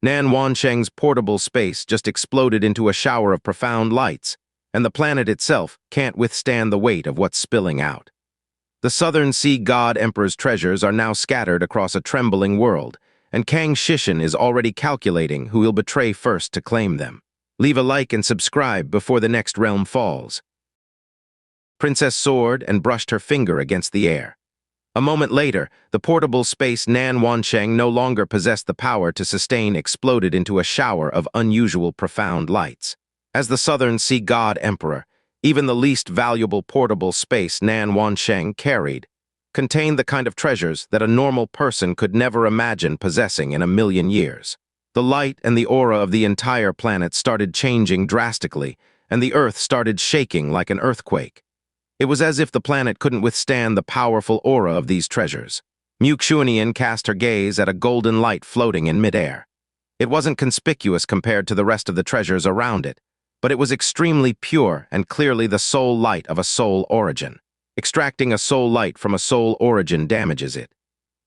Nan Wansheng's portable space just exploded into a shower of profound lights, and the planet itself can't withstand the weight of what's spilling out. The Southern Sea God Emperor's treasures are now scattered across a trembling world, and Kang Shishin is already calculating who he'll betray first to claim them. Leave a like and subscribe before the next realm falls. Princess soared and brushed her finger against the air. A moment later, the portable space Nan Wansheng no longer possessed the power to sustain exploded into a shower of unusual profound lights. As the Southern Sea God Emperor, even the least valuable portable space Nan Wansheng carried contained the kind of treasures that a normal person could never imagine possessing in a million years. The light and the aura of the entire planet started changing drastically, and the Earth started shaking like an earthquake. It was as if the planet couldn't withstand the powerful aura of these treasures. Muxunian cast her gaze at a golden light floating in midair. It wasn't conspicuous compared to the rest of the treasures around it, but it was extremely pure and clearly the soul light of a soul origin. Extracting a soul light from a soul origin damages it.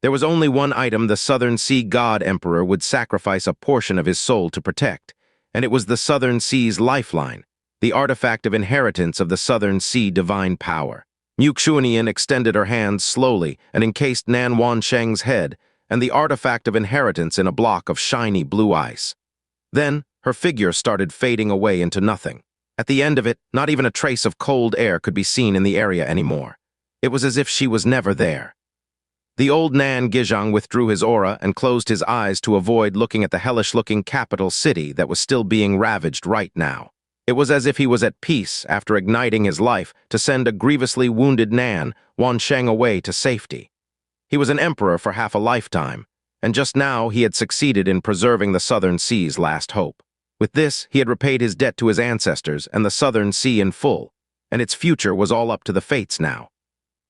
There was only one item the Southern Sea God Emperor would sacrifice a portion of his soul to protect, and it was the Southern Sea's lifeline, the artifact of inheritance of the Southern Sea divine power. Muxunian extended her hands slowly and encased Nan Wansheng's head and the artifact of inheritance in a block of shiny blue ice. Then, her figure started fading away into nothing. At the end of it, not even a trace of cold air could be seen in the area anymore. It was as if she was never there. The old Nan Gizhang withdrew his aura and closed his eyes to avoid looking at the hellish-looking capital city that was still being ravaged right now. It was as if he was at peace after igniting his life to send a grievously wounded Nan Wansheng away to safety. He was an emperor for half a lifetime, and just now he had succeeded in preserving the Southern Sea's last hope. With this, he had repaid his debt to his ancestors and the Southern Sea in full, and its future was all up to the fates now.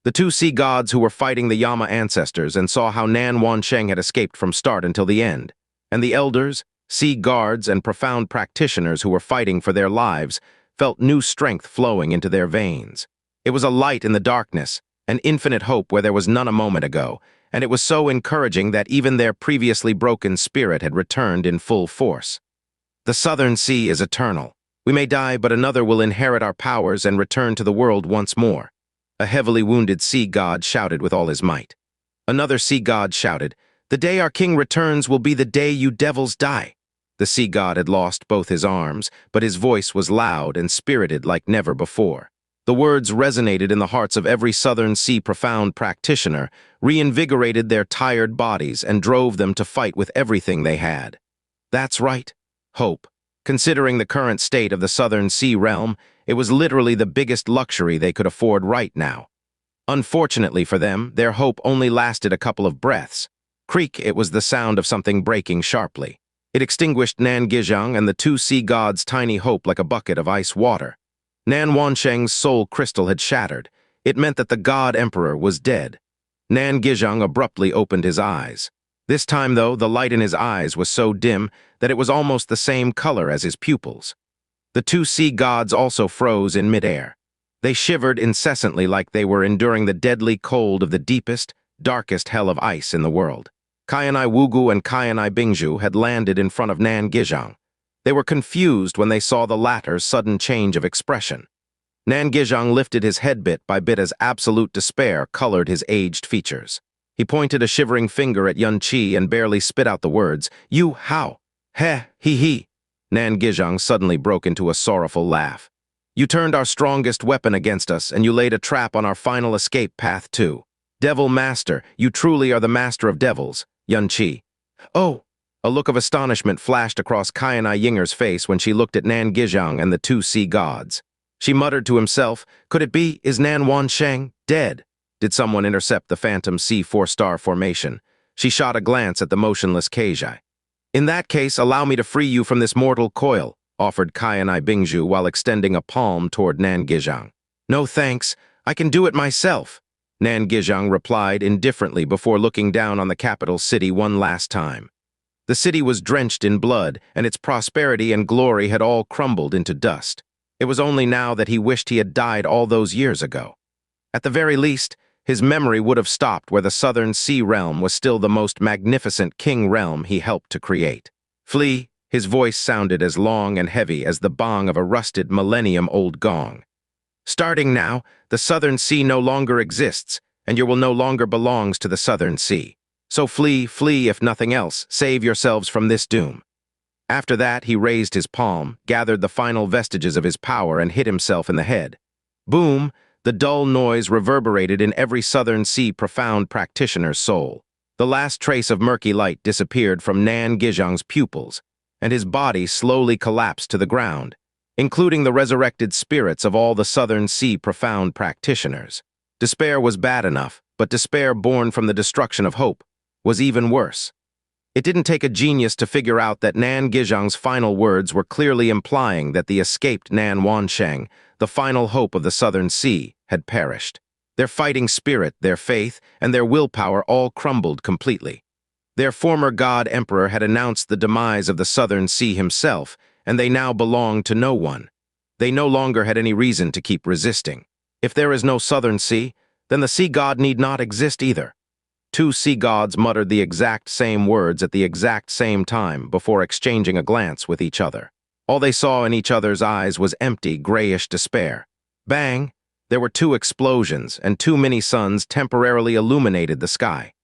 The two sea gods who were fighting the Yama ancestors and saw how Nan Wansheng had escaped from start until the end, and the elders, sea guards, and profound practitioners who were fighting for their lives felt new strength flowing into their veins. It was a light in the darkness, an infinite hope where there was none a moment ago, and it was so encouraging that even their previously broken spirit had returned in full force. The Southern Sea is eternal. We may die, but another will inherit our powers and return to the world once more. A heavily wounded sea god shouted with all his might. Another sea god shouted, "The day our king returns will be the day you devils die." The sea god had lost both his arms, but his voice was loud and spirited like never before. The words resonated in the hearts of every Southern Sea profound practitioner, reinvigorated their tired bodies, and drove them to fight with everything they had. That's right. Hope. Considering the current state of the Southern Sea realm, it was literally the biggest luxury they could afford right now. Unfortunately for them, their hope only lasted a couple of breaths. Creak, it was the sound of something breaking sharply. It extinguished Nan Gizhang and the two sea gods' tiny hope like a bucket of ice water. Nan Wansheng's soul crystal had shattered. It meant that the God Emperor was dead. Nan Gizhang abruptly opened his eyes. This time, though, the light in his eyes was so dim that it was almost the same color as his pupils. The two sea gods also froze in midair. They shivered incessantly like they were enduring the deadly cold of the deepest, darkest hell of ice in the world. Qianai Wugu and Qianai Bingzhu had landed in front of Nan Gizhang. They were confused when they saw the latter's sudden change of expression. Nan Gizhang lifted his head bit by bit as absolute despair colored his aged features. He pointed a shivering finger at Yun Qi and barely spit out the words, "You, how? Heh, he. Nan Gizhang suddenly broke into a sorrowful laugh. "You turned our strongest weapon against us, and you laid a trap on our final escape path, too. Devil Master, you truly are the master of devils, Yun Qi." "Oh!" A look of astonishment flashed across Qianai Yinger's face when she looked at Nan Gizhang and the two sea gods. She muttered to himself, "Could it be, is Nan Wansheng dead?" Did someone intercept the phantom sea four-star formation? She shot a glance at the motionless Keijai. "In that case, allow me to free you from this mortal coil," offered Qianai Bingzhu while extending a palm toward Nan Gizhang. "No thanks, I can do it myself," Nan Gizhang replied indifferently before looking down on the capital city one last time. The city was drenched in blood, and its prosperity and glory had all crumbled into dust. It was only now that he wished he had died all those years ago. At the very least, his memory would have stopped where the Southern Sea realm was still the most magnificent king realm he helped to create. Flee, his voice sounded as long and heavy as the bong of a rusted millennium-old gong. Starting now, the Southern Sea no longer exists, and you will no longer belongs to the Southern Sea. So flee, flee, if nothing else, save yourselves from this doom. After that, he raised his palm, gathered the final vestiges of his power, and hit himself in the head. Boom! The dull noise reverberated in every Southern Sea profound practitioner's soul. The last trace of murky light disappeared from Nan Gizhang's pupils, and his body slowly collapsed to the ground, including the resurrected spirits of all the Southern Sea profound practitioners. Despair was bad enough, but despair born from the destruction of hope was even worse. It didn't take a genius to figure out that Nan Gizhang's final words were clearly implying that the escaped Nan Wansheng, the final hope of the Southern Sea, had perished. Their fighting spirit, their faith, and their willpower all crumbled completely. Their former god-emperor had announced the demise of the Southern Sea himself, and they now belonged to no one. They no longer had any reason to keep resisting. If there is no Southern Sea, then the sea god need not exist either. Two sea gods muttered the exact same words at the exact same time before exchanging a glance with each other. All they saw in each other's eyes was empty, grayish despair. Bang! There were two explosions, and two mini-suns temporarily illuminated the sky.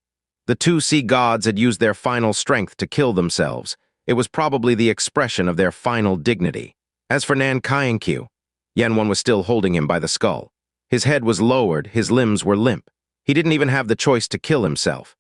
The two sea gods had used their final strength to kill themselves. It was probably the expression of their final dignity. As for Nan Qianqiu, Yanwan was still holding him by the skull. His head was lowered, his limbs were limp. He didn't even have the choice to kill himself.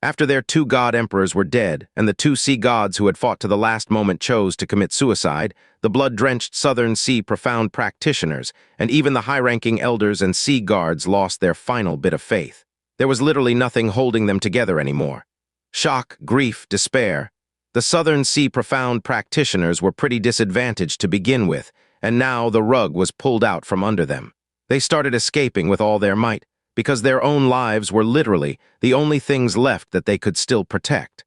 After their two god-emperors were dead, and the two sea gods who had fought to the last moment chose to commit suicide, the blood-drenched Southern Sea profound practitioners, and even the high-ranking elders and sea guards lost their final bit of faith. There was literally nothing holding them together anymore. Shock, grief, despair. The Southern Sea profound practitioners were pretty disadvantaged to begin with, and now the rug was pulled out from under them. They started escaping with all their might, because their own lives were literally the only things left that they could still protect.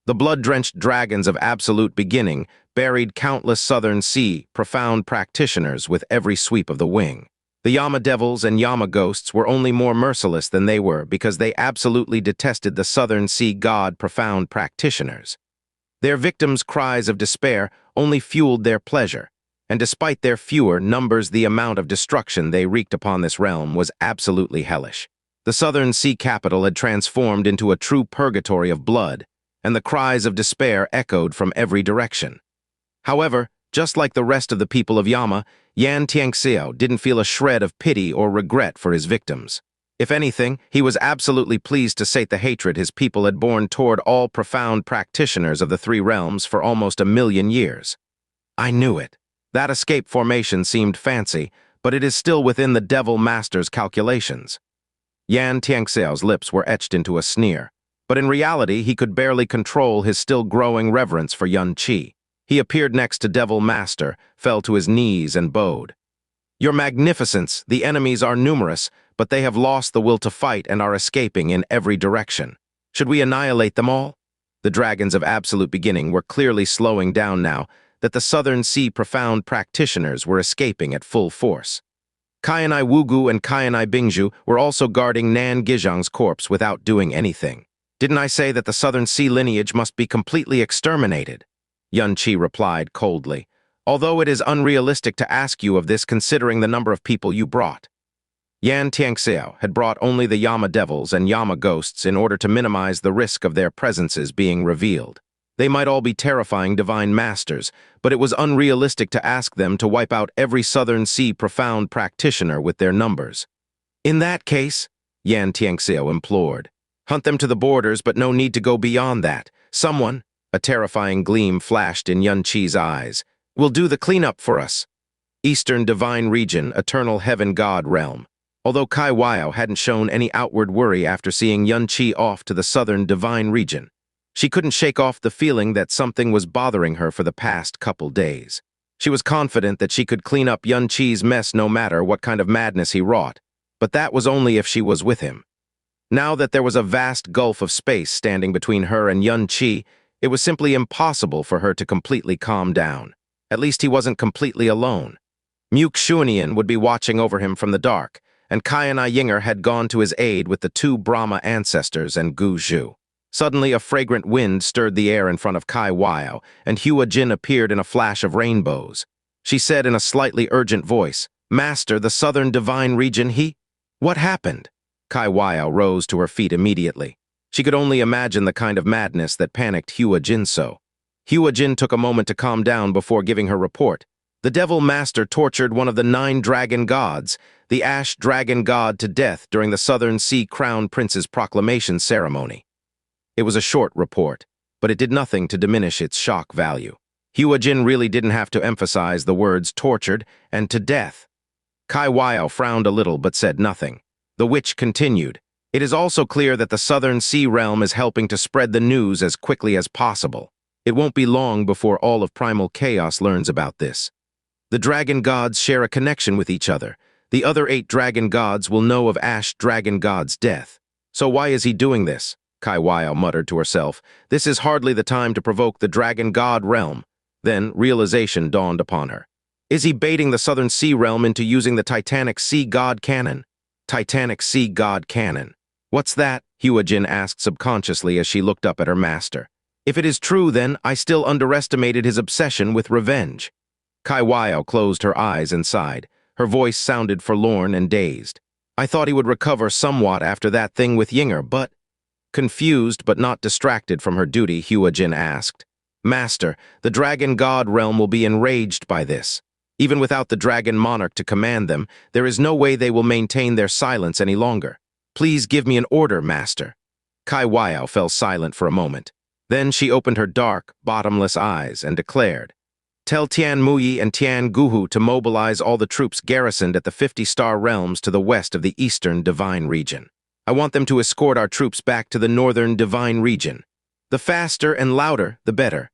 The blood-drenched dragons of absolute beginning buried countless Southern Sea profound practitioners with every sweep of the wing. The Yama devils and Yama ghosts were only more merciless than they were because they absolutely detested the Southern Sea god profound practitioners. Their victims' cries of despair only fueled their pleasure, and despite their fewer numbers, the amount of destruction they wreaked upon this realm was absolutely hellish. The Southern Sea capital had transformed into a true purgatory of blood, and the cries of despair echoed from every direction. However, just like the rest of the people of Yama, Yan Xianxia didn't feel a shred of pity or regret for his victims. If anything, he was absolutely pleased to sate the hatred his people had borne toward all profound practitioners of the three realms for almost 1,000,000 years. I knew it. That escape formation seemed fancy, but it is still within the Devil Master's calculations. Yan Tianxiao's lips were etched into a sneer, but in reality he could barely control his still growing reverence for Yun Qi. He appeared next to Devil Master, fell to his knees and bowed. Your Magnificence, the enemies are numerous, but they have lost the will to fight and are escaping in every direction. Should we annihilate them all? The dragons of absolute beginning were clearly slowing down now, that the Southern Sea profound practitioners were escaping at full force. Qianai Wugu and Qianai Bingzhu were also guarding Nan Gizhang's corpse without doing anything. Didn't I say that the Southern Sea lineage must be completely exterminated? Yun Qi replied coldly, although it is unrealistic to ask you of this considering the number of people you brought. Yan Tianxiao had brought only the Yama devils and Yama ghosts in order to minimize the risk of their presences being revealed. They might all be terrifying divine masters, but it was unrealistic to ask them to wipe out every Southern Sea profound practitioner with their numbers. In that case, Yan Tianxiao implored, hunt them to the borders, but no need to go beyond that. Someone, a terrifying gleam flashed in Yun Qi's eyes, will do the cleanup for us. Eastern Divine Region, Eternal Heaven God Realm. Although Kai Waiao hadn't shown any outward worry after seeing Yun Qi off to the Southern Divine Region, she couldn't shake off the feeling that something was bothering her for the past couple days. She was confident that she could clean up Yun Qi's mess no matter what kind of madness he wrought, but that was only if she was with him. Now that there was a vast gulf of space standing between her and Yun Qi, it was simply impossible for her to completely calm down. At least he wasn't completely alone. Muke Shuanian would be watching over him from the dark, and Qianai Yinger had gone to his aid with the two Brahma ancestors and Gu Zhu. Suddenly, a fragrant wind stirred the air in front of Kai Wao, and Hua Jin appeared in a flash of rainbows. She said in a slightly urgent voice, "Master, the southern divine region, What happened?" Kai Wao rose to her feet immediately. She could only imagine the kind of madness that panicked Hua Jin so. Hua Jin took a moment to calm down before giving her report. The Devil Master tortured one of the 9 dragon gods, the Ash Dragon God, to death during the Southern Sea Crown Prince's proclamation ceremony. It was a short report, but it did nothing to diminish its shock value. Hua Jin really didn't have to emphasize the words tortured and to death. Kai Wao frowned a little but said nothing. The witch continued. It is also clear that the Southern Sea Realm is helping to spread the news as quickly as possible. It won't be long before all of Primal Chaos learns about this. The dragon gods share a connection with each other. The other 8 dragon gods will know of Ash Dragon God's death. So why is he doing this? Kai Wao muttered to herself. This is hardly the time to provoke the dragon god realm. Then realization dawned upon her. Is he baiting the Southern Sea Realm into using the Titanic Sea God Cannon? Titanic Sea God Cannon. What's that? Hua Jin asked subconsciously as she looked up at her master. If it is true, then I still underestimated his obsession with revenge. Kai Wao closed her eyes and sighed. Her voice sounded forlorn and dazed. I thought he would recover somewhat after that thing with Yinger, but... Confused but not distracted from her duty, Hua Jin asked, Master, the Dragon God realm will be enraged by this. Even without the Dragon Monarch to command them, there is no way they will maintain their silence any longer. Please give me an order, Master. Kai Wao fell silent for a moment. Then she opened her dark, bottomless eyes and declared, Tell Tian Muyi and Tian Guhu to mobilize all the troops garrisoned at the 50-star realms to the west of the eastern divine region. I want them to escort our troops back to the northern divine region. The faster and louder, the better.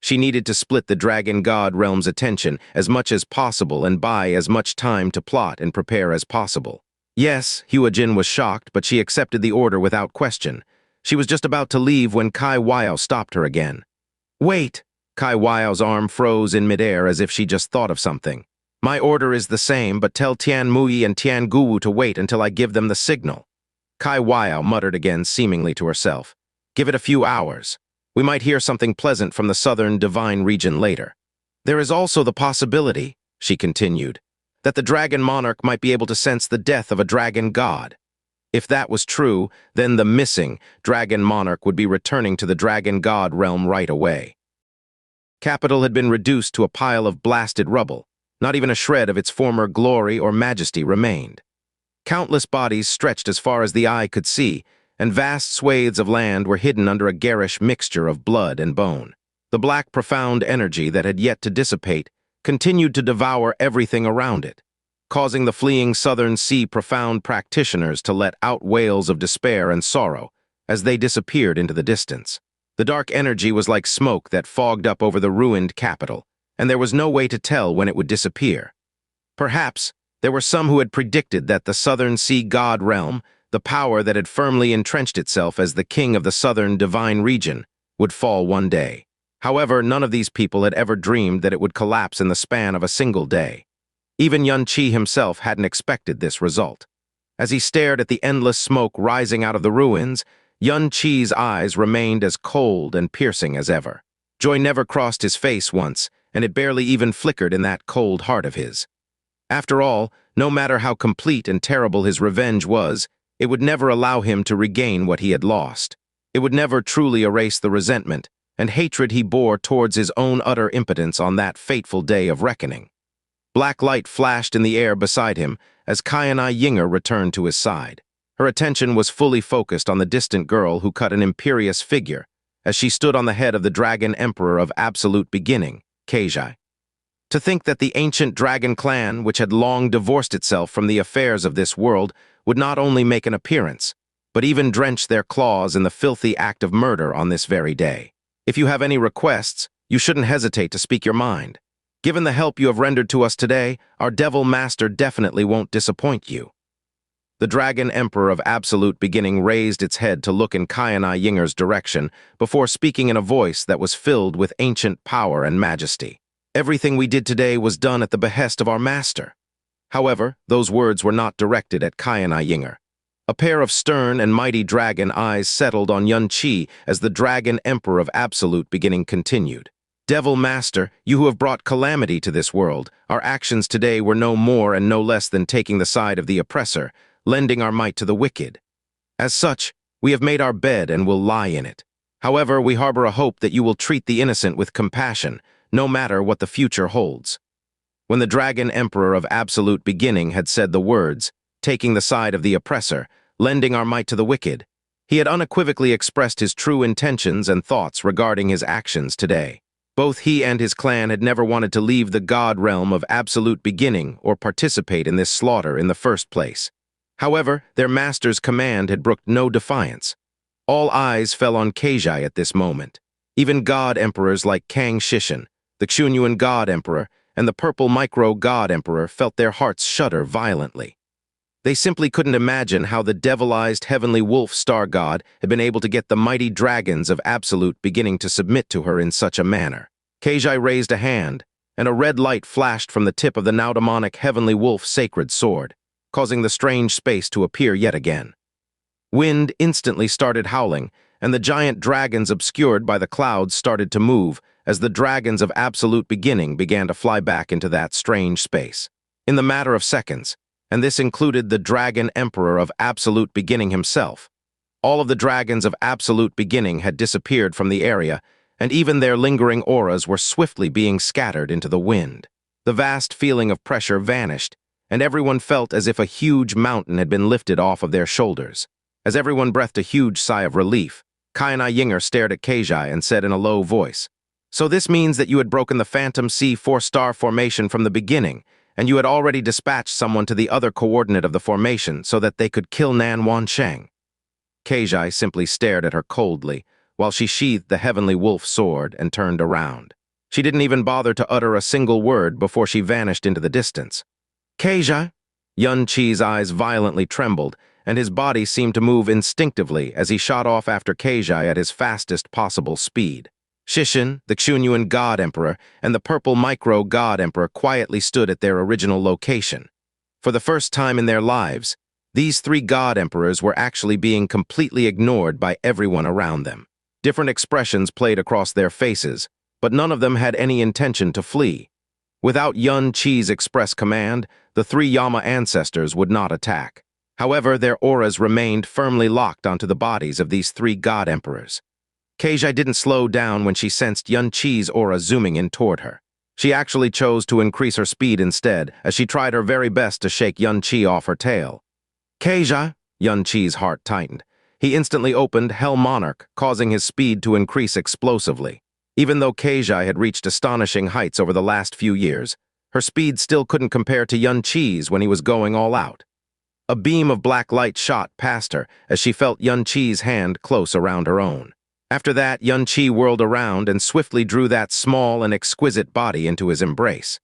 She needed to split the Dragon God realm's attention as much as possible and buy as much time to plot and prepare as possible. Yes, Hua Jin was shocked, but she accepted the order without question. She was just about to leave when Kai Wao stopped her again. Wait! Kai Wao's arm froze in midair as if she just thought of something. My order is the same, but tell Tian Muyi and Tian Guwu to wait until I give them the signal. Kai Wao muttered again, seemingly to herself. Give it a few hours. We might hear something pleasant from the southern divine region later. There is also the possibility, she continued, that the Dragon Monarch might be able to sense the death of a dragon god. If that was true, then the missing Dragon Monarch would be returning to the Dragon God realm right away. Capital had been reduced to a pile of blasted rubble. Not even a shred of its former glory or majesty remained. Countless bodies stretched as far as the eye could see, and vast swathes of land were hidden under a garish mixture of blood and bone. The black, profound energy that had yet to dissipate continued to devour everything around it, causing the fleeing Southern Sea profound practitioners to let out wails of despair and sorrow as they disappeared into the distance. The dark energy was like smoke that fogged up over the ruined capital, and there was no way to tell when it would disappear. Perhaps there were some who had predicted that the Southern Sea God realm, the power that had firmly entrenched itself as the king of the southern divine region, would fall one day. However, none of these people had ever dreamed that it would collapse in the span of a single day. Even Yun Qi himself hadn't expected this result. As he stared at the endless smoke rising out of the ruins, Yun Qi's eyes remained as cold and piercing as ever. Joy never crossed his face once, and it barely even flickered in that cold heart of his. After all, no matter how complete and terrible his revenge was, it would never allow him to regain what he had lost. It would never truly erase the resentment and hatred he bore towards his own utter impotence on that fateful day of reckoning. Black light flashed in the air beside him as Kayanai Yinger returned to his side. Her attention was fully focused on the distant girl who cut an imperious figure as she stood on the head of the Dragon Emperor of Absolute Beginning, Keijai. To think that the ancient dragon clan, which had long divorced itself from the affairs of this world, would not only make an appearance, but even drench their claws in the filthy act of murder on this very day. If you have any requests, you shouldn't hesitate to speak your mind. Given the help you have rendered to us today, our Devil Master definitely won't disappoint you. The Dragon Emperor of Absolute Beginning raised its head to look in Kayanai Yinger's direction before speaking in a voice that was filled with ancient power and majesty. Everything we did today was done at the behest of our master. However, those words were not directed at Kayanai Yinger. A pair of stern and mighty dragon eyes settled on Xianxia as the Dragon Emperor of Absolute Beginning continued. Devil Master, you who have brought calamity to this world, our actions today were no more and no less than taking the side of the oppressor, lending our might to the wicked. As such, we have made our bed and will lie in it. However, we harbor a hope that you will treat the innocent with compassion, no matter what the future holds. When the Dragon Emperor of Absolute Beginning had said the words, taking the side of the oppressor, lending our might to the wicked, he had unequivocally expressed his true intentions and thoughts regarding his actions today. Both he and his clan had never wanted to leave the god realm of Absolute Beginning or participate in this slaughter in the first place. However, their master's command had brooked no defiance. All eyes fell on Xianxia at this moment. Even god emperors like Kang Shishan, the Xunyuan god emperor, and the purple micro god emperor felt their hearts shudder violently. They simply couldn't imagine how the devilized heavenly wolf star god had been able to get the mighty dragons of Absolute Beginning to submit to her in such a manner. Xianxia raised a hand, and a red light flashed from the tip of the now demonic heavenly wolf sacred sword, causing the strange space to appear yet again. Wind instantly started howling, and the giant dragons obscured by the clouds started to move as the dragons of Absolute Beginning began to fly back into that strange space. In the matter of seconds, and this included the Dragon Emperor of Absolute Beginning himself, all of the dragons of Absolute Beginning had disappeared from the area, and even their lingering auras were swiftly being scattered into the wind. The vast feeling of pressure vanished, and everyone felt as if a huge mountain had been lifted off of their shoulders. As everyone breathed a huge sigh of relief, Kainai Yinger stared at Xianxia and said in a low voice, "So this means that you had broken the Phantom Sea 4-star formation from the beginning, and you had already dispatched someone to the other coordinate of the formation so that they could kill Nan Wansheng." Xianxia simply stared at her coldly, while she sheathed the heavenly wolf sword and turned around. She didn't even bother to utter a single word before she vanished into the distance. "Xianxia?" Xianxia's eyes violently trembled, and his body seemed to move instinctively as he shot off after Xianxia at his fastest possible speed. Shishin, the Xunyuan God Emperor, and the Purple Micro God Emperor quietly stood at their original location. For the first time in their lives, these three God Emperors were actually being completely ignored by everyone around them. Different expressions played across their faces, but none of them had any intention to flee. Without Xianxia's express command, the three Yama ancestors would not attack. However, their auras remained firmly locked onto the bodies of these three God Emperors. Xianxia didn't slow down when she sensed Xianxia's aura zooming in toward her. She actually chose to increase her speed instead, as she tried her very best to shake Xianxia off her tail. "Xianxia!" Xianxia's heart tightened. He instantly opened Hell Monarch, causing his speed to increase explosively. Even though Xianxia had reached astonishing heights over the last few years, her speed still couldn't compare to Xianxia's when he was going all out. A beam of black light shot past her as she felt Xianxia's hand close around her own. After that, Xianxia whirled around and swiftly drew that small and exquisite body into his embrace.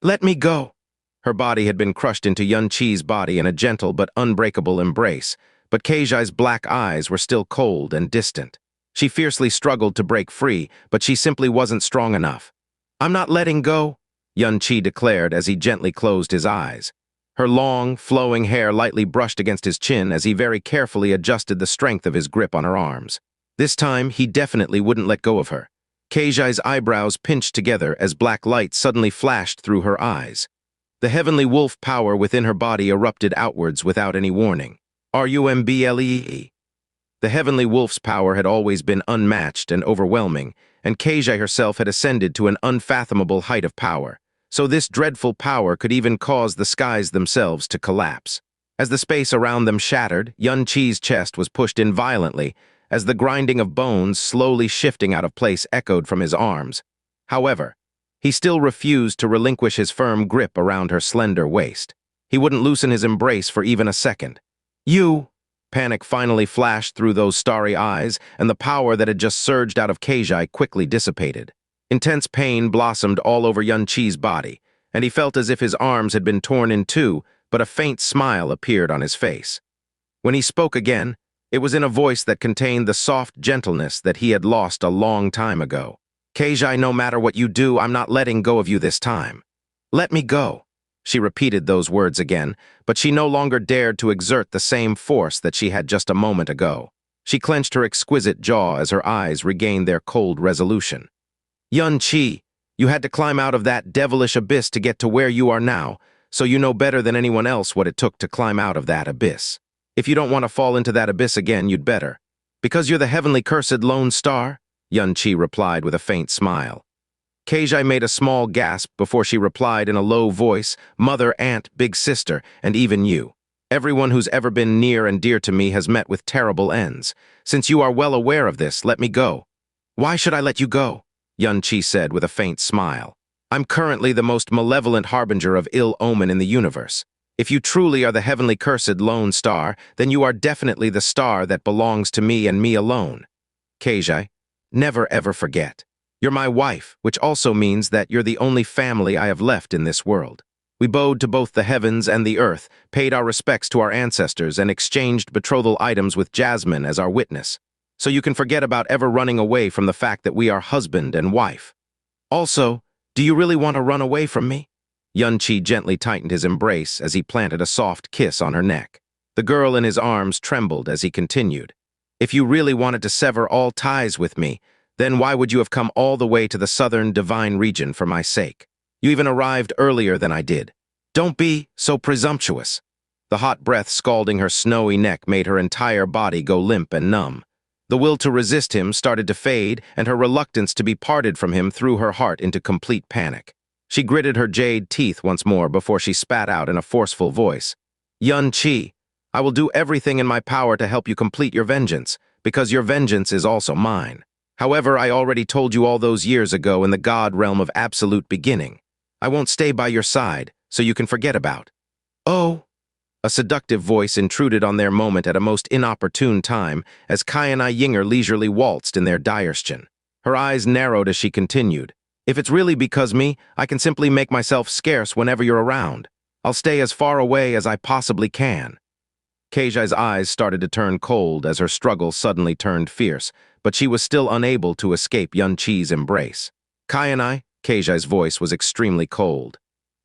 "Let me go!" Her body had been crushed into Xianxia's body in a gentle but unbreakable embrace, but Xianxia's black eyes were still cold and distant. She fiercely struggled to break free, but she simply wasn't strong enough. "I'm not letting go," Xianxia declared as he gently closed his eyes. Her long, flowing hair lightly brushed against his chin as he very carefully adjusted the strength of his grip on her arms. This time, he definitely wouldn't let go of her. Xianxia's eyebrows pinched together as black light suddenly flashed through her eyes. The heavenly wolf power within her body erupted outwards without any warning. RUMBLEE. The heavenly wolf's power had always been unmatched and overwhelming, and Xianxia herself had ascended to an unfathomable height of power. So this dreadful power could even cause the skies themselves to collapse. As the space around them shattered, Xianxia's chest was pushed in violently, as the grinding of bones slowly shifting out of place echoed from his arms. However, he still refused to relinquish his firm grip around her slender waist. He wouldn't loosen his embrace for even a second. "You!" Panic finally flashed through those starry eyes, and the power that had just surged out of Xianxia quickly dissipated. Intense pain blossomed all over Xianxia's body, and he felt as if his arms had been torn in two, but a faint smile appeared on his face. When he spoke again, it was in a voice that contained the soft gentleness that he had lost a long time ago. "Xianxia, no matter what you do, I'm not letting go of you this time. Let me go." She repeated those words again, but she no longer dared to exert the same force that she had just a moment ago. She clenched her exquisite jaw as her eyes regained their cold resolution. Yun-Chi, you had to climb out of that devilish abyss to get to where you are now, so you know better than anyone else what it took to climb out of that abyss. If you don't want to fall into that abyss again, you'd better. Because you're the heavenly cursed lone star? Yun-Chi replied with a faint smile. Keijai made a small gasp before she replied in a low voice, Mother, Aunt, Big Sister, and even you. Everyone who's ever been near and dear to me has met with terrible ends. Since you are well aware of this, let me go. Why should I let you go? Yun-Chi said with a faint smile. I'm currently the most malevolent harbinger of ill omen in the universe. If you truly are the heavenly cursed lone star, then you are definitely the star that belongs to me and me alone. Keijai, never ever forget. You're my wife, which also means that you're the only family I have left in this world. We bowed to both the heavens and the earth, paid our respects to our ancestors, and exchanged betrothal items with Jasmine as our witness. So you can forget about ever running away from the fact that we are husband and wife. Also, do you really want to run away from me? Yun-Chi gently tightened his embrace as he planted a soft kiss on her neck. The girl in his arms trembled as he continued. If you really wanted to sever all ties with me, then why would you have come all the way to the southern divine region for my sake? You even arrived earlier than I did. Don't be so presumptuous. The hot breath scalding her snowy neck made her entire body go limp and numb. The will to resist him started to fade, and her reluctance to be parted from him threw her heart into complete panic. She gritted her jade teeth once more before she spat out in a forceful voice. Yun-Chi, I will do everything in my power to help you complete your vengeance, because your vengeance is also mine. However, I already told you all those years ago in the God realm of absolute beginning. I won't stay by your side, so you can forget about. Oh! A seductive voice intruded on their moment at a most inopportune time as Kai and I Yinger leisurely waltzed in their Dirschten. Her eyes narrowed as she continued. If it's really because me, I can simply make myself scarce whenever you're around. I'll stay as far away as I possibly can. Keijai's eyes started to turn cold as her struggle suddenly turned fierce, but she was still unable to escape Yun-Chi's embrace. Kai and I, Keijai's voice was extremely cold.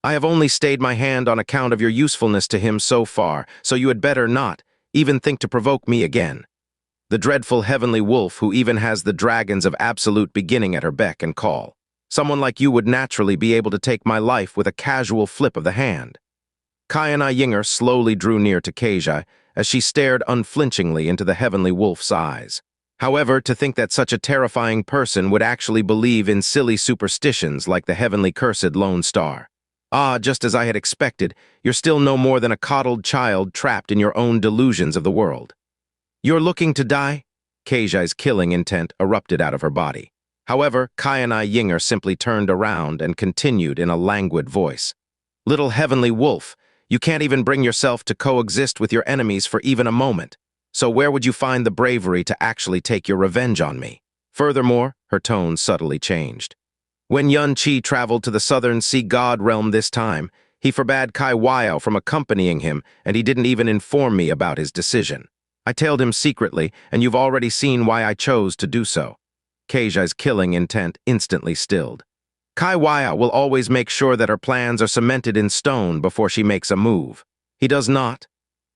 I have only stayed my hand on account of your usefulness to him so far, so you had better not even think to provoke me again. The dreadful heavenly wolf who even has the dragons of absolute beginning at her beck and call. Someone like you would naturally be able to take my life with a casual flip of the hand. Kai and I Yinger slowly drew near to Keijai as she stared unflinchingly into the heavenly wolf's eyes. However, to think that such a terrifying person would actually believe in silly superstitions like the heavenly cursed lone star. Ah, just as I had expected, you're still no more than a coddled child trapped in your own delusions of the world. You're looking to die? Keijai's killing intent erupted out of her body. However, Kai and I Yinger simply turned around and continued in a languid voice. Little heavenly wolf, you can't even bring yourself to coexist with your enemies for even a moment. So where would you find the bravery to actually take your revenge on me? Furthermore, her tone subtly changed. When Yun-Chi traveled to the southern sea god realm this time, he forbade Kai Waiao from accompanying him, and he didn't even inform me about his decision. I tailed him secretly, and you've already seen why I chose to do so. Keijai's killing intent instantly stilled. Kai Waiao will always make sure that her plans are cemented in stone before she makes a move. He does not.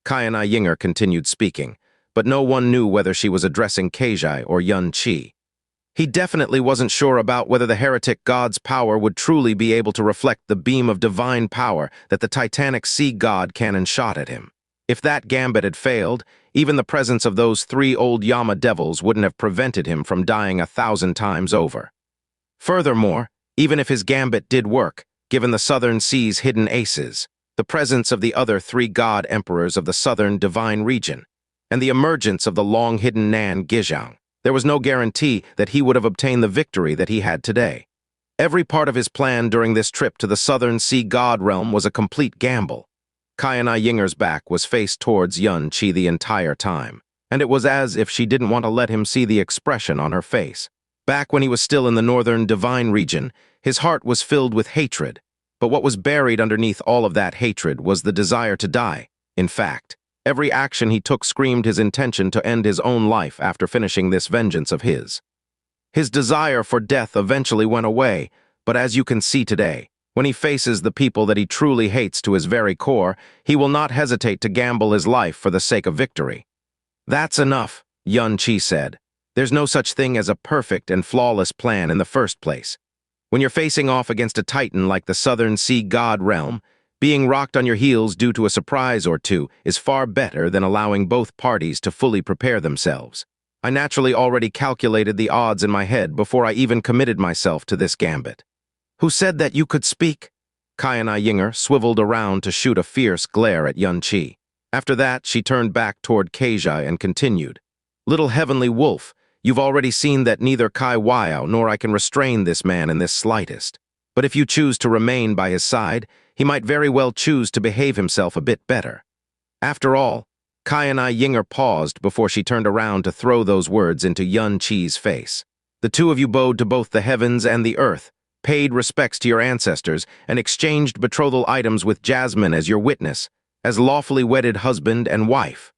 Kai and I Yinger continued speaking, but no one knew whether she was addressing Keijai or Yun-Chi. He definitely wasn't sure about whether the heretic god's power would truly be able to reflect the beam of divine power that the titanic sea god cannon shot at him. If that gambit had failed, even the presence of those 3 old Yama devils wouldn't have prevented him from dying 1,000 times over. Furthermore, even if his gambit did work, given the southern sea's hidden aces, the presence of the other 3 god emperors of the southern divine region, and the emergence of the long-hidden Nan Gizhang, there was no guarantee that he would have obtained the victory that he had today. Every part of his plan during this trip to the southern sea god realm was a complete gamble. Kai and I Yinger's back was faced towards Yun-Chi the entire time, and it was as if she didn't want to let him see the expression on her face. Back when he was still in the northern divine region, his heart was filled with hatred, but what was buried underneath all of that hatred was the desire to die. In fact, every action he took screamed his intention to end his own life after finishing this vengeance of his. His desire for death eventually went away, but as you can see today, When he faces the people that he truly hates to his very core, he will not hesitate to gamble his life for the sake of victory. That's enough, Xianxia said. There's no such thing as a perfect and flawless plan in the first place. When you're facing off against a titan like the Southern Sea God realm, being rocked on your heels due to a surprise or two is far better than allowing both parties to fully prepare themselves. I naturally already calculated the odds in my head before I even committed myself to this gambit. Who said that you could speak? Xianxia swiveled around to shoot a fierce glare at Xianxia. After that, she turned back toward Xianxia and continued. Little heavenly wolf, you've already seen that neither Kai Weiao nor I can restrain this man in this slightest. But if you choose to remain by his side, he might very well choose to behave himself a bit better. After all, Xianxia paused before she turned around to throw those words into Xianxia's face. The two of you bowed to both the heavens and the earth, paid respects to your ancestors, and exchanged betrothal items with Jasmine as your witness, as lawfully wedded husband and wife.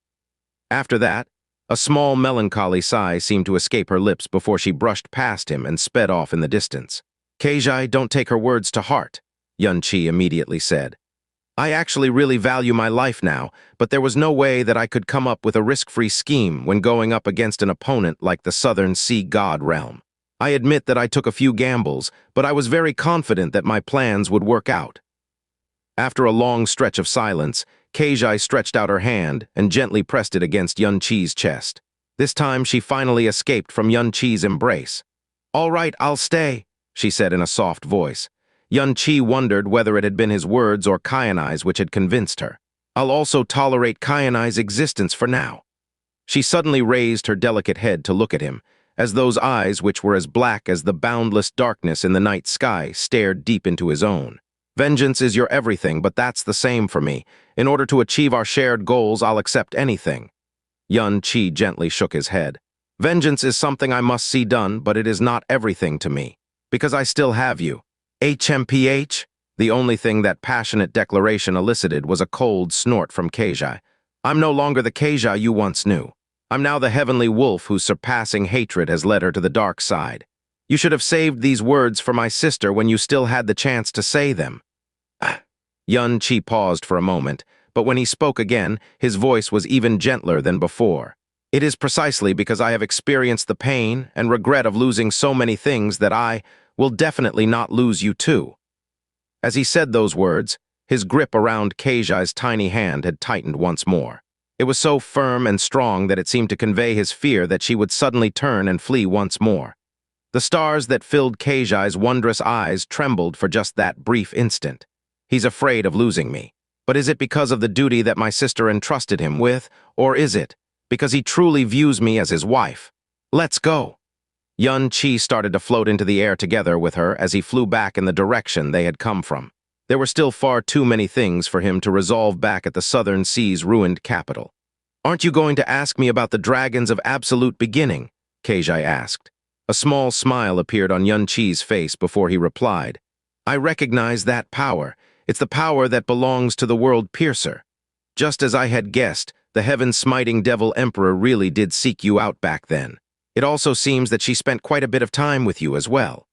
After that, a small melancholy sigh seemed to escape her lips before she brushed past him and sped off in the distance. Xianxia, don't take her words to heart, Xianxia immediately said. I actually really value my life now, but there was no way that I could come up with a risk-free scheme when going up against an opponent like the Southern Sea God realm. I admit that I took a few gambles, but I was very confident that my plans would work out. After a long stretch of silence, Xianxia stretched out her hand and gently pressed it against Xianxia's chest. This time she finally escaped from Xianxia's embrace. All right, I'll stay, she said in a soft voice. Xianxia wondered whether it had been his words or Xianxia's which had convinced her. I'll also tolerate Xianxia's existence for now. She suddenly raised her delicate head to look at him, as those eyes, which were as black as the boundless darkness in the night sky, stared deep into his own. Vengeance is your everything, but that's the same for me. In order to achieve our shared goals, I'll accept anything. Xianxia gently shook his head. Vengeance is something I must see done, but it is not everything to me. Because I still have you. HMPH? The only thing that passionate declaration elicited was a cold snort from Xianxia. I'm no longer the Xianxia you once knew. I'm now the heavenly wolf whose surpassing hatred has led her to the dark side. You should have saved these words for my sister when you still had the chance to say them. Xianxia paused for a moment, but when he spoke again, his voice was even gentler than before. It is precisely because I have experienced the pain and regret of losing so many things that I will definitely not lose you too. As he said those words, his grip around Xianxia's tiny hand had tightened once more. It was so firm and strong that it seemed to convey his fear that she would suddenly turn and flee once more. The stars that filled Xianxia's wondrous eyes trembled for just that brief instant. He's afraid of losing me. But is it because of the duty that my sister entrusted him with, or is it because he truly views me as his wife? Let's go. Xianxia started to float into the air together with her as he flew back in the direction they had come from. There were still far too many things for him to resolve back at the Southern Sea's ruined capital. Aren't you going to ask me about the dragons of absolute beginning? Xianxia asked. A small smile appeared on Xianxia's face before he replied. I recognize that power. It's the power that belongs to the world piercer. Just as I had guessed, the heaven-smiting devil emperor really did seek you out back then. It also seems that she spent quite a bit of time with you as well.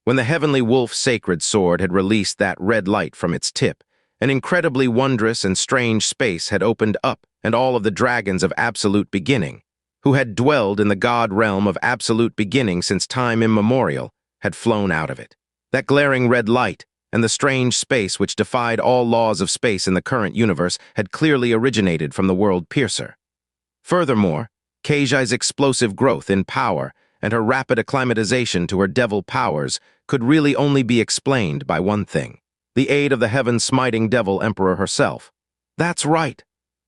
When the heavenly wolf's sacred sword had released that red light from its tip, an incredibly wondrous and strange space had opened up, and all of the dragons of absolute beginning, who had dwelled in the god realm of absolute beginning since time immemorial, had flown out of it. That glaring red light, and the strange space which defied all laws of space in the current universe, had clearly originated from the world piercer. Furthermore, Xianxia's explosive growth in power and her rapid acclimatization to her devil powers could really only be explained by one thing: the aid of the heaven-smiting devil emperor herself. That's right.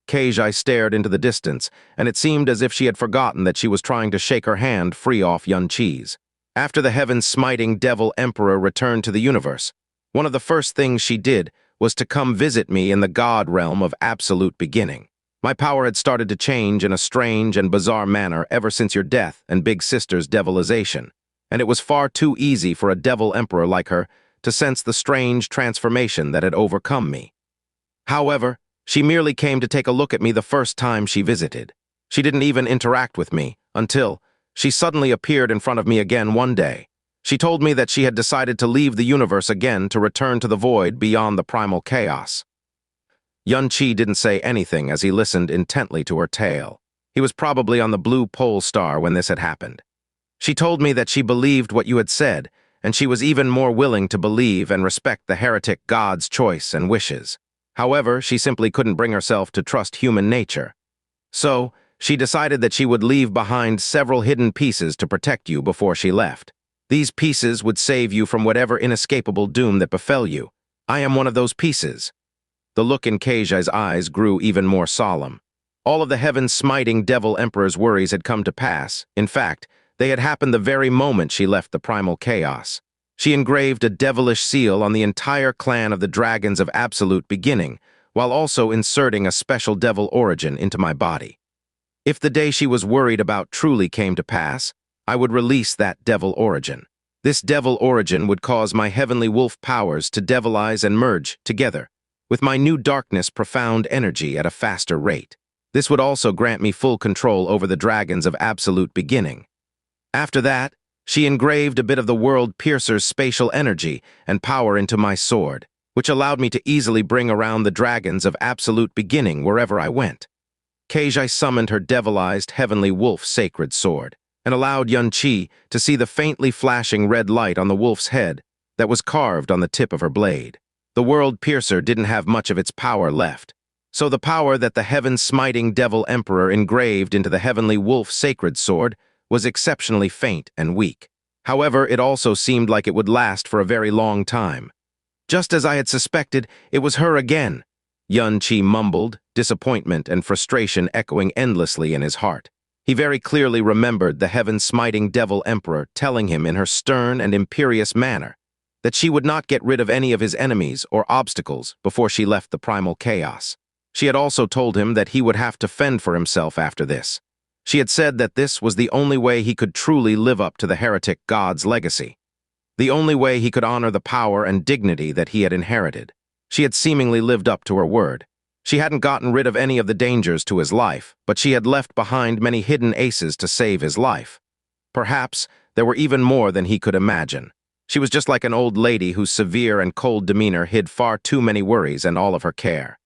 Xianxia stared into the distance, and it seemed as if she had forgotten that she was trying to shake her hand free off Xianxia's. After the heaven-smiting devil emperor returned to the universe, one of the first things she did was to come visit me in the god realm of absolute beginning. My power had started to change in a strange and bizarre manner ever since your death and Big Sister's devilization, and it was far too easy for a devil emperor like her to sense the strange transformation that had overcome me. However, she merely came to take a look at me the first time she visited. She didn't even interact with me until she suddenly appeared in front of me again one day. She told me that she had decided to leave the universe again to return to the void beyond the primal chaos. Xianxia didn't say anything as he listened intently to her tale. He was probably on the blue pole star when this had happened. She told me that she believed what you had said, and she was even more willing to believe and respect the heretic god's choice and wishes. However, she simply couldn't bring herself to trust human nature. So, she decided that she would leave behind several hidden pieces to protect you before she left. These pieces would save you from whatever inescapable doom that befell you. I am one of those pieces. The look in Xianxia's eyes grew even more solemn. All of the heaven-smiting devil emperor's worries had come to pass. In fact, they had happened the very moment she left the primal chaos. She engraved a devilish seal on the entire clan of the dragons of absolute beginning, while also inserting a special devil origin into my body. If the day she was worried about truly came to pass, I would release that devil origin. This devil origin would cause my heavenly wolf powers to devilize and merge together, with my new darkness profound energy at a faster rate. This would also grant me full control over the dragons of absolute beginning. After that, she engraved a bit of the world piercer's spatial energy and power into my sword, which allowed me to easily bring around the dragons of absolute beginning wherever I went. Xianxia summoned her devilized heavenly wolf sacred sword, and allowed Xianxia to see the faintly flashing red light on the wolf's head that was carved on the tip of her blade. The world piercer didn't have much of its power left, so the power that the heaven-smiting devil emperor engraved into the heavenly wolf sacred sword was exceptionally faint and weak. However, it also seemed like it would last for a very long time. Just as I had suspected, it was her again. Xianxia mumbled, disappointment and frustration echoing endlessly in his heart. He very clearly remembered the heaven-smiting devil emperor telling him in her stern and imperious manner that she would not get rid of any of his enemies or obstacles before she left the primal chaos. She had also told him that he would have to fend for himself after this. She had said that this was the only way he could truly live up to the heretic god's legacy. The only way he could honor the power and dignity that he had inherited. She had seemingly lived up to her word. She hadn't gotten rid of any of the dangers to his life, but she had left behind many hidden aces to save his life. Perhaps there were even more than he could imagine. She was just like an old lady whose severe and cold demeanor hid far too many worries and all of her care.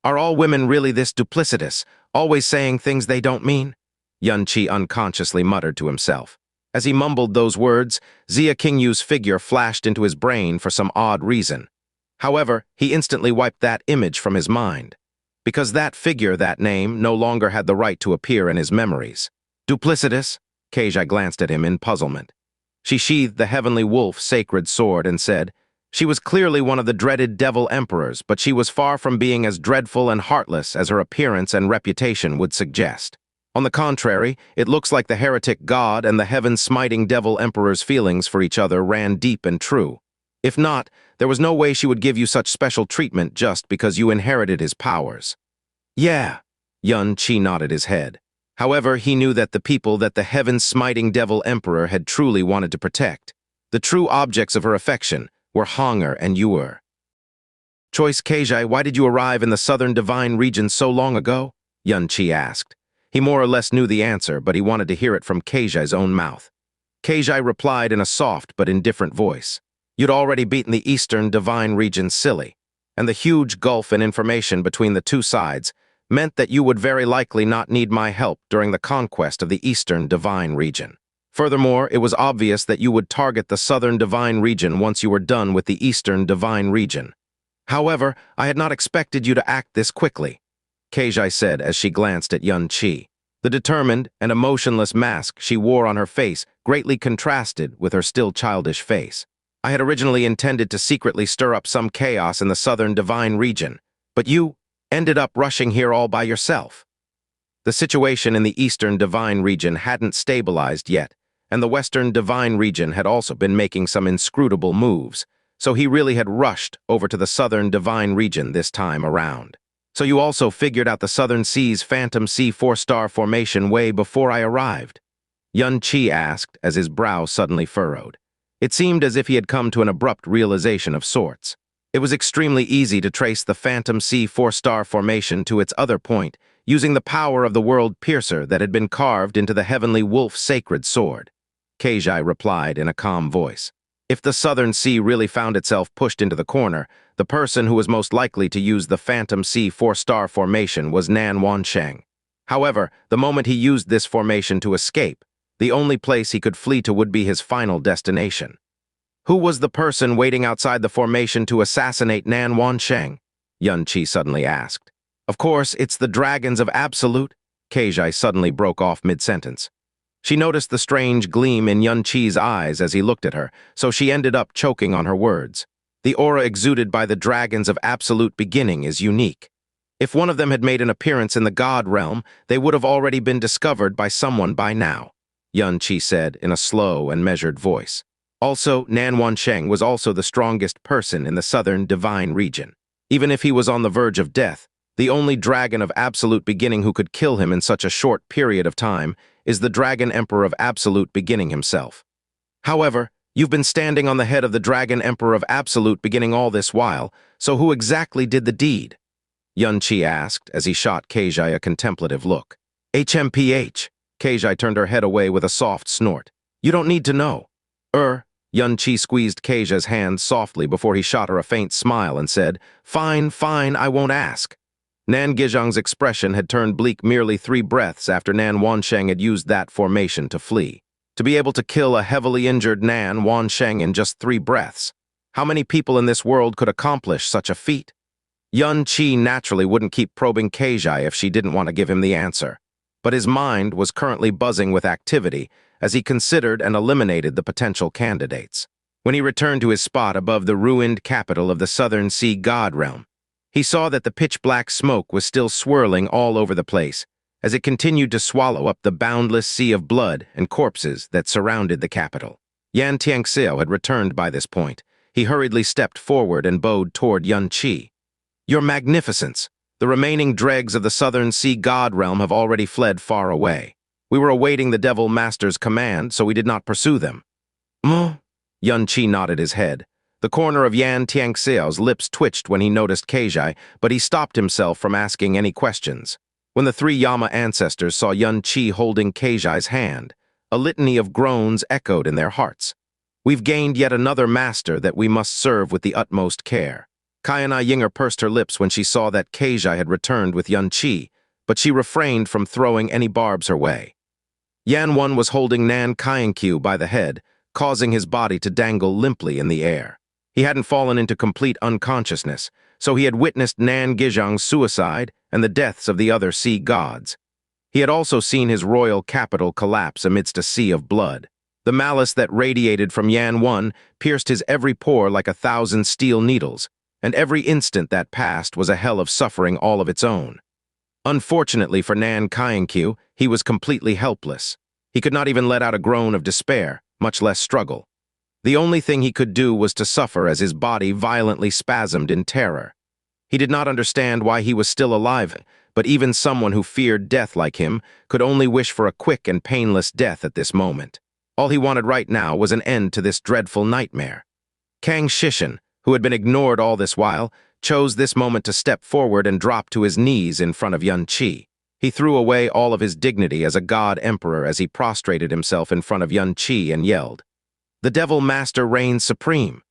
Are all women really this duplicitous, always saying things they don't mean? Xianxia unconsciously muttered to himself. As he mumbled those words, Xia Qingyu's figure flashed into his brain for some odd reason. However, he instantly wiped that image from his mind, because that figure, that name, no longer had the right to appear in his memories. Duplicitous? Xianxia glanced at him in puzzlement. She sheathed the heavenly wolf sacred sword and said, she was clearly one of the dreaded devil emperors, but she was far from being as dreadful and heartless as her appearance and reputation would suggest. On the contrary, it looks like the heretic god and the heaven-smiting devil emperor's feelings for each other ran deep and true. If not, there was no way she would give you such special treatment just because you inherited his powers. Yeah, Xianxia nodded his head. However, he knew that the people that the heaven-smiting devil emperor had truly wanted to protect, the true objects of her affection, were Honger and Yuer. Choice Xianxia, why did you arrive in the southern divine region so long ago? Xianxia asked. He more or less knew the answer, but he wanted to hear it from Xianxia's own mouth. Xianxia replied in a soft but indifferent voice. You'd already beaten the eastern divine region silly, and the huge gulf in information between the two sides meant that you would very likely not need my help during the conquest of the eastern divine region. Furthermore, it was obvious that you would target the southern divine region once you were done with the eastern divine region. However, I had not expected you to act this quickly, Xianxia said as she glanced at Xianxia. The determined and emotionless mask she wore on her face greatly contrasted with her still childish face. I had originally intended to secretly stir up some chaos in the southern divine region, but you ended up rushing here all by yourself. The situation in the eastern divine region hadn't stabilized yet, and the western divine region had also been making some inscrutable moves, so he really had rushed over to the southern divine region this time around. So you also figured out the southern sea's Phantom Sea 4-star formation way before I arrived? Xianxia asked as his brow suddenly furrowed. It seemed as if he had come to an abrupt realization of sorts. It was extremely easy to trace the Phantom Sea 4-star formation to its other point, using the power of the world piercer that had been carved into the heavenly wolf sacred sword. Keijai replied in a calm voice. If the Southern Sea really found itself pushed into the corner, the person who was most likely to use the Phantom Sea 4-star formation was Nan Wansheng. However, the moment he used this formation to escape, the only place he could flee to would be his final destination. Who was the person waiting outside the formation to assassinate Nan Wansheng? Yunqi suddenly asked. Of course, it's the Dragons of Absolute. Keijai suddenly broke off mid-sentence. She noticed the strange gleam in Yunqi's eyes as he looked at her, so she ended up choking on her words. The aura exuded by the Dragons of Absolute Beginning is unique. If one of them had made an appearance in the God realm, they would have already been discovered by someone by now, Yunqi said in a slow and measured voice. Also, Nan Wansheng was also the strongest person in the Southern Divine region. Even if he was on the verge of death, the only Dragon of Absolute Beginning who could kill him in such a short period of time is the Dragon Emperor of Absolute Beginning himself. However, you've been standing on the head of the Dragon Emperor of Absolute Beginning all this while, so who exactly did the deed? Yunqi asked as he shot Keijai a contemplative look. HMPH. Keijai turned her head away with a soft snort. You don't need to know. Yunqi squeezed Keijai's hand softly before he shot her a faint smile and said, Fine, fine, I won't ask. Nan Gizhang's expression had turned bleak merely 3 breaths after Nan Wansheng had used that formation to flee. To be able to kill a heavily injured Nan Wansheng in just 3 breaths. How many people in this world could accomplish such a feat? Yunqi naturally wouldn't keep probing Keijai if she didn't want to give him the answer. But his mind was currently buzzing with activity as he considered and eliminated the potential candidates. When he returned to his spot above the ruined capital of the Southern Sea God realm, he saw that the pitch-black smoke was still swirling all over the place as it continued to swallow up the boundless sea of blood and corpses that surrounded the capital. Xianxia had returned by this point. He hurriedly stepped forward and bowed toward Yunqi. Your Magnificence, the remaining dregs of the Southern Sea God realm have already fled far away. We were awaiting the Devil Master's command, so we did not pursue them. Yunqi nodded his head. The corner of Yan Tianxiao's lips twitched when he noticed Keijai, but he stopped himself from asking any questions. When the 3 Yama ancestors saw Yunqi holding Keijai's hand, a litany of groans echoed in their hearts. We've gained yet another master that we must serve with the utmost care. Kayana Yinger pursed her lips when she saw that Keijai had returned with Yunqi, but she refrained from throwing any barbs her way. Yanwan was holding Nan Kainkyu by the head, causing his body to dangle limply in the air. He hadn't fallen into complete unconsciousness, so he had witnessed Nan Gizhang's suicide and the deaths of the other sea gods. He had also seen his royal capital collapse amidst a sea of blood. The malice that radiated from Yanwan pierced his every pore like 1,000 steel needles, and every instant that passed was a hell of suffering all of its own. Unfortunately for Nan Kainkyu, he was completely helpless. He could not even let out a groan of despair, much less struggle. The only thing he could do was to suffer as his body violently spasmed in terror. He did not understand why he was still alive, but even someone who feared death like him could only wish for a quick and painless death at this moment. All he wanted right now was an end to this dreadful nightmare. Kang Shishin, who had been ignored all this while, chose this moment to step forward and drop to his knees in front of Yunqi. He threw away all of his dignity as a god emperor as he prostrated himself in front of Yunqi and yelled, The Devil Master reigns supreme.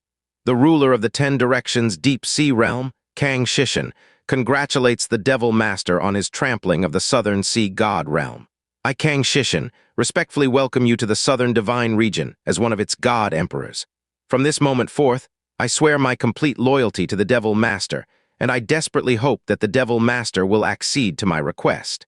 The ruler of the 10 Directions Deep Sea Realm, Kang Shishin, congratulates the Devil Master on his trampling of the Southern Sea God Realm. I, Kang Shishin, respectfully welcome you to the Southern Divine Region as one of its God Emperors. From this moment forth, I swear my complete loyalty to the Devil Master, and I desperately hope that the Devil Master will accede to my request.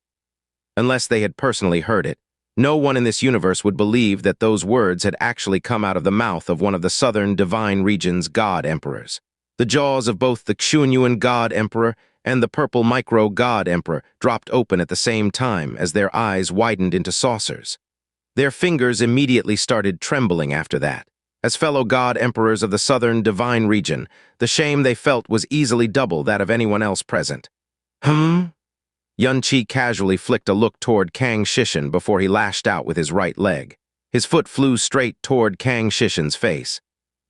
Unless they had personally heard it, no one in this universe would believe that those words had actually come out of the mouth of one of the Southern Divine Region's God Emperors. The jaws of both the Xunyuan God Emperor and the Purple Micro God Emperor dropped open at the same time as their eyes widened into saucers. Their fingers immediately started trembling after that. As fellow God Emperors of the Southern Divine Region, the shame they felt was easily double that of anyone else present. Yunqi casually flicked a look toward Kang Shishin before he lashed out with his right leg. His foot flew straight toward Kang Shishin's face.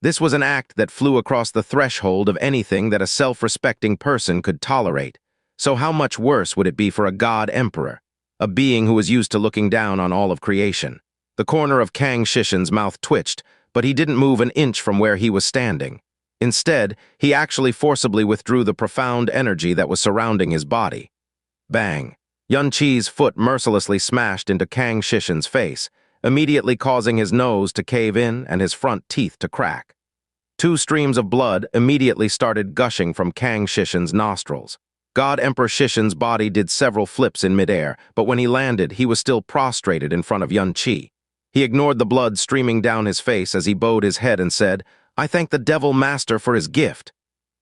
This was an act that flew across the threshold of anything that a self-respecting person could tolerate. So how much worse would it be for a God Emperor, a being who was used to looking down on all of creation? The corner of Kang Shishin's mouth twitched, but he didn't move an inch from where he was standing. Instead, he actually forcibly withdrew the profound energy that was surrounding his body. Bang! Yun Qi's foot mercilessly smashed into Kang Shishin's face, immediately causing his nose to cave in and his front teeth to crack. Two streams of blood immediately started gushing from Kang Shishin's nostrils. God Emperor Shishin's body did several flips in midair, but when he landed, he was still prostrated in front of Yun Qi. He ignored the blood streaming down his face as he bowed his head and said, "I thank the Devil Master for his gift."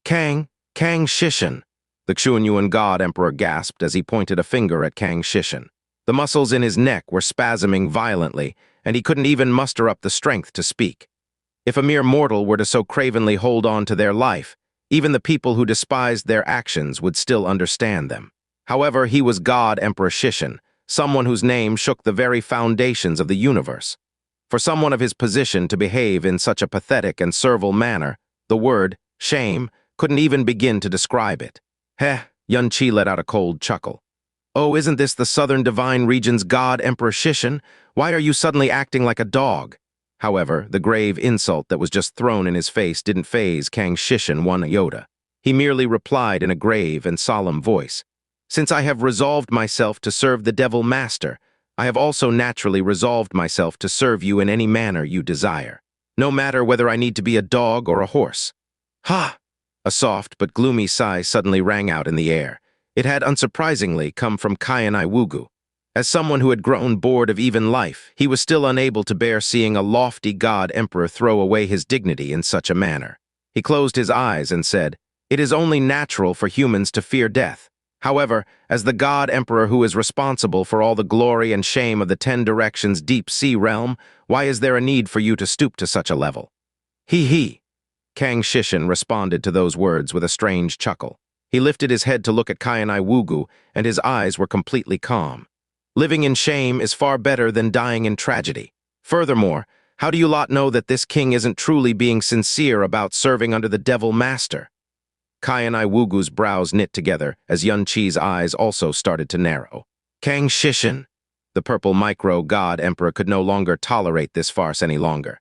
Kang Shishin, the Xianxia God Emperor gasped as he pointed a finger at Kang Shishin. The muscles in his neck were spasming violently, and he couldn't even muster up the strength to speak. If a mere mortal were to so cravenly hold on to their life, even the people who despised their actions would still understand them. However, he was God Emperor Shishin, someone whose name shook the very foundations of the universe. For someone of his position to behave in such a pathetic and servile manner, the word, shame, couldn't even begin to describe it. Heh, Yun Qi let out a cold chuckle. Oh, isn't this the Southern Divine Region's God Emperor Shishin? Why are you suddenly acting like a dog? However, the grave insult that was just thrown in his face didn't faze Kang Shishin one iota. He merely replied in a grave and solemn voice, "Since I have resolved myself to serve the Devil Master, I have also naturally resolved myself to serve you in any manner you desire, no matter whether I need to be a dog or a horse." Ha! A soft but gloomy sigh suddenly rang out in the air. It had unsurprisingly come from Xianxia Wugu. As someone who had grown bored of even life, he was still unable to bear seeing a lofty God Emperor throw away his dignity in such a manner. He closed his eyes and said, "It is only natural for humans to fear death. However, as the God Emperor who is responsible for all the glory and shame of the 10 Directions deep sea realm, why is there a need for you to stoop to such a level?" He. Kang Shishin responded to those words with a strange chuckle. He lifted his head to look at Xianxia Wugu, and his eyes were completely calm. Living in shame is far better than dying in tragedy. Furthermore, how do you lot know that this king isn't truly being sincere about serving under the Devil Master? Xianxia Wugu's brows knit together as Yun Qi's eyes also started to narrow. Kang Shishin! The purple micro-god emperor could no longer tolerate this farce any longer.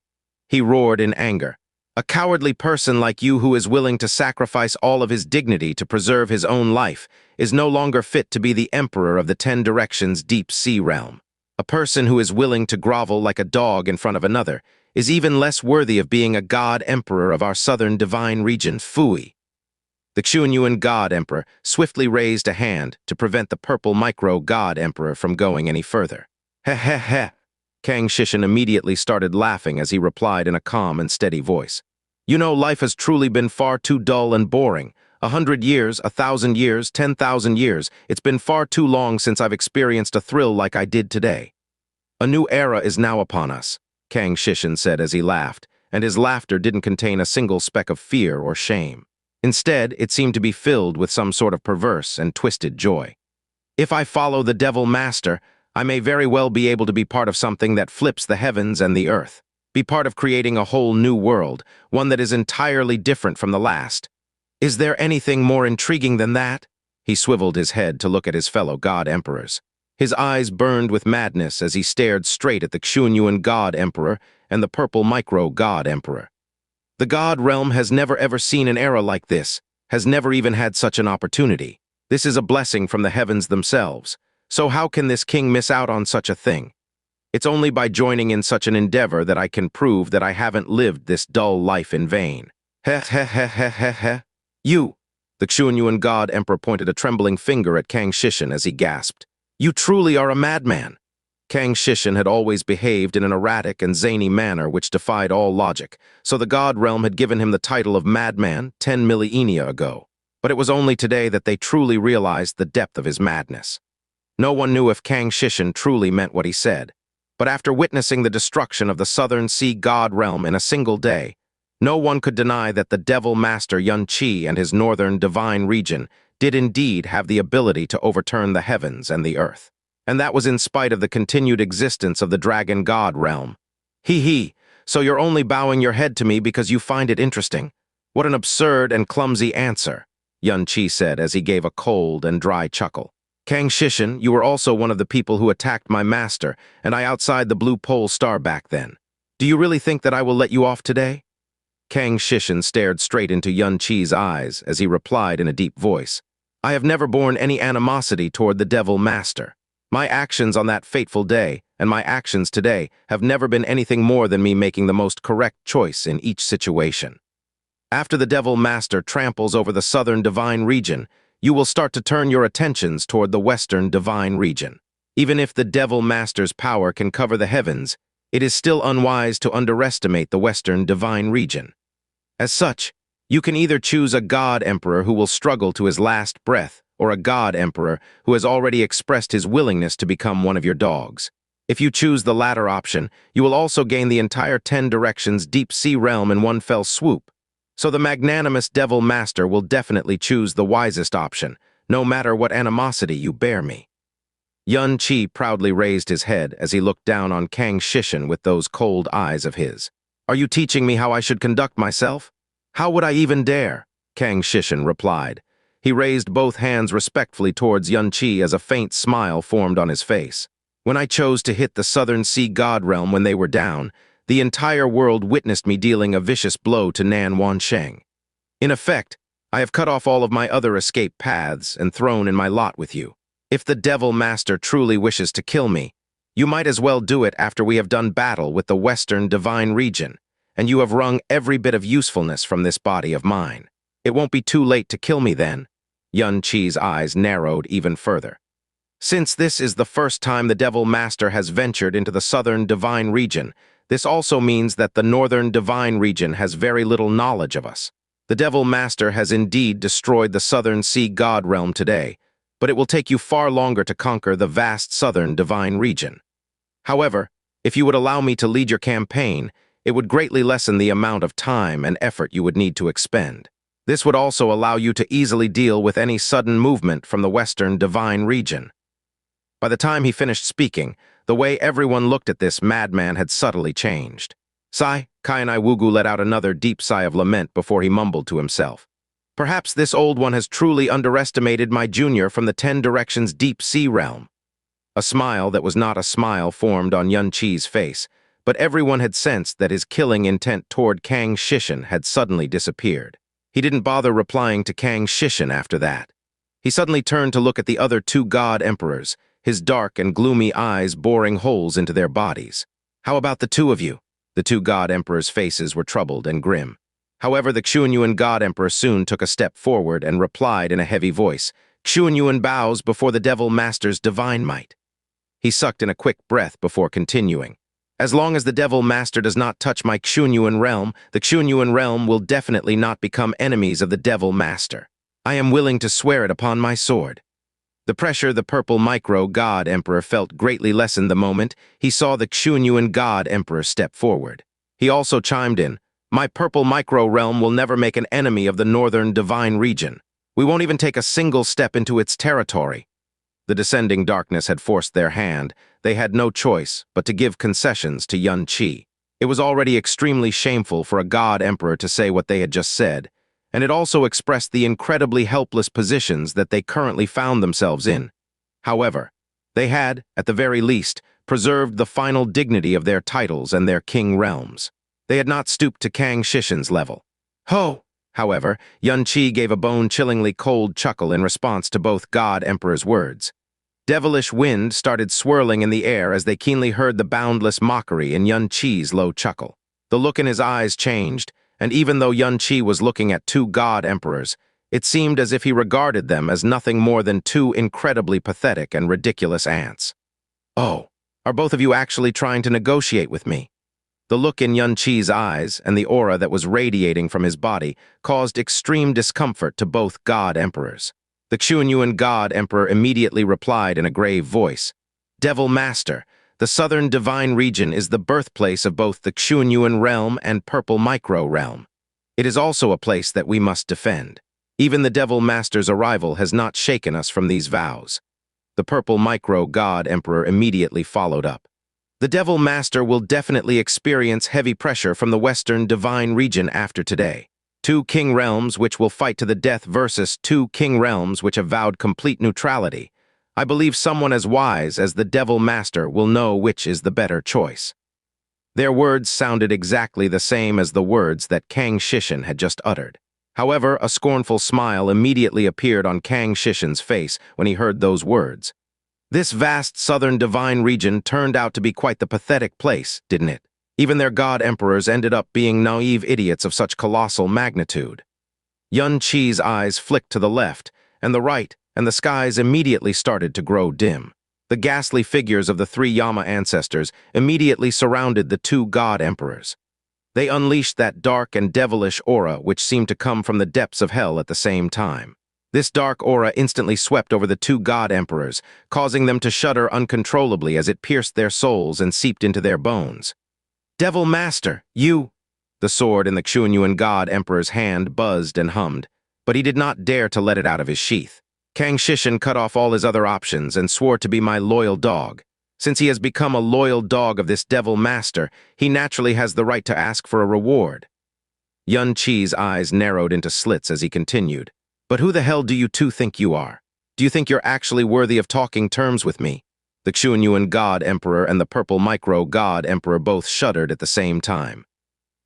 He roared in anger. "A cowardly person like you who is willing to sacrifice all of his dignity to preserve his own life is no longer fit to be the emperor of the 10 Directions deep sea realm. A person who is willing to grovel like a dog in front of another is even less worthy of being a god emperor of our southern divine region, Fui." The Xianxia God Emperor swiftly raised a hand to prevent the purple micro-god emperor from going any further. Heh. Kang Shishin immediately started laughing as he replied in a calm and steady voice. "You know, life has truly been far too dull and boring. 100 years, 1,000 years, 10,000 years, it's been far too long since I've experienced a thrill like I did today. A new era is now upon us," Kang Shishin said as he laughed, and his laughter didn't contain a single speck of fear or shame. Instead, it seemed to be filled with some sort of perverse and twisted joy. "If I follow the Devil Master, I may very well be able to be part of something that flips the heavens and the earth, be part of creating a whole new world, one that is entirely different from the last. Is there anything more intriguing than that?" He swiveled his head to look at his fellow god emperors. His eyes burned with madness as he stared straight at the Xianxia God Emperor and the purple micro-god emperor. The god realm has never ever seen an era like this, has never even had such an opportunity. This is a blessing from the heavens themselves. So how can this king miss out on such a thing? It's only by joining in such an endeavor that I can prove that I haven't lived this dull life in vain. Heh. You! The Xianxia God Emperor pointed a trembling finger at Kang Shishin as he gasped. "You truly are a madman." Kang Shishin had always behaved in an erratic and zany manner which defied all logic, so the god realm had given him the title of madman 10 millennia ago. But it was only today that they truly realized the depth of his madness. No one knew if Kang Shishin truly meant what he said, but after witnessing the destruction of the Southern Sea God realm in a single day, no one could deny that the Devil Master Yun Qi and his Northern Divine Region did indeed have the ability to overturn the heavens and the earth. And that was in spite of the continued existence of the Dragon God realm. So you're only bowing your head to me because you find it interesting. What an absurd and clumsy answer, Yun Qi said as he gave a cold and dry chuckle. Kang Shishin, you were also one of the people who attacked my master, and I outside the blue pole star back then. Do you really think that I will let you off today? Kang Shishin stared straight into Yun Qi's eyes as he replied in a deep voice. I have never borne any animosity toward the Devil Master. My actions on that fateful day, and my actions today, have never been anything more than me making the most correct choice in each situation. After the Devil Master tramples over the Southern Divine Region, you will start to turn your attentions toward the Western Divine Region. Even if the Devil Master's power can cover the heavens, it is still unwise to underestimate the Western Divine Region. As such, you can either choose a God Emperor who will struggle to his last breath, or a God Emperor who has already expressed his willingness to become one of your dogs. If you choose the latter option, you will also gain the entire 10 Directions Deep Sea Realm in one fell swoop. So the magnanimous Devil Master will definitely choose the wisest option, no matter what animosity you bear me. Yun Qi proudly raised his head as he looked down on Kang Shishin with those cold eyes of his. Are you teaching me how I should conduct myself? How would I even dare? Kang Shishin replied. He raised both hands respectfully towards Yun Qi as a faint smile formed on his face. When I chose to hit the Southern Sea God Realm when they were down, the entire world witnessed me dealing a vicious blow to Nan Wansheng. In effect, I have cut off all of my other escape paths and thrown in my lot with you. If the Devil Master truly wishes to kill me, you might as well do it after we have done battle with the Western Divine Region, and you have wrung every bit of usefulness from this body of mine. It won't be too late to kill me then. Yun Qi's eyes narrowed even further. Since this is the first time the Devil Master has ventured into the Southern Divine Region, this also means that the Northern Divine Region has very little knowledge of us. The Devil Master has indeed destroyed the Southern Sea God Realm today, but it will take you far longer to conquer the vast Southern Divine Region. However, if you would allow me to lead your campaign, it would greatly lessen the amount of time and effort you would need to expend. This would also allow you to easily deal with any sudden movement from the Western Divine Region. By the time he finished speaking, the way everyone looked at this madman had subtly changed. Sigh, Kainai Wugu let out another deep sigh of lament before he mumbled to himself. Perhaps this old one has truly underestimated my junior from the 10 Directions Deep Sea Realm. A smile that was not a smile formed on Yun Qi's face, but everyone had sensed that his killing intent toward Kang Shishin had suddenly disappeared. He didn't bother replying to Kang Shishin after that. He suddenly turned to look at the other two God Emperors, his dark and gloomy eyes boring holes into their bodies. How about the two of you? The two God Emperors' faces were troubled and grim. However, the Xuanyuan God Emperor soon took a step forward and replied in a heavy voice, Xuanyuan bows before the Devil Master's divine might. He sucked in a quick breath before continuing. As long as the Devil Master does not touch my Xuanyuan realm, the Xuanyuan realm will definitely not become enemies of the Devil Master. I am willing to swear it upon my sword. The pressure the purple micro God Emperor felt greatly lessened the moment he saw the Xuanyuan God Emperor step forward. He also chimed in, my purple micro realm will never make an enemy of the Northern Divine Region. We won't even take a single step into its territory. The descending darkness had forced their hand. They had no choice but to give concessions to Yun Qi. It was already extremely shameful for a God Emperor to say what they had just said, and it also expressed the incredibly helpless positions that they currently found themselves in. However, they had, at the very least, preserved the final dignity of their titles and their king realms. They had not stooped to Kang Shishin's level. Ho! However, Yun Qi gave a bone-chillingly cold chuckle in response to both God Emperor's words. Devilish wind started swirling in the air as they keenly heard the boundless mockery in Yun Qi's low chuckle. The look in his eyes changed, and even though Yun Qi was looking at two God Emperors, it seemed as if he regarded them as nothing more than two incredibly pathetic and ridiculous ants. Oh, are both of you actually trying to negotiate with me? The look in Yun Qi's eyes and the aura that was radiating from his body caused extreme discomfort to both God Emperors. The Xuanyuan God Emperor immediately replied in a grave voice, Devil Master, the Southern Divine Region is the birthplace of both the Xuanyuan realm and Purple Micro realm. It is also a place that we must defend. Even the Devil Master's arrival has not shaken us from these vows. The Purple Micro God Emperor immediately followed up. The Devil Master will definitely experience heavy pressure from the Western Divine Region after today. Two king realms which will fight to the death versus two king realms which have vowed complete neutrality. I believe someone as wise as the Devil Master will know which is the better choice." Their words sounded exactly the same as the words that Kang Shishin had just uttered. However, a scornful smile immediately appeared on Kang Shishin's face when he heard those words. This vast southern divine region turned out to be quite the pathetic place, didn't it? Even their god emperors ended up being naive idiots of such colossal magnitude. Yun Qi's eyes flicked to the left and the right, and the skies immediately started to grow dim. The ghastly figures of the three Yama ancestors immediately surrounded the two god emperors. They unleashed that dark and devilish aura which seemed to come from the depths of hell at the same time. This dark aura instantly swept over the two god emperors, causing them to shudder uncontrollably as it pierced their souls and seeped into their bones. "Devil Master, you—" The sword in the Xianxia god emperor's hand buzzed and hummed, but he did not dare to let it out of his sheath. Kang Shishin cut off all his other options and swore to be my loyal dog. Since he has become a loyal dog of this Devil Master, he naturally has the right to ask for a reward. Yun Qi's eyes narrowed into slits as he continued. "But who the hell do you two think you are? Do you think you're actually worthy of talking terms with me?" The Xianxia god emperor and the purple micro god emperor both shuddered at the same time.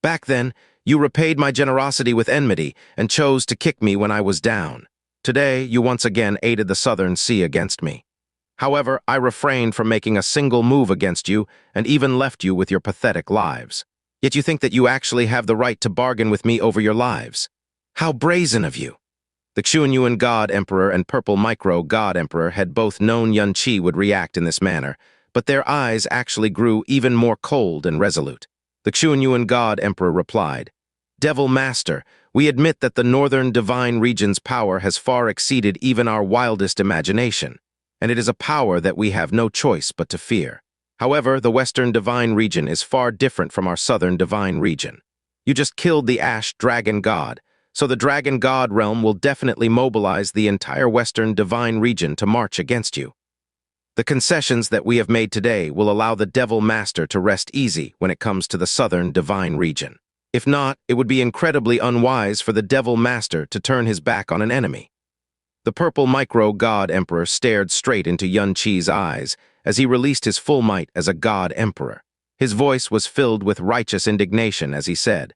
"Back then, you repaid my generosity with enmity and chose to kick me when I was down. Today, you once again aided the Southern Sea against me. However, I refrained from making a single move against you and even left you with your pathetic lives. Yet you think that you actually have the right to bargain with me over your lives. How brazen of you!" The Xianxia god emperor and purple micro god emperor had both known Yun Qi would react in this manner, but their eyes actually grew even more cold and resolute. The Xianxia god emperor replied, "Devil Master, we admit that the northern divine region's power has far exceeded even our wildest imagination, and it is a power that we have no choice but to fear. However, the western divine region is far different from our southern divine region. You just killed the Ash Dragon God, so the Dragon God realm will definitely mobilize the entire western divine region to march against you. The concessions that we have made today will allow the Devil Master to rest easy when it comes to the southern divine region. If not, it would be incredibly unwise for the Devil Master to turn his back on an enemy." The purple micro god emperor stared straight into Yun Qi's eyes as he released his full might as a god emperor. His voice was filled with righteous indignation as he said,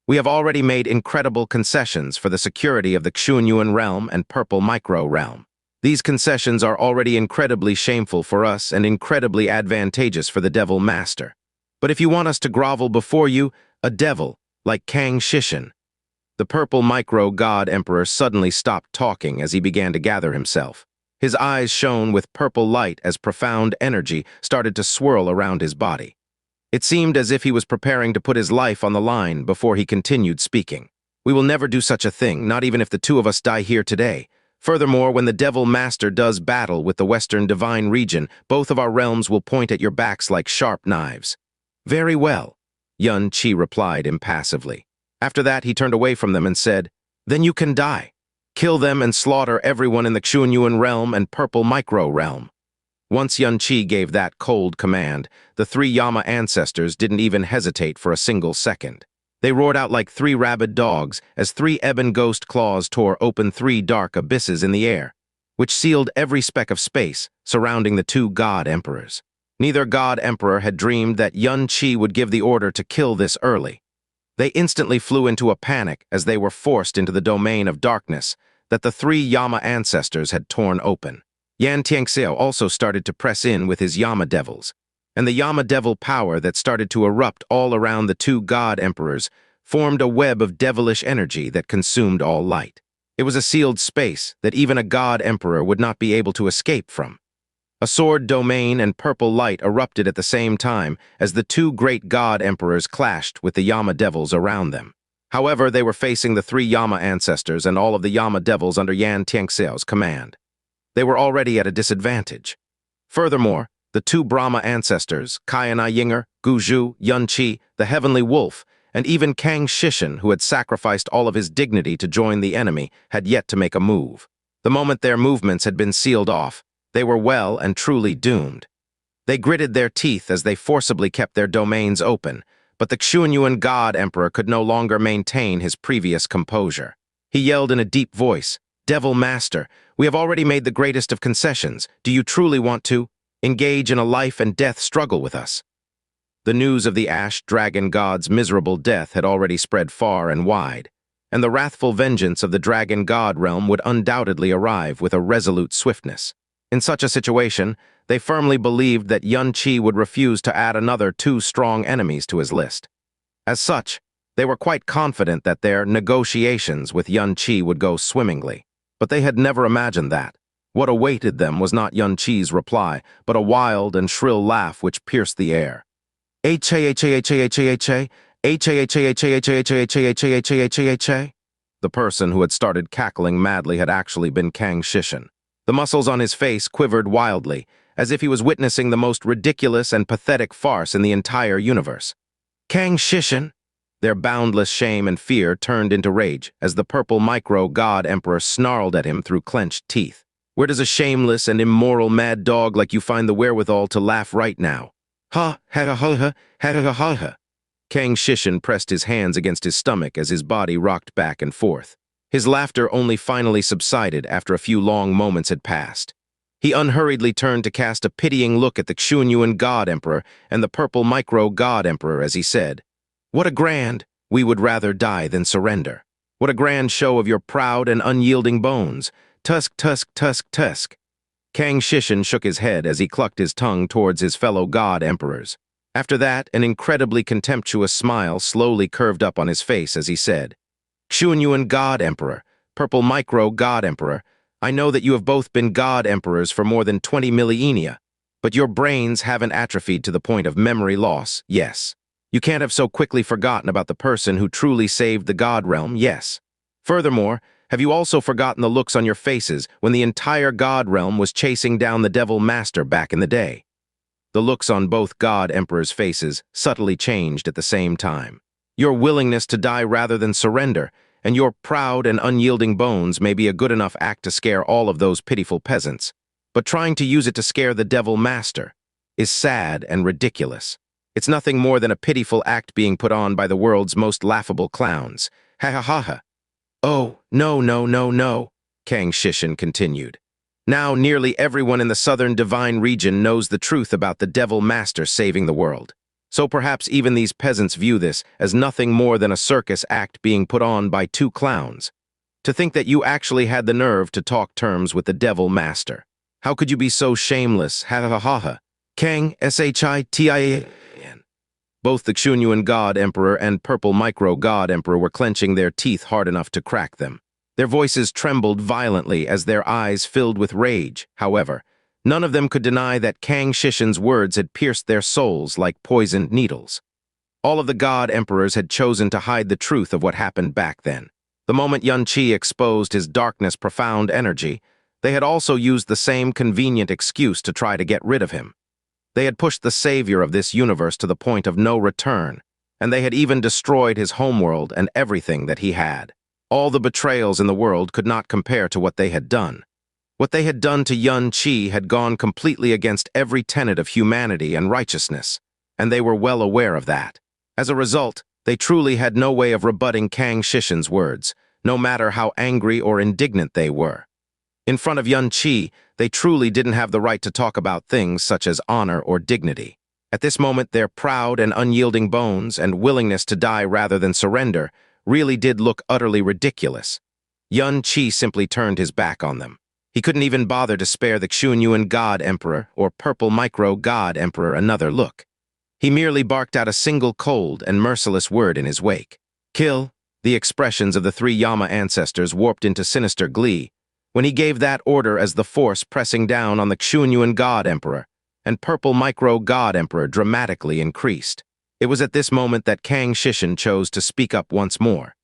"We have already made incredible concessions for the security of the Xianxia realm and purple micro realm. These concessions are already incredibly shameful for us and incredibly advantageous for the Devil Master. But if you want us to grovel before you, a devil, like Kang Shishin—" The purple micro god emperor suddenly stopped talking as he began to gather himself. His eyes shone with purple light as profound energy started to swirl around his body. It seemed as if he was preparing to put his life on the line before he continued speaking. "We will never do such a thing, not even if the two of us die here today. Furthermore, when the Devil Master does battle with the Western Divine Region, both of our realms will point at your backs like sharp knives." "Very well," Yun Qi replied impassively. After that, he turned away from them and said, "Then you can die. Kill them and slaughter everyone in the Xianxia realm and purple micro realm." Once Yun Qi gave that cold command, the three Yama ancestors didn't even hesitate for a single second. They roared out like three rabid dogs as three ebon ghost claws tore open three dark abysses in the air, which sealed every speck of space surrounding the two god emperors. Neither god emperor had dreamed that Yun Qi would give the order to kill this early. They instantly flew into a panic as they were forced into the domain of darkness that the three Yama ancestors had torn open. Xianxia also started to press in with his Yama devils, and the Yama devil power that started to erupt all around the two god emperors formed a web of devilish energy that consumed all light. It was a sealed space that even a god emperor would not be able to escape from. A sword domain and purple light erupted at the same time as the two great god emperors clashed with the Yama devils around them. However, they were facing the three Yama ancestors and all of the Yama devils under Xianxia's command. They were already at a disadvantage. Furthermore, the two Brahma ancestors, Kaiana Yinger, Guzhu, Yun Qi, the Heavenly Wolf, and even Kang Shishin, who had sacrificed all of his dignity to join the enemy, had yet to make a move. The moment their movements had been sealed off, they were well and truly doomed. They gritted their teeth as they forcibly kept their domains open, but the Xianxia god emperor could no longer maintain his previous composure. He yelled in a deep voice, Devil Master, we have already made the greatest of concessions. Do you truly want to engage in a life and death struggle with us? The news of the Ash Dragon God's miserable death had already spread far and wide, and the wrathful vengeance of the Dragon God realm would undoubtedly arrive with a resolute swiftness. In such a situation, they firmly believed that Xianxia would refuse to add another 2 strong enemies to his list. As such, they were quite confident that their negotiations with Xianxia would go swimmingly. But they had never imagined that. What awaited them was not Xianxia's reply, but a wild and shrill laugh which pierced the air. H-A-H-A-H-A-H-A-H-A, H-A-H-A-H-A-H-A-H-A-H-A-H-A-H-A. The person who had started cackling madly had actually been Kang Xishan. The muscles on his face quivered wildly, as if he was witnessing the most ridiculous and pathetic farce in the entire universe. Kang Xishan! Their boundless shame and fear turned into rage as the purple micro-god emperor snarled at him through clenched teeth. Where does a shameless and immoral mad dog like you find the wherewithal to laugh right now? Ha, ha, ha, ha, ha, ha, ha, ha. Kang Xishan pressed his hands against his stomach as his body rocked back and forth. His laughter only finally subsided after a few long moments had passed. He unhurriedly turned to cast a pitying look at the Xianxia God Emperor and the purple micro-god emperor as he said, "What a grand, we would rather die than surrender. What a grand show of your proud and unyielding bones. Tusk, tusk, tusk, tusk." Kang Xishan shook his head as he clucked his tongue towards his fellow god emperors. After that, an incredibly contemptuous smile slowly curved up on his face as he said, "Xianxia God Emperor, purple micro-god emperor, I know that you have both been god emperors for more than 20 millennia, but your brains haven't atrophied to the point of memory loss, yes. You can't have so quickly forgotten about the person who truly saved the god realm, yes. Furthermore, have you also forgotten the looks on your faces when the entire god realm was chasing down the Devil Master back in the day?" The looks on both god emperors' faces subtly changed at the same time. Your willingness to die rather than surrender, and your proud and unyielding bones may be a good enough act to scare all of those pitiful peasants, but trying to use it to scare the Devil Master is sad and ridiculous. It's nothing more than a pitiful act being put on by the world's most laughable clowns. Ha ha ha ha. "Oh, no, no, no, no," Kang Xishan continued. "Now nearly everyone in the southern divine region knows the truth about the Devil Master saving the world. So perhaps even these peasants view this as nothing more than a circus act being put on by 2 clowns. To think that you actually had the nerve to talk terms with the Devil Master. How could you be so shameless? Ha ha ha ha. Kang, S-H-I-T-I-A-N. Both the Xianxia God Emperor and Purple Micro God Emperor were clenching their teeth hard enough to crack them. Their voices trembled violently as their eyes filled with rage. However, none of them could deny that Kang Xishan's words had pierced their souls like poisoned needles. All of the God Emperors had chosen to hide the truth of what happened back then. The moment Xianxia exposed his darkness profound energy, they had also used the same convenient excuse to try to get rid of him. They had pushed the savior of this universe to the point of no return, and they had even destroyed his homeworld and everything that he had. All the betrayals in the world could not compare to what they had done. What they had done to Xianxia had gone completely against every tenet of humanity and righteousness, and they were well aware of that. As a result, they truly had no way of rebutting Kang Xishan's words, no matter how angry or indignant they were. In front of Xianxia, they truly didn't have the right to talk about things such as honor or dignity. At this moment, their proud and unyielding bones and willingness to die rather than surrender really did look utterly ridiculous. Xianxia simply turned his back on them. He couldn't even bother to spare the Xianxia God Emperor or Purple Micro God Emperor another look. He merely barked out a single cold and merciless word in his wake. "Kill." The expressions of the 3 Yama ancestors warped into sinister glee when he gave that order as the force pressing down on the Xianxia God Emperor and Purple Micro God Emperor dramatically increased. It was at this moment that Kang Xishan chose to speak up once more.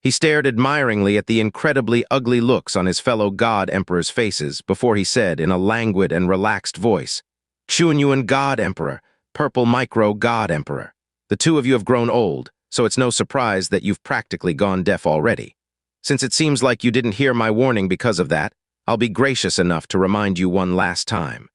He stared admiringly at the incredibly ugly looks on his fellow God Emperors' faces before he said in a languid and relaxed voice, "Xianxia God Emperor, Purple Micro God Emperor. The 2 of you have grown old, so it's no surprise that you've practically gone deaf already. Since it seems like you didn't hear my warning because of that, I'll be gracious enough to remind you one last time.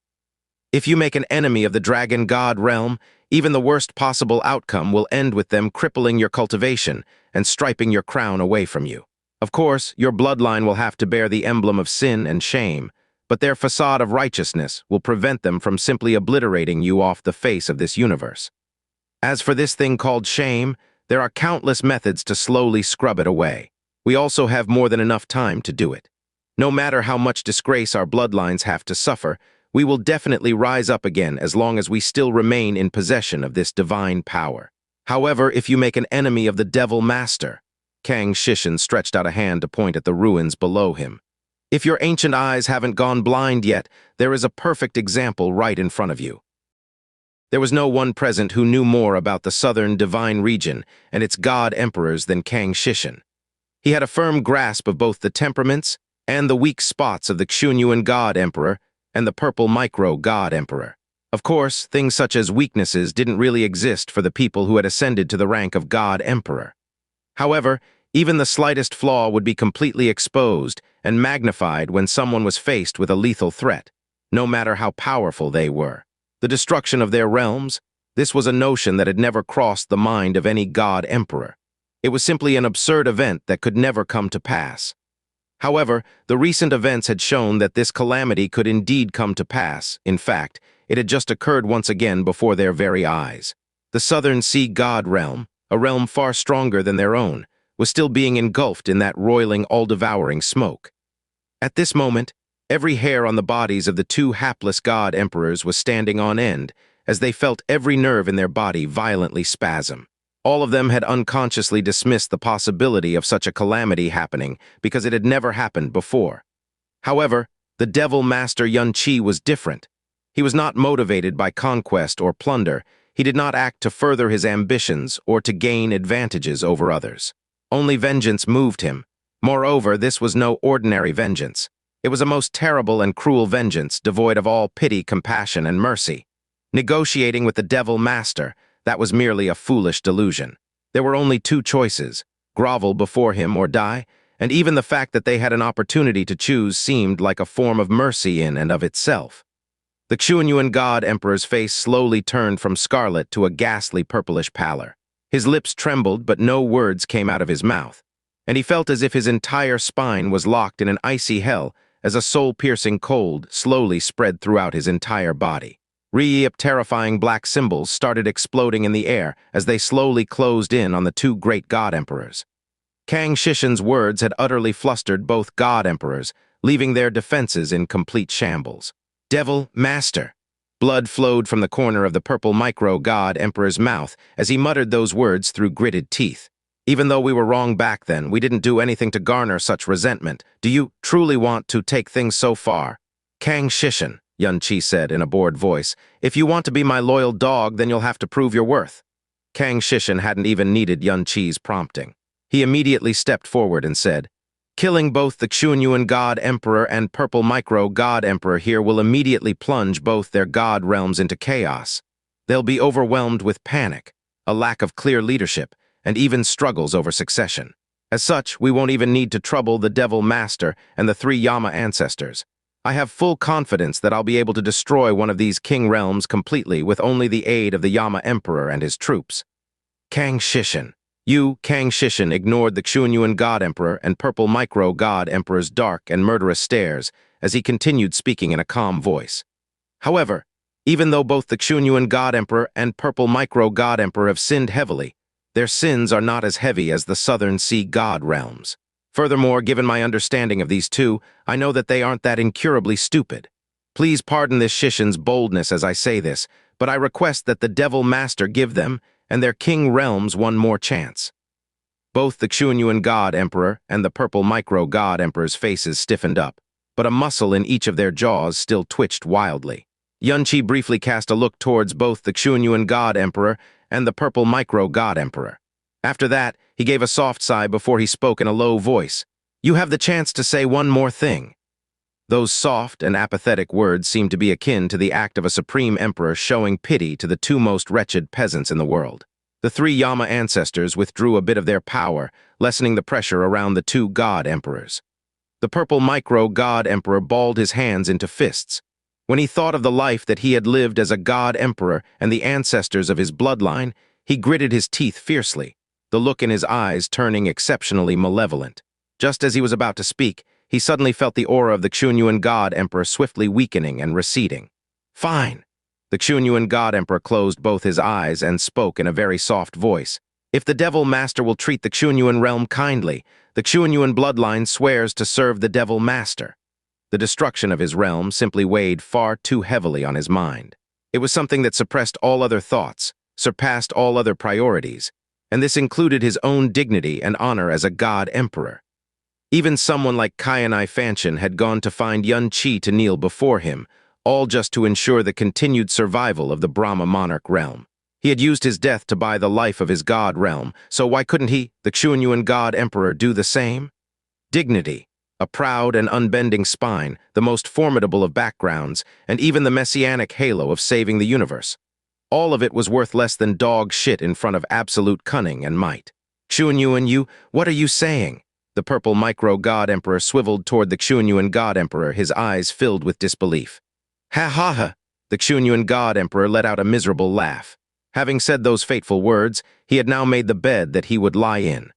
If you make an enemy of the Dragon God realm, even the worst possible outcome will end with them crippling your cultivation and striping your crown away from you. Of course, your bloodline will have to bear the emblem of sin and shame, but their facade of righteousness will prevent them from simply obliterating you off the face of this universe. As for this thing called shame, there are countless methods to slowly scrub it away. We also have more than enough time to do it. No matter how much disgrace our bloodlines have to suffer, we will definitely rise up again as long as we still remain in possession of this divine power. However, if you make an enemy of the Devil Master, Kang Shishin stretched out a hand to point at the ruins below him. If your ancient eyes haven't gone blind yet, there is a perfect example right in front of you. There was no one present who knew more about the southern divine region and its god-emperors than Kang Shishin. He had a firm grasp of both the temperaments and the weak spots of the Xianxia god-emperor and the purple micro god-emperor. Of course, things such as weaknesses didn't really exist for the people who had ascended to the rank of god-emperor. However, even the slightest flaw would be completely exposed and magnified when someone was faced with a lethal threat, no matter how powerful they were. The destruction of their realms, this was a notion that had never crossed the mind of any god-emperor. It was simply an absurd event that could never come to pass. However, the recent events had shown that this calamity could indeed come to pass. In fact, it had just occurred once again before their very eyes. The Southern Sea God realm, a realm far stronger than their own, was still being engulfed in that roiling, all-devouring smoke. At this moment, every hair on the bodies of the two hapless god-emperors was standing on end, as they felt every nerve in their body violently spasm. All of them had unconsciously dismissed the possibility of such a calamity happening because it had never happened before. However, the Devil Master Xianxia was different. He was not motivated by conquest or plunder. He did not act to further his ambitions or to gain advantages over others. Only vengeance moved him. Moreover, this was no ordinary vengeance. It was a most terrible and cruel vengeance, devoid of all pity, compassion, and mercy. Negotiating with the Devil Master, that was merely a foolish delusion. There were only two choices: grovel before him or die, and even the fact that they had an opportunity to choose seemed like a form of mercy in and of itself. The Xianxia god-emperor's face slowly turned from scarlet to a ghastly purplish pallor. His lips trembled, but no words came out of his mouth, and he felt as if his entire spine was locked in an icy hell as a soul-piercing cold slowly spread throughout his entire body. Terrifying black symbols started exploding in the air as they slowly closed in on the two great god-emperors. Kang Shishin's words had utterly flustered both god-emperors, leaving their defenses in complete shambles. Devil Master! Blood flowed from the corner of the purple micro god-emperor's mouth as he muttered those words through gritted teeth. Even though we were wrong back then, we didn't do anything to garner such resentment. Do you truly want to take things so far? Kang Shishin, Xianxia said in a bored voice, if you want to be my loyal dog, then you'll have to prove your worth. Kang Shishin hadn't even needed Xianxia's prompting. He immediately stepped forward and said, killing both the Xianxia God-Emperor and Purple Micro God-Emperor here will immediately plunge both their god realms into chaos. They'll be overwhelmed with panic, a lack of clear leadership, and even struggles over succession. As such, we won't even need to trouble the Devil Master and the three Yama ancestors. I have full confidence that I'll be able to destroy one of these king realms completely with only the aid of the Yama Emperor and his troops. Kang Shishin. You, Kang Shishin, ignored the Xianxia God-Emperor and Purple Micro God-Emperor's dark and murderous stares as he continued speaking in a calm voice. However, even though both the Xianxia God-Emperor and Purple Micro God-Emperor have sinned heavily, their sins are not as heavy as the Southern Sea God realms. Furthermore, given my understanding of these two, I know that they aren't that incurably stupid. Please pardon this Shishin's boldness as I say this, but I request that the Devil Master give them and their king realms one more chance. Both the Xianxia God-Emperor and the Purple Micro God-Emperor's faces stiffened up, but a muscle in each of their jaws still twitched wildly. Xianxia briefly cast a look towards both the Xianxia God-Emperor and the Purple Micro God-Emperor. After that, he gave a soft sigh before he spoke in a low voice. You have the chance to say one more thing. Those soft and apathetic words seemed to be akin to the act of a supreme emperor showing pity to the two most wretched peasants in the world. The three Yama ancestors withdrew a bit of their power, lessening the pressure around the two god-emperors. The Purple Micro God-Emperor balled his hands into fists. When he thought of the life that he had lived as a god-emperor and the ancestors of his bloodline, he gritted his teeth fiercely, the look in his eyes turning exceptionally malevolent. Just as he was about to speak, he suddenly felt the aura of the Xianxia God Emperor swiftly weakening and receding. "Fine." The Xianxia God Emperor closed both his eyes and spoke in a very soft voice. "If the Devil Master will treat the Xianxia realm kindly, the Xianxia bloodline swears to serve the Devil Master." The destruction of his realm simply weighed far too heavily on his mind. It was something that suppressed all other thoughts, surpassed all other priorities, and this included his own dignity and honor as a God Emperor. Even someone like Qianai Fanchen had gone to find Yun Qi to kneel before him, all just to ensure the continued survival of the Brahma monarch realm. He had used his death to buy the life of his god realm, so why couldn't he, the Xianxia God Emperor, do the same? Dignity, a proud and unbending spine, the most formidable of backgrounds, and even the messianic halo of saving the universe. All of it was worth less than dog shit in front of absolute cunning and might. "Xianxia, what are you saying?" The purple micro-god emperor swiveled toward the Xianxia God Emperor, his eyes filled with disbelief. "Ha ha ha!" The Xianxia God Emperor let out a miserable laugh. Having said those fateful words, he had now made the bed that he would lie in.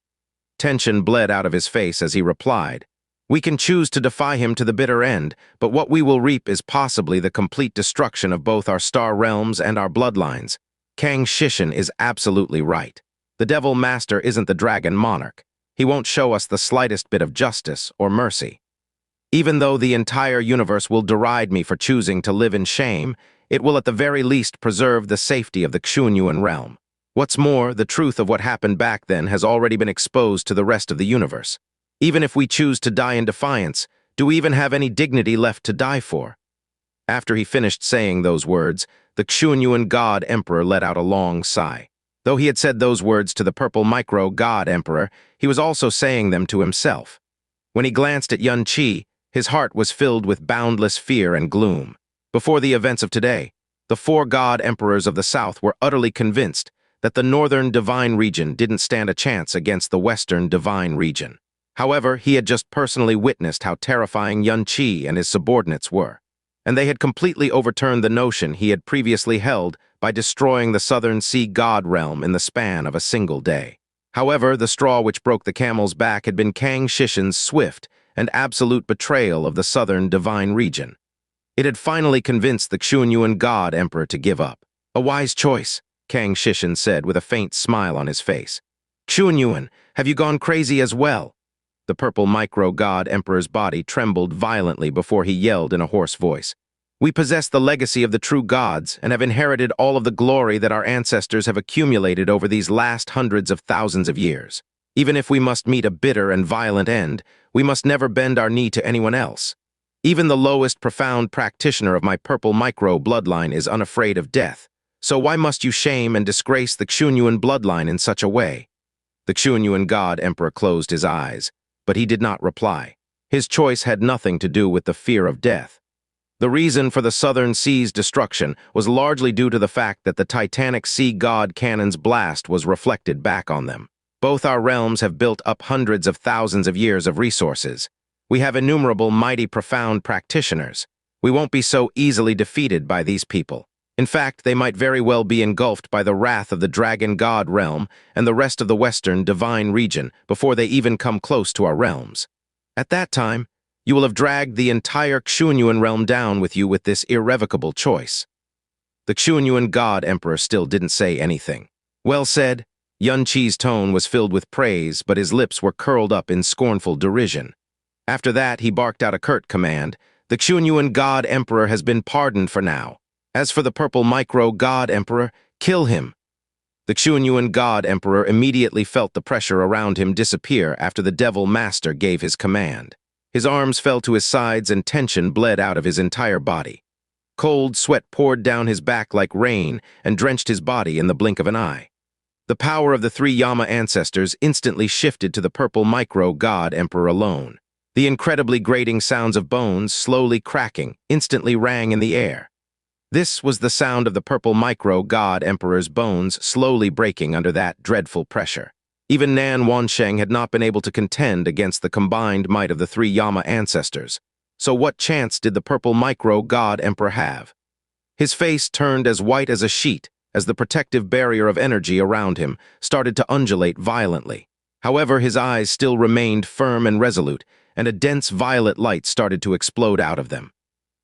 Tension bled out of his face as he replied, "We can choose to defy him to the bitter end, but what we will reap is possibly the complete destruction of both our star realms and our bloodlines. Kang Shishin is absolutely right. The Devil Master isn't the Dragon Monarch. He won't show us the slightest bit of justice or mercy. Even though the entire universe will deride me for choosing to live in shame, it will at the very least preserve the safety of the Xianxia realm. What's more, the truth of what happened back then has already been exposed to the rest of the universe. Even if we choose to die in defiance, do we even have any dignity left to die for?" After he finished saying those words, the Xianxia God Emperor let out a long sigh. Though he had said those words to the purple micro-god emperor, he was also saying them to himself. When he glanced at Yun Qi, his heart was filled with boundless fear and gloom. Before the events of today, the four god emperors of the south were utterly convinced that the northern divine region didn't stand a chance against the western divine region. However, he had just personally witnessed how terrifying Yun Qi and his subordinates were, and they had completely overturned the notion he had previously held by destroying the southern sea god realm in the span of a single day. However, the straw which broke the camel's back had been Kang Shishin's swift and absolute betrayal of the southern divine region. It had finally convinced the Xianxia God Emperor to give up. "A wise choice," Kang Shishin said with a faint smile on his face. "Xianxia, have you gone crazy as well?" The purple micro-god emperor's body trembled violently before he yelled in a hoarse voice. "We possess the legacy of the true gods and have inherited all of the glory that our ancestors have accumulated over these last hundreds of thousands of years. Even if we must meet a bitter and violent end, we must never bend our knee to anyone else. Even the lowest profound practitioner of my purple micro-bloodline is unafraid of death. So why must you shame and disgrace the Xianxia bloodline in such a way?" The Xianxia God Emperor closed his eyes, but he did not reply. His choice had nothing to do with the fear of death. The reason for the Southern Sea's destruction was largely due to the fact that the titanic sea god cannon's blast was reflected back on them. Both our realms have built up hundreds of thousands of years of resources. We have innumerable mighty profound practitioners. We won't be so easily defeated by these people. In fact, they might very well be engulfed by the wrath of the dragon god realm and the rest of the western divine region before they even come close to our realms. At that time, you will have dragged the entire Xianxia realm down with you with this irrevocable choice. The Xianxia God Emperor still didn't say anything. "Well said." Yun Qi's tone was filled with praise, but his lips were curled up in scornful derision. After that, he barked out a curt command. "The Xianxia God Emperor has been pardoned for now. As for the purple micro-god emperor, kill him." The Xianxia God Emperor immediately felt the pressure around him disappear after the Devil Master gave his command. His arms fell to his sides and tension bled out of his entire body. Cold sweat poured down his back like rain and drenched his body in the blink of an eye. The power of the three Yama ancestors instantly shifted to the purple micro-god emperor alone. The incredibly grating sounds of bones slowly cracking instantly rang in the air. This was the sound of the purple micro-god emperor's bones slowly breaking under that dreadful pressure. Even Nan Wansheng had not been able to contend against the combined might of the three Yama ancestors. So what chance did the purple micro-god emperor have? His face turned as white as a sheet as the protective barrier of energy around him started to undulate violently. However, his eyes still remained firm and resolute, and a dense violet light started to explode out of them.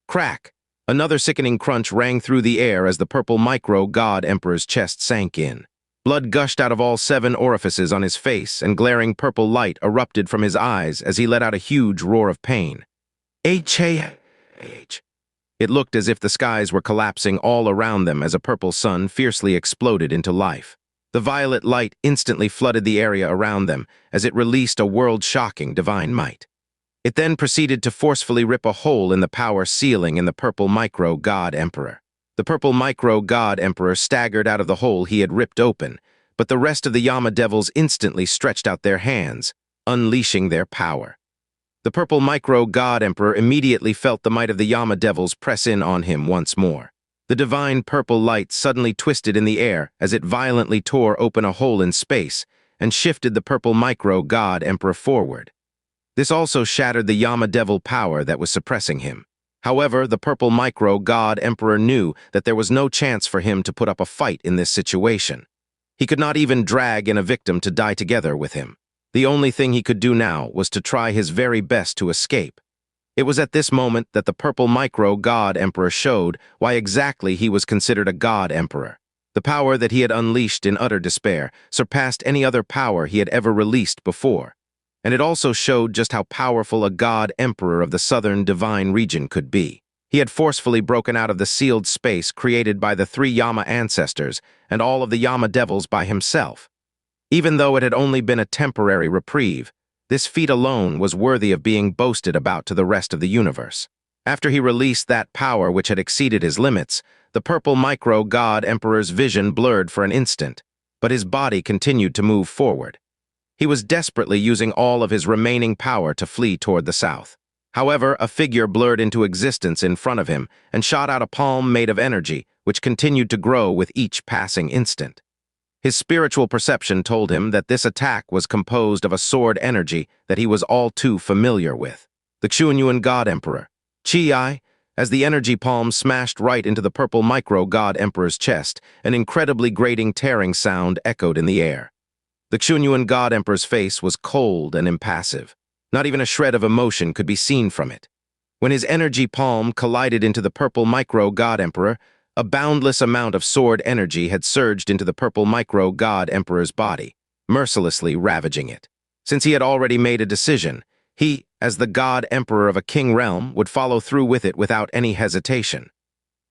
Crack! Another sickening crunch rang through the air as the purple micro-god emperor's chest sank in. Blood gushed out of all 7 orifices on his face, and glaring purple light erupted from his eyes as he let out a huge roar of pain. H. It looked as if the skies were collapsing all around them as a purple sun fiercely exploded into life. The violet light instantly flooded the area around them as it released a world-shocking divine might. It then proceeded to forcefully rip a hole in the power ceiling in the purple micro-god emperor. The purple micro-god emperor staggered out of the hole he had ripped open, but the rest of the Yama devils instantly stretched out their hands, unleashing their power. The purple micro-god emperor immediately felt the might of the Yama devils press in on him once more. The divine purple light suddenly twisted in the air as it violently tore open a hole in space and shifted the purple micro-god emperor forward. This also shattered the Yama devil power that was suppressing him. However, the purple micro-god emperor knew that there was no chance for him to put up a fight in this situation. He could not even drag in a victim to die together with him. The only thing he could do now was to try his very best to escape. It was at this moment that the purple micro-god emperor showed why exactly he was considered a god emperor. The power that he had unleashed in utter despair surpassed any other power he had ever released before. And it also showed just how powerful a god emperor of the southern divine region could be. He had forcefully broken out of the sealed space created by the 3 Yama ancestors and all of the Yama devils by himself. Even though it had only been a temporary reprieve, this feat alone was worthy of being boasted about to the rest of the universe. After he released that power which had exceeded his limits, the purple micro-god emperor's vision blurred for an instant, but his body continued to move forward. He was desperately using all of his remaining power to flee toward the south. However, a figure blurred into existence in front of him and shot out a palm made of energy, which continued to grow with each passing instant. His spiritual perception told him that this attack was composed of a sword energy that he was all too familiar with. The Xianxia God Emperor. Chi, as the energy palm smashed right into the purple micro-god emperor's chest, an incredibly grating tearing sound echoed in the air. The Xianxia God Emperor's face was cold and impassive. Not even a shred of emotion could be seen from it. When his energy palm collided into the purple micro-god emperor, a boundless amount of sword energy had surged into the purple micro-god emperor's body, mercilessly ravaging it. Since he had already made a decision, he, as the god emperor of a king realm, would follow through with it without any hesitation.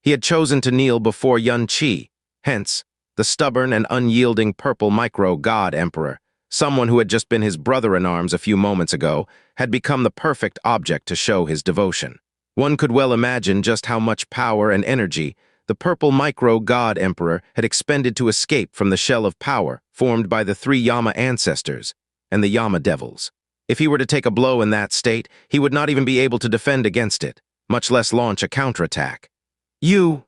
He had chosen to kneel before Xianxia, hence, the stubborn and unyielding purple micro-god emperor, someone who had just been his brother-in-arms a few moments ago, had become the perfect object to show his devotion. One could well imagine just how much power and energy the purple micro-god emperor had expended to escape from the shell of power formed by the 3 Yama ancestors and the Yama devils. If he were to take a blow in that state, he would not even be able to defend against it, much less launch a counterattack. You!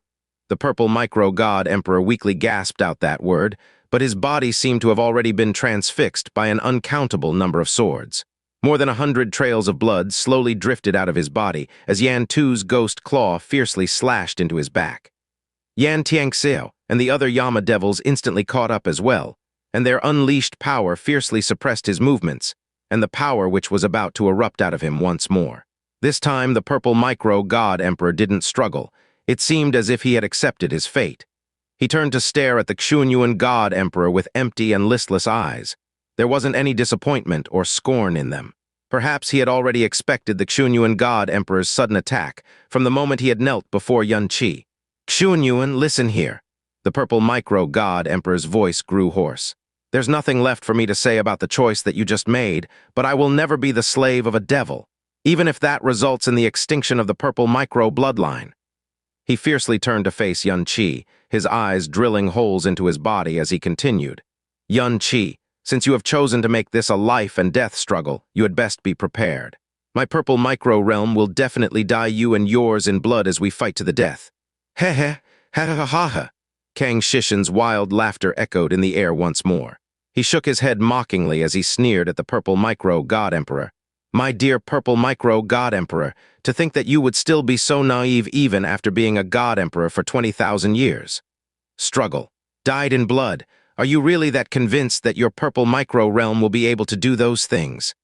The purple micro-god emperor weakly gasped out that word, but his body seemed to have already been transfixed by an uncountable number of swords. More than 100 trails of blood slowly drifted out of his body as Yan Tu's ghost claw fiercely slashed into his back. Yan Xianxia and the other Yama devils instantly caught up as well, and their unleashed power fiercely suppressed his movements, and the power which was about to erupt out of him once more. This time, the purple micro-god emperor didn't struggle. It seemed as if he had accepted his fate. He turned to stare at the Xianxia god emperor with empty and listless eyes. There wasn't any disappointment or scorn in them. Perhaps he had already expected the Xianxia god emperor's sudden attack from the moment he had knelt before Xianxia. Xianxia, listen here. The purple micro-god emperor's voice grew hoarse. There's nothing left for me to say about the choice that you just made, but I will never be the slave of a devil, even if that results in the extinction of the purple micro-bloodline. He fiercely turned to face Xianxia, his eyes drilling holes into his body as he continued. Xianxia, since you have chosen to make this a life and death struggle, you had best be prepared. My purple micro-realm will definitely dye you and yours in blood as we fight to the death. Heh, ha. Kang Shishin's wild laughter echoed in the air once more. He shook his head mockingly as he sneered at the purple micro-god emperor. My dear purple micro-god emperor, to think that you would still be so naive even after being a god emperor for 20,000 years. Struggle. Dyed in blood. Are you really that convinced that your purple micro-realm will be able to do those things?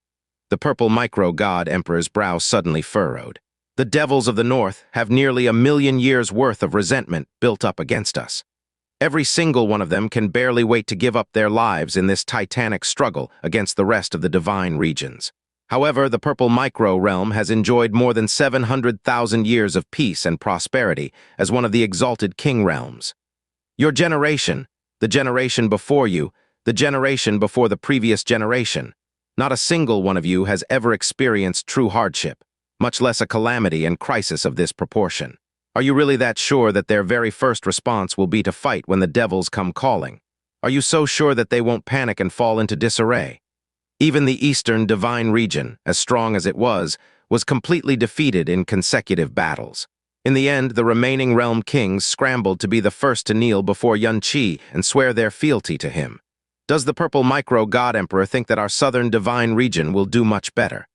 The purple micro-god emperor's brow suddenly furrowed. The devils of the north have nearly 1,000,000 years' worth of resentment built up against us. Every single one of them can barely wait to give up their lives in this titanic struggle against the rest of the divine regions. However, the purple micro-realm has enjoyed more than 700,000 years of peace and prosperity as one of the exalted king realms. Your generation, the generation before you, the generation before the previous generation, not a single one of you has ever experienced true hardship, much less a calamity and crisis of this proportion. Are you really that sure that their very first response will be to fight when the devils come calling? Are you so sure that they won't panic and fall into disarray? Even the eastern divine region, as strong as it was completely defeated in consecutive battles. In the end, the remaining realm kings scrambled to be the first to kneel before Xianxia and swear their fealty to him. Does the purple micro-god emperor think that our southern divine region will do much better?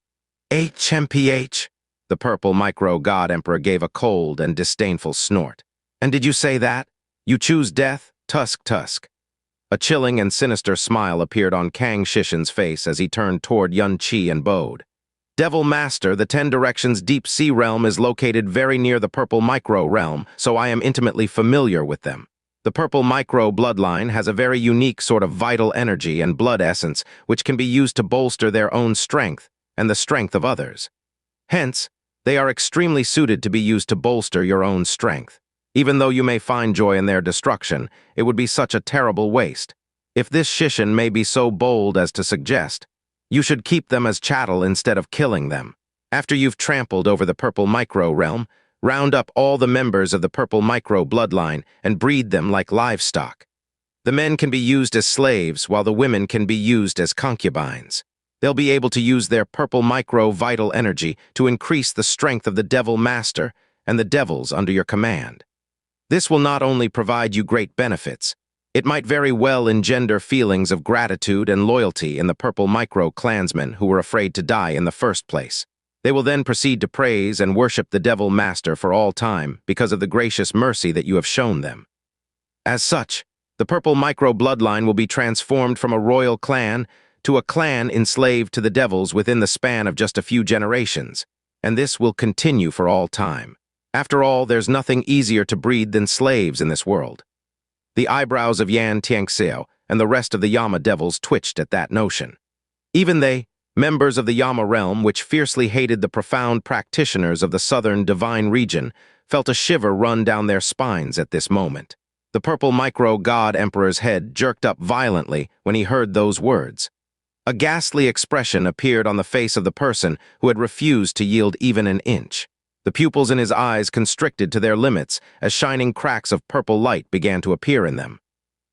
HMPH? The purple micro-god emperor gave a cold and disdainful snort. And did you say that? You choose death? Tusk. A chilling and sinister smile appeared on Kang Shishin's face as he turned toward Xianxia and bowed. Devil Master, the 10 Directions Deep Sea Realm is located very near the Purple Micro Realm, so I am intimately familiar with them. The Purple Micro bloodline has a very unique sort of vital energy and blood essence which can be used to bolster their own strength and the strength of others. Hence, they are extremely suited to be used to bolster your own strength. Even though you may find joy in their destruction, it would be such a terrible waste. If this Shishin may be so bold as to suggest, you should keep them as chattel instead of killing them. After you've trampled over the Purple Micro Realm, round up all the members of the Purple Micro bloodline and breed them like livestock. The men can be used as slaves, while the women can be used as concubines. They'll be able to use their Purple Micro vital energy to increase the strength of the Devil Master and the devils under your command. This will not only provide you great benefits, it might very well engender feelings of gratitude and loyalty in the Purple Micro clansmen who were afraid to die in the first place. They will then proceed to praise and worship the Devil Master for all time because of the gracious mercy that you have shown them. As such, the Purple Micro bloodline will be transformed from a royal clan to a clan enslaved to the devils within the span of just a few generations, and this will continue for all time. After all, there's nothing easier to breed than slaves in this world. The eyebrows of Xianxia and the rest of the Yama devils twitched at that notion. Even they, members of the Yama realm which fiercely hated the profound practitioners of the southern divine region, felt a shiver run down their spines at this moment. The purple micro-god emperor's head jerked up violently when he heard those words. A ghastly expression appeared on the face of the person who had refused to yield even an inch. The pupils in his eyes constricted to their limits as shining cracks of purple light began to appear in them.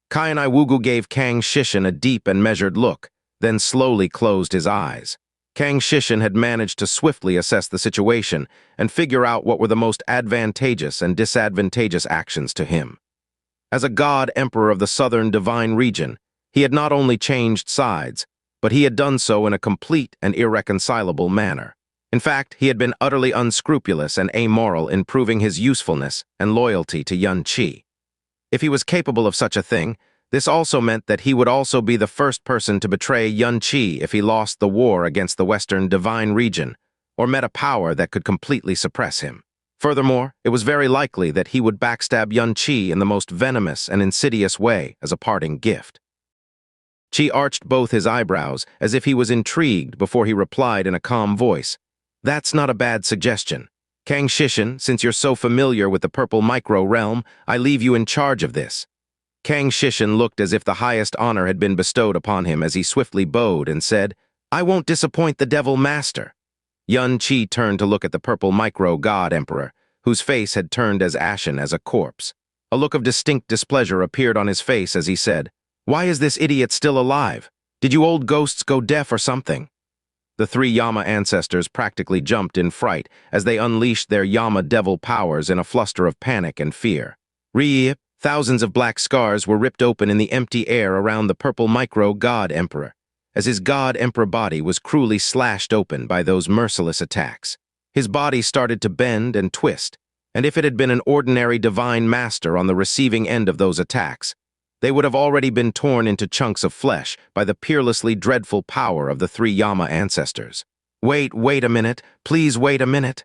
Kaienai Wugu gave Kang Shishin a deep and measured look, then slowly closed his eyes. Kang Shishin had managed to swiftly assess the situation and figure out what were the most advantageous and disadvantageous actions to him. As a god emperor of the southern divine region, he had not only changed sides, but he had done so in a complete and irreconcilable manner. In fact, he had been utterly unscrupulous and amoral in proving his usefulness and loyalty to Xianxia. If he was capable of such a thing, this also meant that he would also be the first person to betray Xianxia if he lost the war against the western divine region, or met a power that could completely suppress him. Furthermore, it was very likely that he would backstab Xianxia in the most venomous and insidious way as a parting gift. Qi arched both his eyebrows as if he was intrigued before he replied in a calm voice. That's not a bad suggestion. Kang Shishin, since you're so familiar with the purple micro-realm, I leave you in charge of this. Kang Shishin looked as if the highest honor had been bestowed upon him as he swiftly bowed and said, I won't disappoint the Devil Master. Xianxia turned to look at the purple micro-god emperor, whose face had turned as ashen as a corpse. A look of distinct displeasure appeared on his face as he said, Why is this idiot still alive? Did you old ghosts go deaf or something? The three Yama ancestors practically jumped in fright as they unleashed their Yama devil powers in a fluster of panic and fear. Re-ip, thousands of black scars were ripped open in the empty air around the purple micro-god emperor, as his god emperor body was cruelly slashed open by those merciless attacks. His body started to bend and twist, and if it had been an ordinary divine master on the receiving end of those attacks, they would have already been torn into chunks of flesh by the peerlessly dreadful power of the three Yama ancestors. Wait a minute, please wait a minute.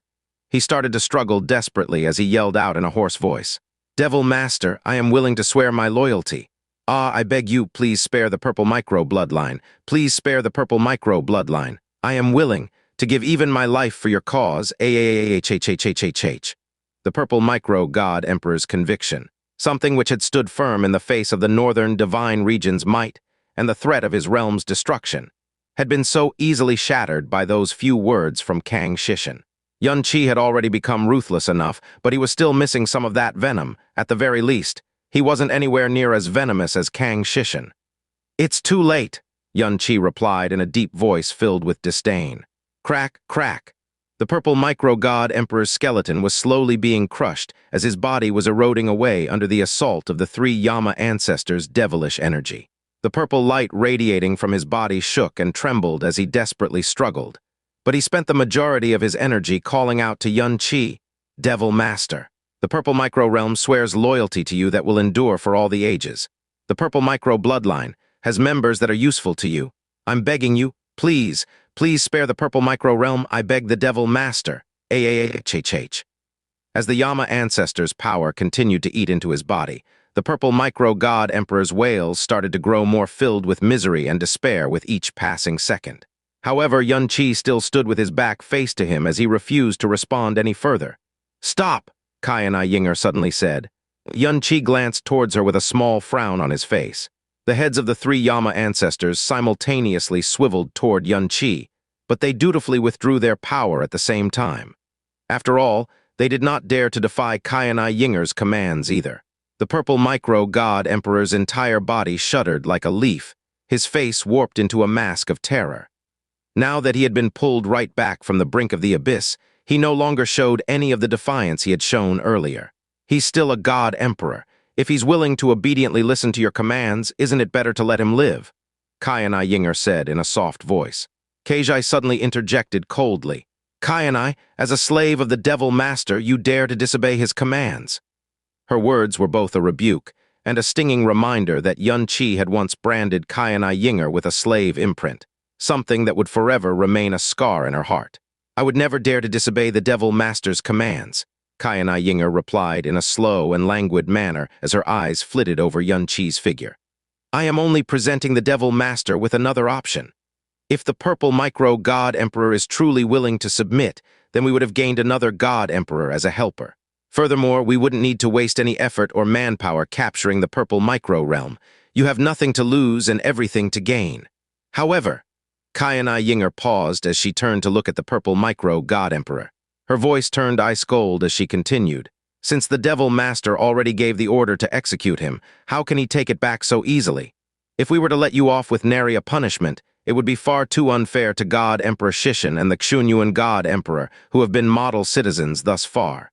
He started to struggle desperately as he yelled out in a hoarse voice. Devil Master, I am willing to swear my loyalty. Ah, I beg you, please spare the purple micro bloodline. Please spare the purple micro bloodline. I am willing to give even my life for your cause. The purple micro god emperor's conviction, something which had stood firm in the face of the northern divine region's might and the threat of his realm's destruction, had been so easily shattered by those few words from Kang Shishin. Xianxia had already become ruthless enough, but he was still missing some of that venom. At the very least, he wasn't anywhere near as venomous as Kang Shishin. It's too late, Xianxia replied in a deep voice filled with disdain. Crack, crack. The purple micro-god emperor's skeleton was slowly being crushed as his body was eroding away under the assault of the three Yama ancestors' devilish energy. The purple light radiating from his body shook and trembled as he desperately struggled. But he spent the majority of his energy calling out to Xianxia, Devil Master. The purple micro-realm swears loyalty to you that will endure for all the ages. The purple micro-bloodline has members that are useful to you. I'm begging you, please spare the purple micro-realm, I beg the Devil Master. As the Yama ancestors' power continued to eat into his body, the purple micro-god emperor's wails started to grow more filled with misery and despair with each passing second. However, Xianxia still stood with his back faced to him as he refused to respond any further. Stop, Xianxia suddenly said. Xianxia glanced towards her with a small frown on his face. The heads of the three Yama ancestors simultaneously swiveled toward Xianxia, but they dutifully withdrew their power at the same time. After all, they did not dare to defy Xianxia's commands either. The purple micro-god emperor's entire body shuddered like a leaf, his face warped into a mask of terror. Now that he had been pulled right back from the brink of the abyss, he no longer showed any of the defiance he had shown earlier. He's still a god emperor. If he's willing to obediently listen to your commands, isn't it better to let him live? Xianxia said in a soft voice. Keijai suddenly interjected coldly. Xianxia, as a slave of the Devil Master, you dare to disobey his commands. Her words were both a rebuke and a stinging reminder that Xianxia had once branded Xianxia with a slave imprint, something that would forever remain a scar in her heart. I would never dare to disobey the Devil Master's commands, Xianxia replied in a slow and languid manner as her eyes flitted over Xianxia's figure. I am only presenting the Devil Master with another option. If the purple micro-god emperor is truly willing to submit, then we would have gained another god emperor as a helper. Furthermore, we wouldn't need to waste any effort or manpower capturing the purple micro-realm. You have nothing to lose and everything to gain. However, Xianxia paused as she turned to look at the purple micro-god emperor. Her voice turned ice-cold as she continued. Since the Devil Master already gave the order to execute him, how can he take it back so easily? If we were to let you off with nary a punishment, it would be far too unfair to God Emperor Shishin and the Xianxia God Emperor, who have been model citizens thus far.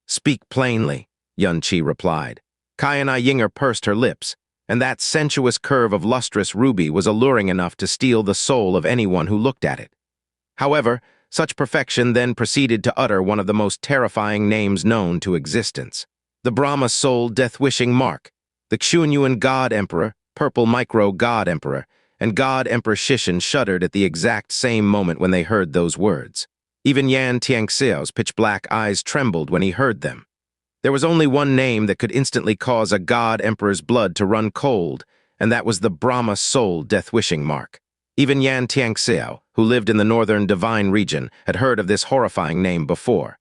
Speak plainly, Xianxia replied. Xianxia pursed her lips, and that sensuous curve of lustrous ruby was alluring enough to steal the soul of anyone who looked at it. However, such perfection then proceeded to utter one of the most terrifying names known to existence. The Brahma Soul Death-Wishing Mark, the Xianxia God Emperor, Purple Micro God Emperor, and God Emperor Shishin shuddered at the exact same moment when they heard those words. Even Yan Xiangxiao's pitch-black eyes trembled when he heard them. There was only one name that could instantly cause a God Emperor's blood to run cold, and that was the Brahma Soul Death-Wishing Mark. Even Yan Xiangxiao, who lived in the northern divine region, had heard of this horrifying name before.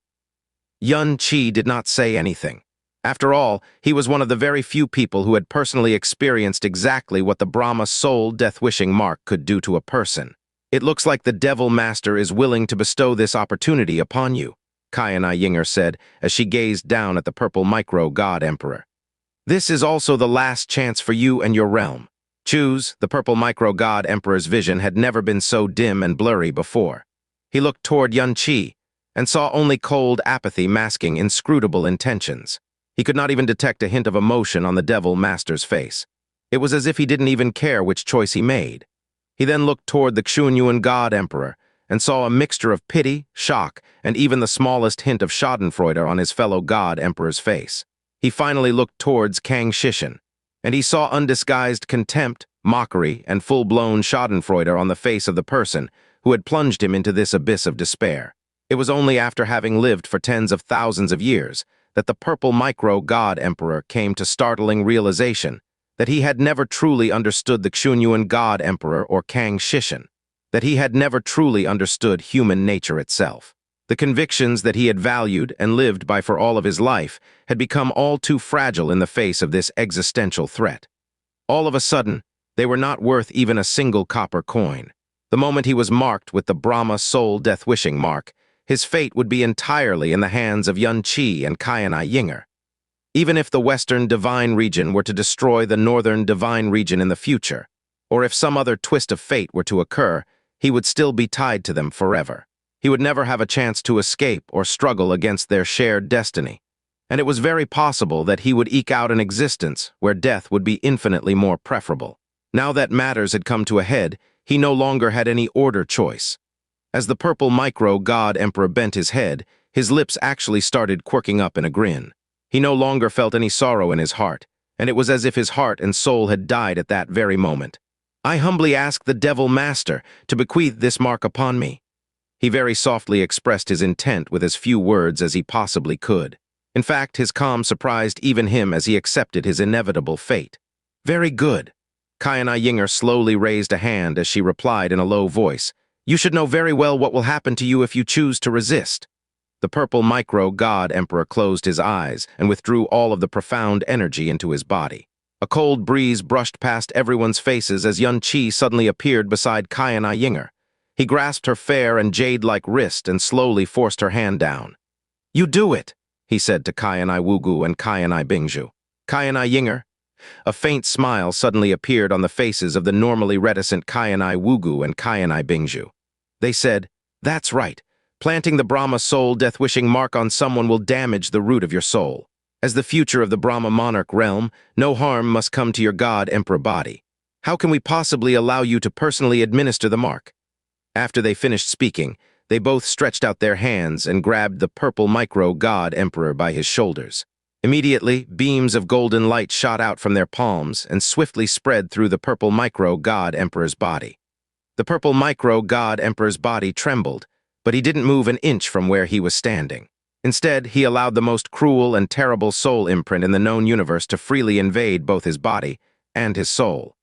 Xianxia did not say anything. After all, he was one of the very few people who had personally experienced exactly what the Brahma Soul Death-Wishing Mark could do to a person. It looks like the Devil Master is willing to bestow this opportunity upon you, Xianxia said as she gazed down at the purple micro-god emperor. This is also the last chance for you and your realm. Choose. The purple micro-god emperor's vision had never been so dim and blurry before. He looked toward Xianxia and saw only cold apathy masking inscrutable intentions. He could not even detect a hint of emotion on the Devil Master's face. It was as if he didn't even care which choice he made. He then looked toward the Xianxia God Emperor and saw a mixture of pity, shock, and even the smallest hint of schadenfreude on his fellow God Emperor's face. He finally looked towards Kang Shishin, and he saw undisguised contempt, mockery, and full-blown schadenfreude on the face of the person who had plunged him into this abyss of despair. It was only after having lived for tens of thousands of years that the purple micro-god emperor came to startling realization that he had never truly understood the Xianxia god emperor or Kang Shishan, that he had never truly understood human nature itself. The convictions that he had valued and lived by for all of his life had become all too fragile in the face of this existential threat. All of a sudden, they were not worth even a single copper coin. The moment he was marked with the Brahma soul death-wishing mark, his fate would be entirely in the hands of Xianxia and Qianai Yinger. Even if the Western Divine Region were to destroy the Northern Divine Region in the future, or if some other twist of fate were to occur, he would still be tied to them forever. He would never have a chance to escape or struggle against their shared destiny, and it was very possible that he would eke out an existence where death would be infinitely more preferable. Now that matters had come to a head, he no longer had any order choice. As the purple micro-god emperor bent his head, his lips actually started quirking up in a grin. He no longer felt any sorrow in his heart, and it was as if his heart and soul had died at that very moment. "I humbly ask the Devil Master to bequeath this mark upon me." He very softly expressed his intent with as few words as he possibly could. In fact, his calm surprised even him as he accepted his inevitable fate. "Very good." Qianai Yinger slowly raised a hand as she replied in a low voice, "You should know very well what will happen to you if you choose to resist." The purple micro-god emperor closed his eyes and withdrew all of the profound energy into his body. A cold breeze brushed past everyone's faces as Xianxia suddenly appeared beside Qianai Yinger. He grasped her fair and jade-like wrist and slowly forced her hand down. "You do it," he said to Qianai Wugu and Qianai Bingzhu. "Qianai Yinger." A faint smile suddenly appeared on the faces of the normally reticent Qianai Wugu and Qianai Bingzhu. They said, "That's right. Planting the Brahma soul death-wishing mark on someone will damage the root of your soul. As the future of the Brahma monarch realm, no harm must come to your god emperor body. How can we possibly allow you to personally administer the mark?" After they finished speaking, they both stretched out their hands and grabbed the purple micro-god emperor by his shoulders. Immediately, beams of golden light shot out from their palms and swiftly spread through the purple micro-god emperor's body. The purple micro-god emperor's body trembled, but he didn't move an inch from where he was standing. Instead, he allowed the most cruel and terrible soul imprint in the known universe to freely invade both his body and his soul.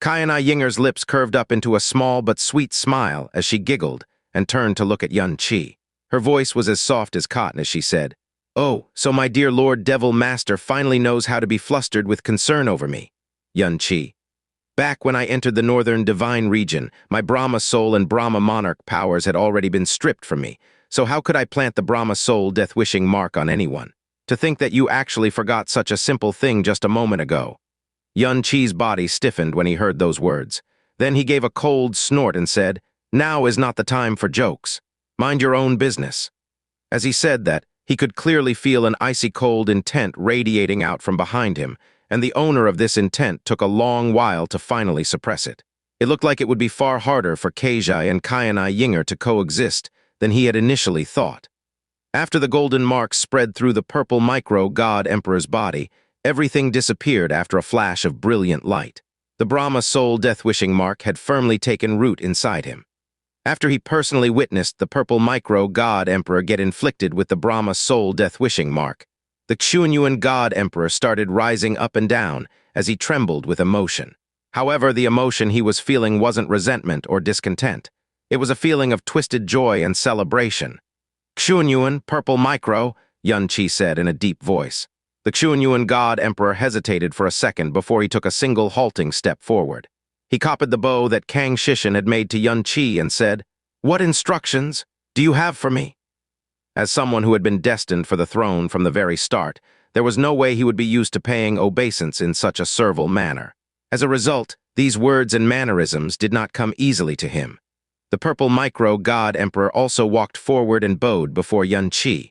Qianai Yinger's lips curved up into a small but sweet smile as she giggled and turned to look at Xianxia. Her voice was as soft as cotton as she said, "Oh, so my dear Lord Devil Master finally knows how to be flustered with concern over me." Xianxia. "Back when I entered the Northern Divine Region, my Brahma soul and Brahma monarch powers had already been stripped from me, so how could I plant the Brahma soul death-wishing mark on anyone? To think that you actually forgot such a simple thing just a moment ago." Xianxia's body stiffened when he heard those words. Then he gave a cold snort and said, "Now is not the time for jokes. Mind your own business." As he said that, he could clearly feel an icy cold intent radiating out from behind him, and the owner of this intent took a long while to finally suppress it. It looked like it would be far harder for Keijai and Qianai Yinger to coexist than he had initially thought. After the golden mark spread through the purple micro-god emperor's body, everything disappeared after a flash of brilliant light. The Brahma soul death-wishing mark had firmly taken root inside him. After he personally witnessed the purple micro-god emperor get inflicted with the Brahma soul death-wishing mark, the Xianxia god emperor started rising up and down as he trembled with emotion. However, the emotion he was feeling wasn't resentment or discontent. It was a feeling of twisted joy and celebration. "Xianxia, purple micro," Xianxia said in a deep voice. The Xianxia god emperor hesitated for a second before he took a single halting step forward. He copied the bow that Kang Shishan had made to Xianxia and said, "What instructions do you have for me?" As someone who had been destined for the throne from the very start, there was no way he would be used to paying obeisance in such a servile manner. As a result, these words and mannerisms did not come easily to him. The purple micro-god emperor also walked forward and bowed before Xianxia.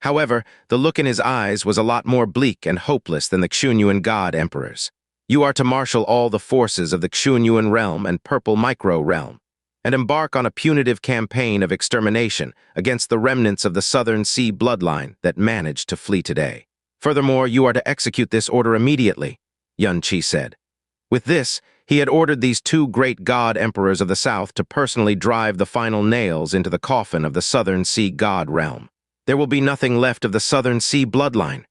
However, the look in his eyes was a lot more bleak and hopeless than the Xianxia god emperor's. "You are to marshal all the forces of the Xianxia realm and purple micro-realm, and embark on a punitive campaign of extermination against the remnants of the Southern Sea bloodline that managed to flee today. Furthermore, you are to execute this order immediately." Xianxia said. With this, he had ordered these two great god emperors of the south to personally drive the final nails into the coffin of the Southern Sea god realm. There will be nothing left of the Southern Sea bloodline.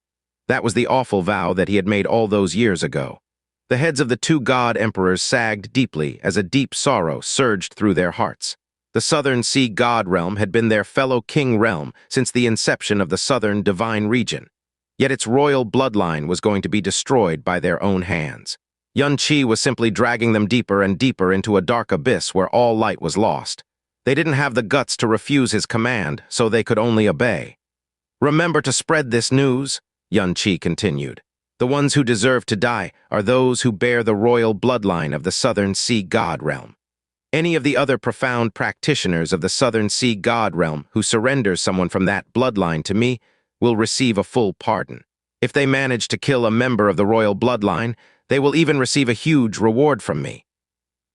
That was the awful vow that he had made all those years ago. The heads of the two god emperors sagged deeply as a deep sorrow surged through their hearts. The Southern Sea god realm had been their fellow king realm since the inception of the Southern Divine region. Yet its royal bloodline was going to be destroyed by their own hands. Xianxia was simply dragging them deeper and deeper into a dark abyss where all light was lost. They didn't have the guts to refuse his command, so they could only obey. "Remember to spread this news," Xianxia continued. "The ones who deserve to die are those who bear the royal bloodline of the Southern Sea god realm. Any of the other profound practitioners of the Southern Sea god realm who surrenders someone from that bloodline to me will receive a full pardon. If they manage to kill a member of the royal bloodline, they will even receive a huge reward from me."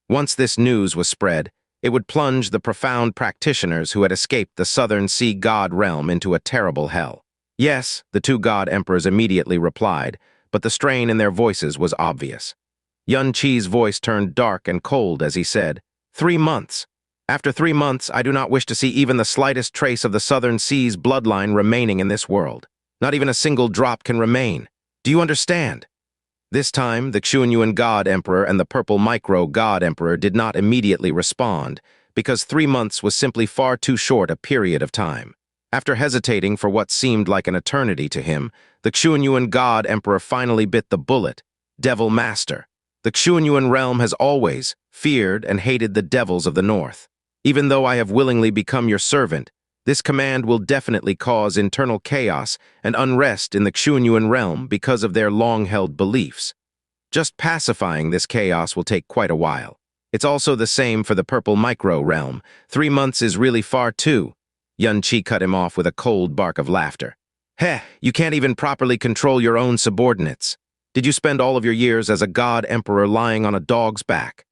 Once this news was spread, it would plunge the profound practitioners who had escaped the Southern Sea god realm into a terrible hell. "Yes," the two god emperors immediately replied, but the strain in their voices was obvious. Xianxia's voice turned dark and cold as he said, 3 months. After 3 months, I do not wish to see even the slightest trace of the Southern Sea's bloodline remaining in this world. Not even a single drop can remain. Do you understand?" This time, the Xianxia God Emperor and the Purple Micro God Emperor did not immediately respond, because 3 months was simply far too short a period of time. After hesitating for what seemed like an eternity to him, the Xianxia God Emperor finally bit the bullet. "Devil Master. The Xianxia realm has always feared and hated the devils of the north. Even though I have willingly become your servant, this command will definitely cause internal chaos and unrest in the Xianxia realm because of their long-held beliefs. Just pacifying this chaos will take quite a while. It's also the same for the Purple Micro realm. 3 months is really far too." Xianxia cut him off with a cold bark of laughter. "Heh, you can't even properly control your own subordinates. Did you spend all of your years as a god emperor lying on a dog's back?"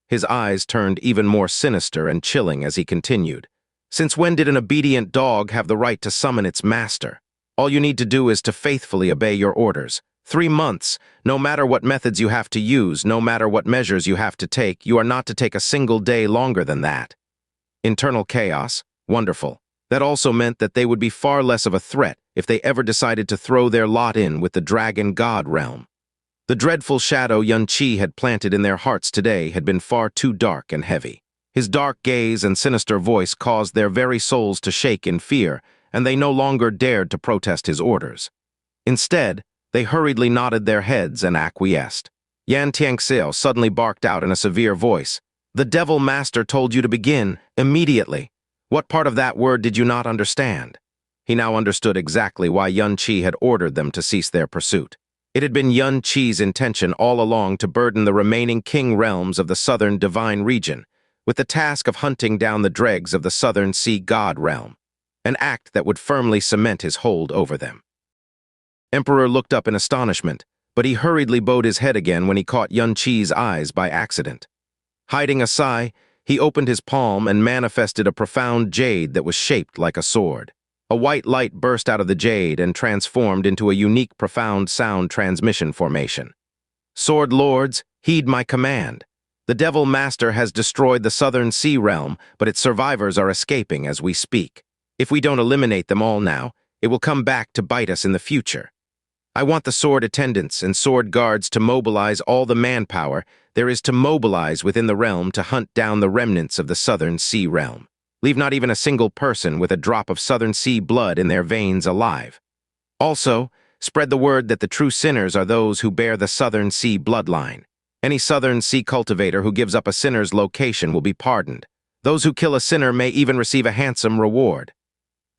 His eyes turned even more sinister and chilling as he continued. "Since when did an obedient dog have the right to summon its master? All you need to do is to faithfully obey your orders. 3 months, no matter what methods you have to use, no matter what measures you have to take, you are not to take a single day longer than that." Internal chaos? Wonderful. That also meant that they would be far less of a threat if they ever decided to throw their lot in with the Dragon God realm. The dreadful shadow Xianxia had planted in their hearts today had been far too dark and heavy. His dark gaze and sinister voice caused their very souls to shake in fear, and they no longer dared to protest his orders. Instead, they hurriedly nodded their heads and acquiesced. Xianxia suddenly barked out in a severe voice, "The Devil Master told you to begin, immediately. What part of that word did you not understand?" He now understood exactly why Xianxia had ordered them to cease their pursuit. It had been Xianxia's intention all along to burden the remaining king realms of the Southern Divine region with the task of hunting down the dregs of the Southern Sea God realm, an act that would firmly cement his hold over them. Emperor looked up in astonishment, but he hurriedly bowed his head again when he caught Xianxia's eyes by accident. Hiding a sigh, he opened his palm and manifested a profound jade that was shaped like a sword. A white light burst out of the jade and transformed into a unique profound sound transmission formation. "Sword Lords, heed my command. The Devil Master has destroyed the Southern Sea realm, but its survivors are escaping as we speak. If we don't eliminate them all now, it will come back to bite us in the future. I want the sword attendants and sword guards to mobilize all the manpower there is to mobilize within the realm to hunt down the remnants of the Southern Sea realm. Leave not even a single person with a drop of Southern Sea blood in their veins alive. Also, spread the word that the true sinners are those who bear the Southern Sea bloodline. Any Southern Sea cultivator who gives up a sinner's location will be pardoned. Those who kill a sinner may even receive a handsome reward."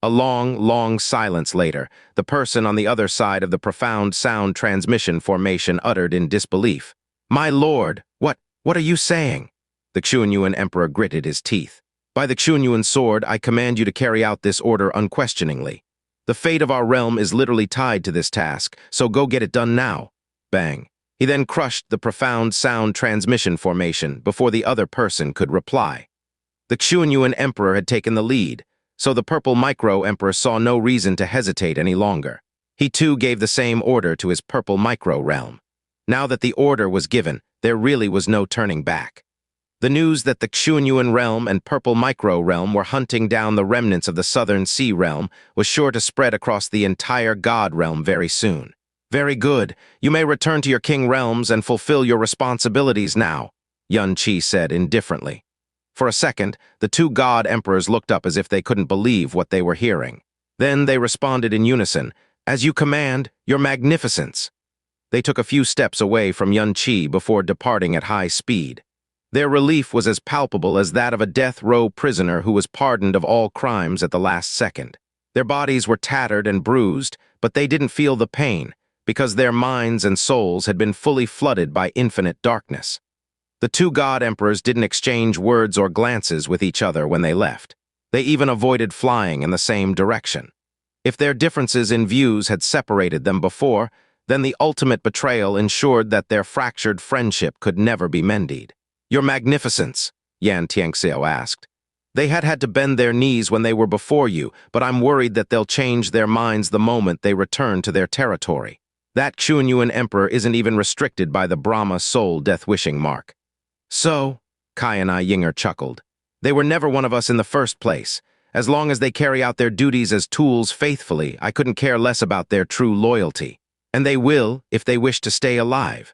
A long, long silence later, the person on the other side of the profound sound transmission formation uttered in disbelief, "My lord, what are you saying?" The Xianxia Emperor gritted his teeth. "By the Xianxia sword, I command you to carry out this order unquestioningly. The fate of our realm is literally tied to this task, so go get it done now." Bang. He then crushed the profound sound transmission formation before the other person could reply. The Xianxia Emperor had taken the lead, so the Purple Micro Emperor saw no reason to hesitate any longer. He too gave the same order to his Purple Micro realm. Now that the order was given, there really was no turning back. The news that the Xianxia realm and Purple Micro realm were hunting down the remnants of the Southern Sea realm was sure to spread across the entire God realm very soon. Very good. You may return to your king realms and fulfill your responsibilities now, Xianxia said indifferently. For a second, the two god emperors looked up as if they couldn't believe what they were hearing. Then they responded in unison, "As you command, your magnificence." They took a few steps away from Xianxia before departing at high speed. Their relief was as palpable as that of a death row prisoner who was pardoned of all crimes at the last second. Their bodies were tattered and bruised, but they didn't feel the pain, because their minds and souls had been fully flooded by infinite darkness. The two god emperors didn't exchange words or glances with each other when they left. They even avoided flying in the same direction. If their differences in views had separated them before, then the ultimate betrayal ensured that their fractured friendship could never be mended. "Your magnificence," Xianxia asked. "They had to bend their knees when they were before you, but I'm worried that they'll change their minds the moment they return to their territory. That Xianxia emperor isn't even restricted by the Brahma soul death-wishing mark." "So," Yinger chuckled, "they were never one of us in the first place. As long as they carry out their duties as tools faithfully, I couldn't care less about their true loyalty. And they will, if they wish to stay alive."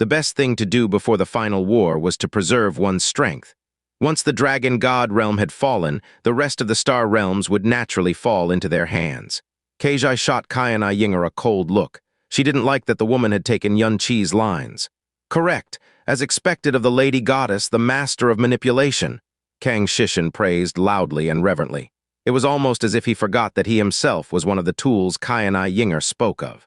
The best thing to do before the final war was to preserve one's strength. Once the dragon god realm had fallen, the rest of the star realms would naturally fall into their hands. Keijai shot Yinger a cold look. She didn't like that the woman had taken Xianxia's lines. "Correct, as expected of the lady goddess, the master of manipulation," Kang Shishin praised loudly and reverently. It was almost as if he forgot that he himself was one of the tools Yinger spoke of.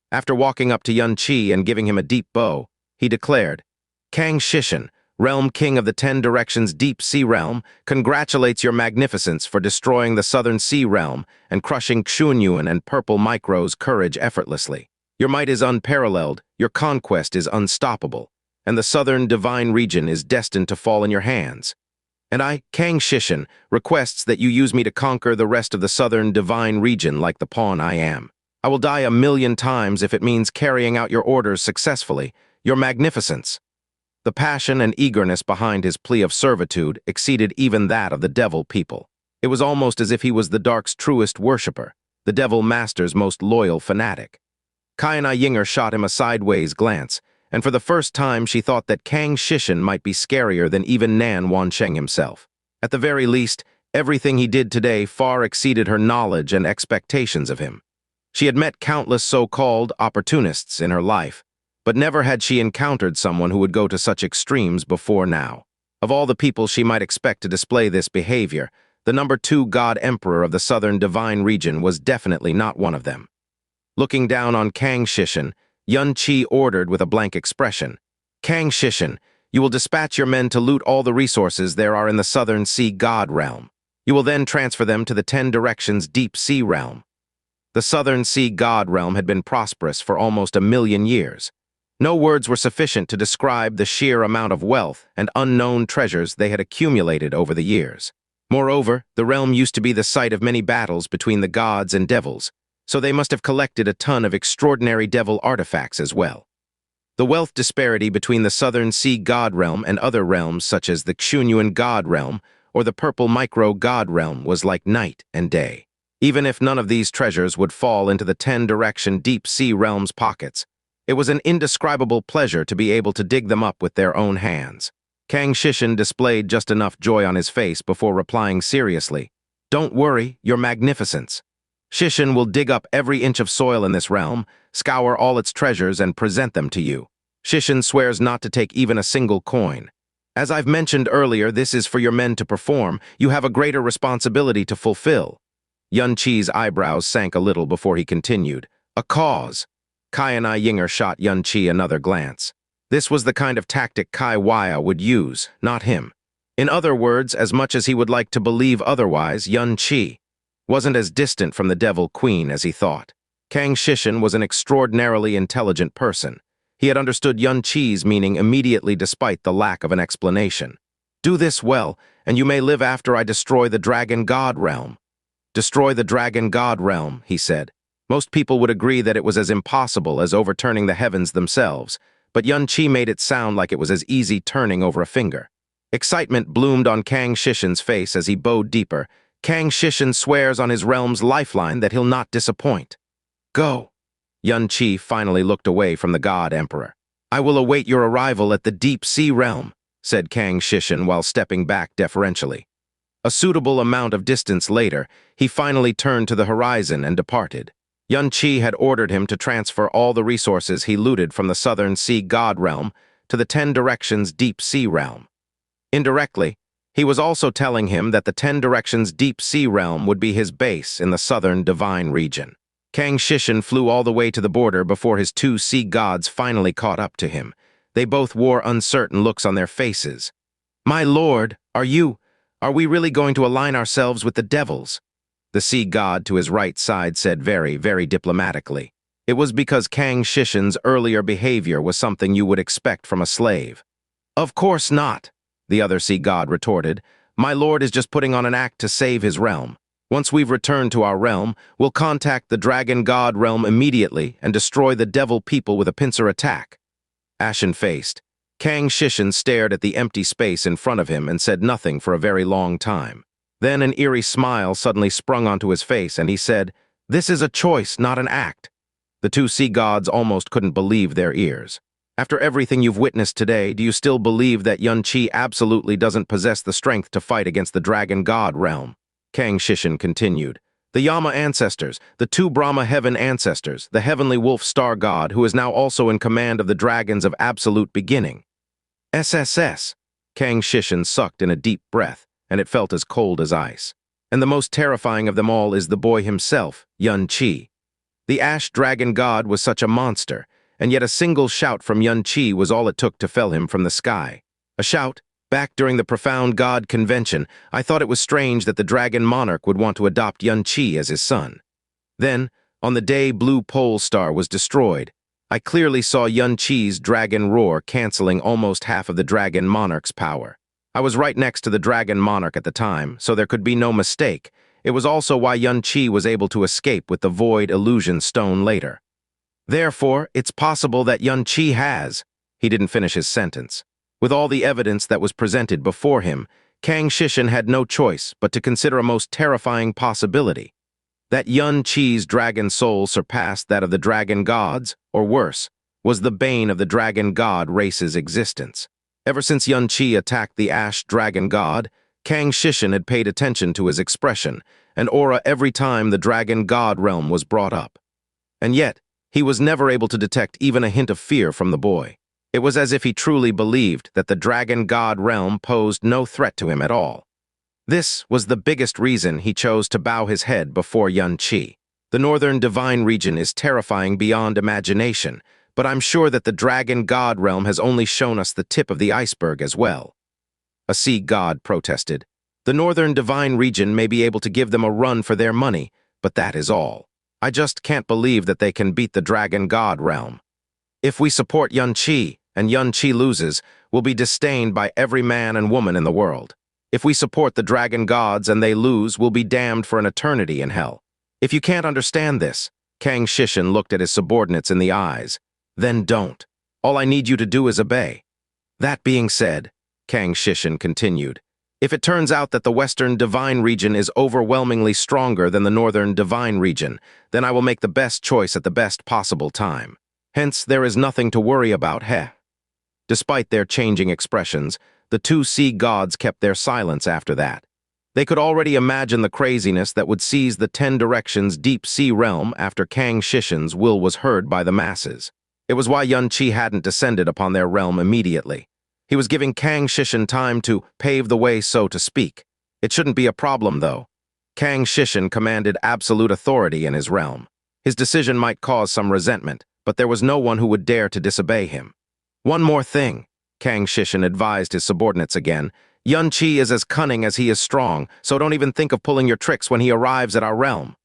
After walking up to Xianxia and giving him a deep bow, he declared, "Kang Shishin, Realm King of the 10 Directions Deep Sea Realm, congratulates your magnificence for destroying the Southern Sea Realm and crushing Xianxia and Purple Micro's courage effortlessly. Your might is unparalleled, your conquest is unstoppable, and the Southern Divine Region is destined to fall in your hands. And I, Kang Shishin, requests that you use me to conquer the rest of the Southern Divine Region like the pawn I am. I will die 1,000,000 times if it means carrying out your orders successfully. Your magnificence." The passion and eagerness behind his plea of servitude exceeded even that of the devil people. It was almost as if he was the dark's truest worshipper, the devil master's most loyal fanatic. Yinger shot him a sideways glance, and for the first time she thought that Kang Shishin might be scarier than even Nan Wansheng himself. At the very least, everything he did today far exceeded her knowledge and expectations of him. She had met countless so-called opportunists in her life, but never had she encountered someone who would go to such extremes before now. Of all the people she might expect to display this behavior, the number 2 God Emperor of the Southern Divine Region was definitely not one of them. Looking down on Kang Shishin, Xianxia ordered with a blank expression, "Kang Shishin, you will dispatch your men to loot all the resources there are in the Southern Sea God Realm. You will then transfer them to the 10 Directions Deep Sea Realm." The Southern Sea God Realm had been prosperous for almost 1,000,000 years. No words were sufficient to describe the sheer amount of wealth and unknown treasures they had accumulated over the years. Moreover, the realm used to be the site of many battles between the gods and devils, so they must have collected a ton of extraordinary devil artifacts as well. The wealth disparity between the Southern Sea God Realm and other realms such as the Xianxia God Realm or the Purple Micro God Realm was like night and day. Even if none of these treasures would fall into the 10 Direction Deep Sea Realm's pockets, it was an indescribable pleasure to be able to dig them up with their own hands. Kang Shishin displayed just enough joy on his face before replying seriously, "Don't worry, your magnificence. Shishin will dig up every inch of soil in this realm, scour all its treasures, and present them to you. Shishin swears not to take even a single coin. As I've mentioned earlier, this is for your men to perform. You have a greater responsibility to fulfill." Xianxia's eyebrows sank a little before he continued, "A cause." Yinger shot Xianxia another glance. This was the kind of tactic Waya would use, not him. In other words, as much as he would like to believe otherwise, Xianxia wasn't as distant from the Devil Queen as he thought. Kang Shishin was an extraordinarily intelligent person. He had understood Xianxia's meaning immediately despite the lack of an explanation. "Do this well, and you may live after I destroy the Dragon God Realm." "Destroy the Dragon God Realm," he said. Most people would agree that it was as impossible as overturning the heavens themselves, but Xianxia made it sound like it was as easy turning over a finger. Excitement bloomed on Kang Shishan's face as he bowed deeper. Kang Shishan swears on his realm's lifeline that he'll not disappoint. Go. Xianxia finally looked away from the God Emperor. I will await your arrival at the deep sea realm, said Kang Shishan while stepping back deferentially. A suitable amount of distance later, he finally turned to the horizon and departed. Xianxia had ordered him to transfer all the resources he looted from the Southern Sea God realm to the 10 Directions Deep Sea realm. Indirectly, he was also telling him that the 10 Directions Deep Sea realm would be his base in the Southern Divine region. Kang Shishan flew all the way to the border before his 2 sea gods finally caught up to him. They both wore uncertain looks on their faces. My lord, are we really going to align ourselves with the devils? The sea god to his right side said very, very diplomatically. It was because Kang Shishan's earlier behavior was something you would expect from a slave. Of course not, the other sea god retorted. My lord is just putting on an act to save his realm. Once we've returned to our realm, we'll contact the dragon god realm immediately and destroy the devil people with a pincer attack. Ashen-faced, Kang Shishan stared at the empty space in front of him and said nothing for a very long time. Then an eerie smile suddenly sprung onto his face and he said, This is a choice, not an act. The 2 sea gods almost couldn't believe their ears. After everything you've witnessed today, do you still believe that Xianxia absolutely doesn't possess the strength to fight against the dragon god realm? Kang Shishan continued. The Yama ancestors, the 2 Brahma heaven ancestors, the heavenly wolf star god who is now also in command of the dragons of absolute beginning. SSS. Kang Shishan sucked in a deep breath, and it felt as cold as ice. And the most terrifying of them all is the boy himself, Xianxia. The ash dragon god was such a monster, and yet a single shout from Xianxia was all it took to fell him from the sky. A shout. Back during the Profound God Convention, I thought it was strange that the dragon monarch would want to adopt Xianxia as his son. Then, on the day Blue Pole Star was destroyed, I clearly saw Xianxia's dragon roar canceling almost half of the dragon monarch's power. I was right next to the dragon monarch at the time, so there could be no mistake. It was also why Xianxia was able to escape with the Void Illusion Stone later. Therefore, it's possible that Xianxia has... He didn't finish his sentence. With all the evidence that was presented before him, Kang Shishan had no choice but to consider a most terrifying possibility. That Xianxia's dragon soul surpassed that of the dragon gods, or worse, was the bane of the dragon god race's existence. Ever since Xianxia attacked the ash dragon god, Kang Shishan had paid attention to his expression and aura every time the dragon god realm was brought up. And yet, he was never able to detect even a hint of fear from the boy. It was as if he truly believed that the dragon god realm posed no threat to him at all. This was the biggest reason he chose to bow his head before Xianxia. The northern divine region is terrifying beyond imagination, but I'm sure that the dragon god realm has only shown us the tip of the iceberg as well. A sea god protested. The northern divine region may be able to give them a run for their money, but that is all. I just can't believe that they can beat the dragon god realm. If we support Xianxia, and Xianxia loses, we'll be disdained by every man and woman in the world. If we support the dragon gods and they lose, we'll be damned for an eternity in hell. If you can't understand this, Kang Shishan looked at his subordinates in the eyes. Then don't. All I need you to do is obey. That being said, Kang Shishan continued, if it turns out that the Western Divine Region is overwhelmingly stronger than the Northern Divine Region, then I will make the best choice at the best possible time. Hence, there is nothing to worry about, heh. Despite their changing expressions, the 2 sea gods kept their silence after that. They could already imagine the craziness that would seize the 10 Directions Deep Sea realm after Kang Shishan's will was heard by the masses. It was why Xianxia hadn't descended upon their realm immediately. He was giving Kang Shishan time to pave the way, so to speak. It shouldn't be a problem, though. Kang Shishan commanded absolute authority in his realm. His decision might cause some resentment, but there was no one who would dare to disobey him. One more thing, Kang Shishan advised his subordinates again. Xianxia is as cunning as he is strong, so don't even think of pulling your tricks when he arrives at our realm.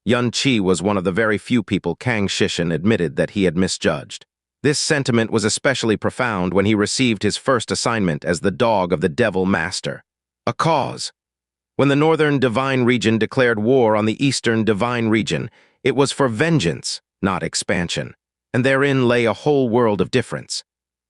Xianxia was one of the very few people Kang Shishan admitted that he had misjudged. This sentiment was especially profound when he received his first assignment as the dog of the Devil Master. A cause. When the Northern Divine Region declared war on the Eastern Divine Region, It was for vengeance, not expansion, and therein lay a whole world of difference.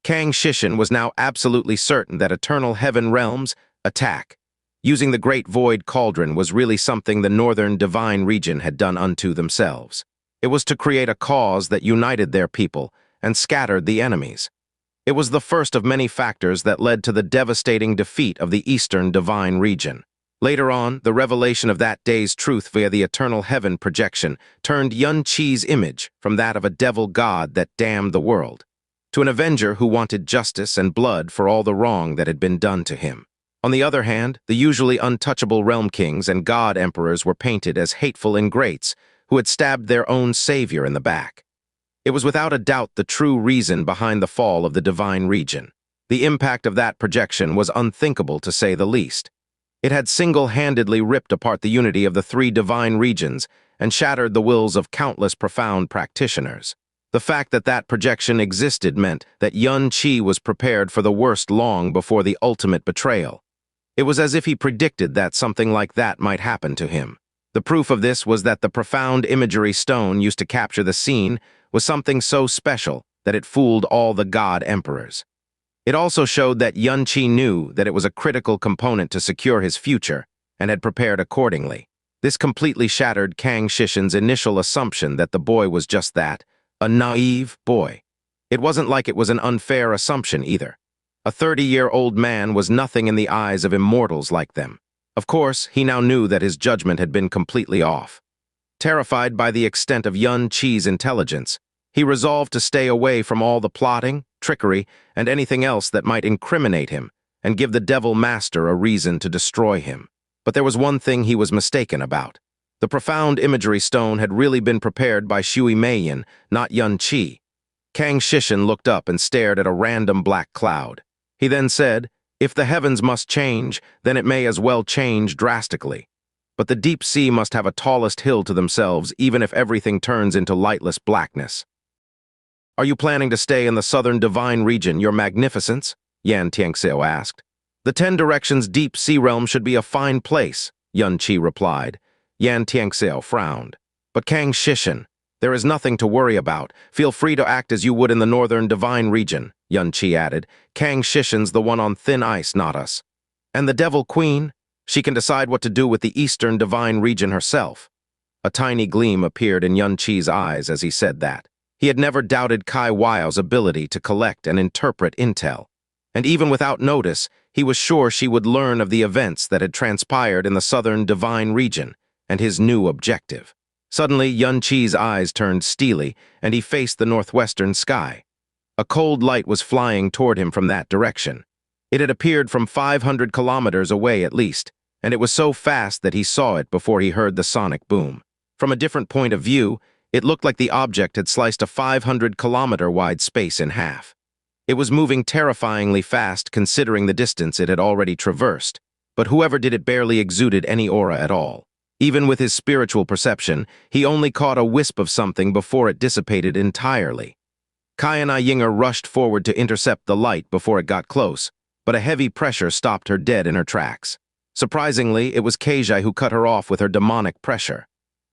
Kang Shishin was now absolutely certain that Eternal Heaven Realms attack. Using the Great Void Cauldron was really something the Northern Divine Region had done unto themselves. It was to create a cause that united their people and scattered the enemies. It was the first of many factors that led to the devastating defeat of the Eastern Divine Region. Later on, the revelation of that day's truth via the Eternal Heaven projection turned Yun Chi's image from that of a devil god that damned the world to an avenger who wanted justice and blood for all the wrong that had been done to him. On the other hand, the usually untouchable realm kings and god emperors were painted as hateful ingrates who had stabbed their own savior in the back. It was without a doubt the true reason behind the fall of the divine region. The impact of that projection was unthinkable to say the least. It had single-handedly ripped apart the unity of the three divine regions and shattered the wills of countless profound practitioners. The fact that that projection existed meant that Yun Chi was prepared for the worst long before the ultimate betrayal. It was as if he predicted that something like that might happen to him. The proof of this was that the profound imagery stone used to capture the scene was something so special that it fooled all the god emperors. It also showed that Yun Chi knew that it was a critical component to secure his future and had prepared accordingly. This completely shattered Kang Shishin's initial assumption that the boy was just that, a naive boy. It wasn't like it was an unfair assumption either. A 30-year-old man was nothing in the eyes of immortals like them. Of course, he now knew that his judgment had been completely off. Terrified by the extent of Yun Chi's intelligence, he resolved to stay away from all the plotting, trickery, and anything else that might incriminate him and give the Devil Master a reason to destroy him. But there was one thing he was mistaken about. The profound imagery stone had really been prepared by Shui Meiyin, not Yun Chi. Kang Shishin looked up and stared at a random black cloud. He then said, "If the heavens must change, then it may as well change drastically. But the deep sea must have a tallest hill to themselves even if everything turns into lightless blackness." "Are you planning to stay in the southern divine region, your magnificence?" Yan Xianxia asked. "The 10 Directions deep sea realm should be a fine place," Yun Chi replied. Yan Xianxia frowned. "But Kang Shishin, there is nothing to worry about. Feel free to act as you would in the northern divine region," Yun Chi added. "Kang Shishin's the one on thin ice, not us. And the Devil Queen? She can decide what to do with the eastern divine region herself." A tiny gleam appeared in Yun Chi's eyes as he said that. He had never doubted Kai Wao's ability to collect and interpret intel. And even without notice, he was sure she would learn of the events that had transpired in the southern divine region and his new objective. Suddenly, Yun Chi's eyes turned steely, and he faced the northwestern sky. A cold light was flying toward him from that direction. It had appeared from 500 kilometers away at least, and it was so fast that he saw it before he heard the sonic boom. From a different point of view, it looked like the object had sliced a 500-kilometer-wide space in half. It was moving terrifyingly fast considering the distance it had already traversed, but whoever did it barely exuded any aura at all. Even with his spiritual perception, he only caught a wisp of something before it dissipated entirely. Kai and Yinger rushed forward to intercept the light before it got close, but a heavy pressure stopped her dead in her tracks. Surprisingly, it was Keijai who cut her off with her demonic pressure.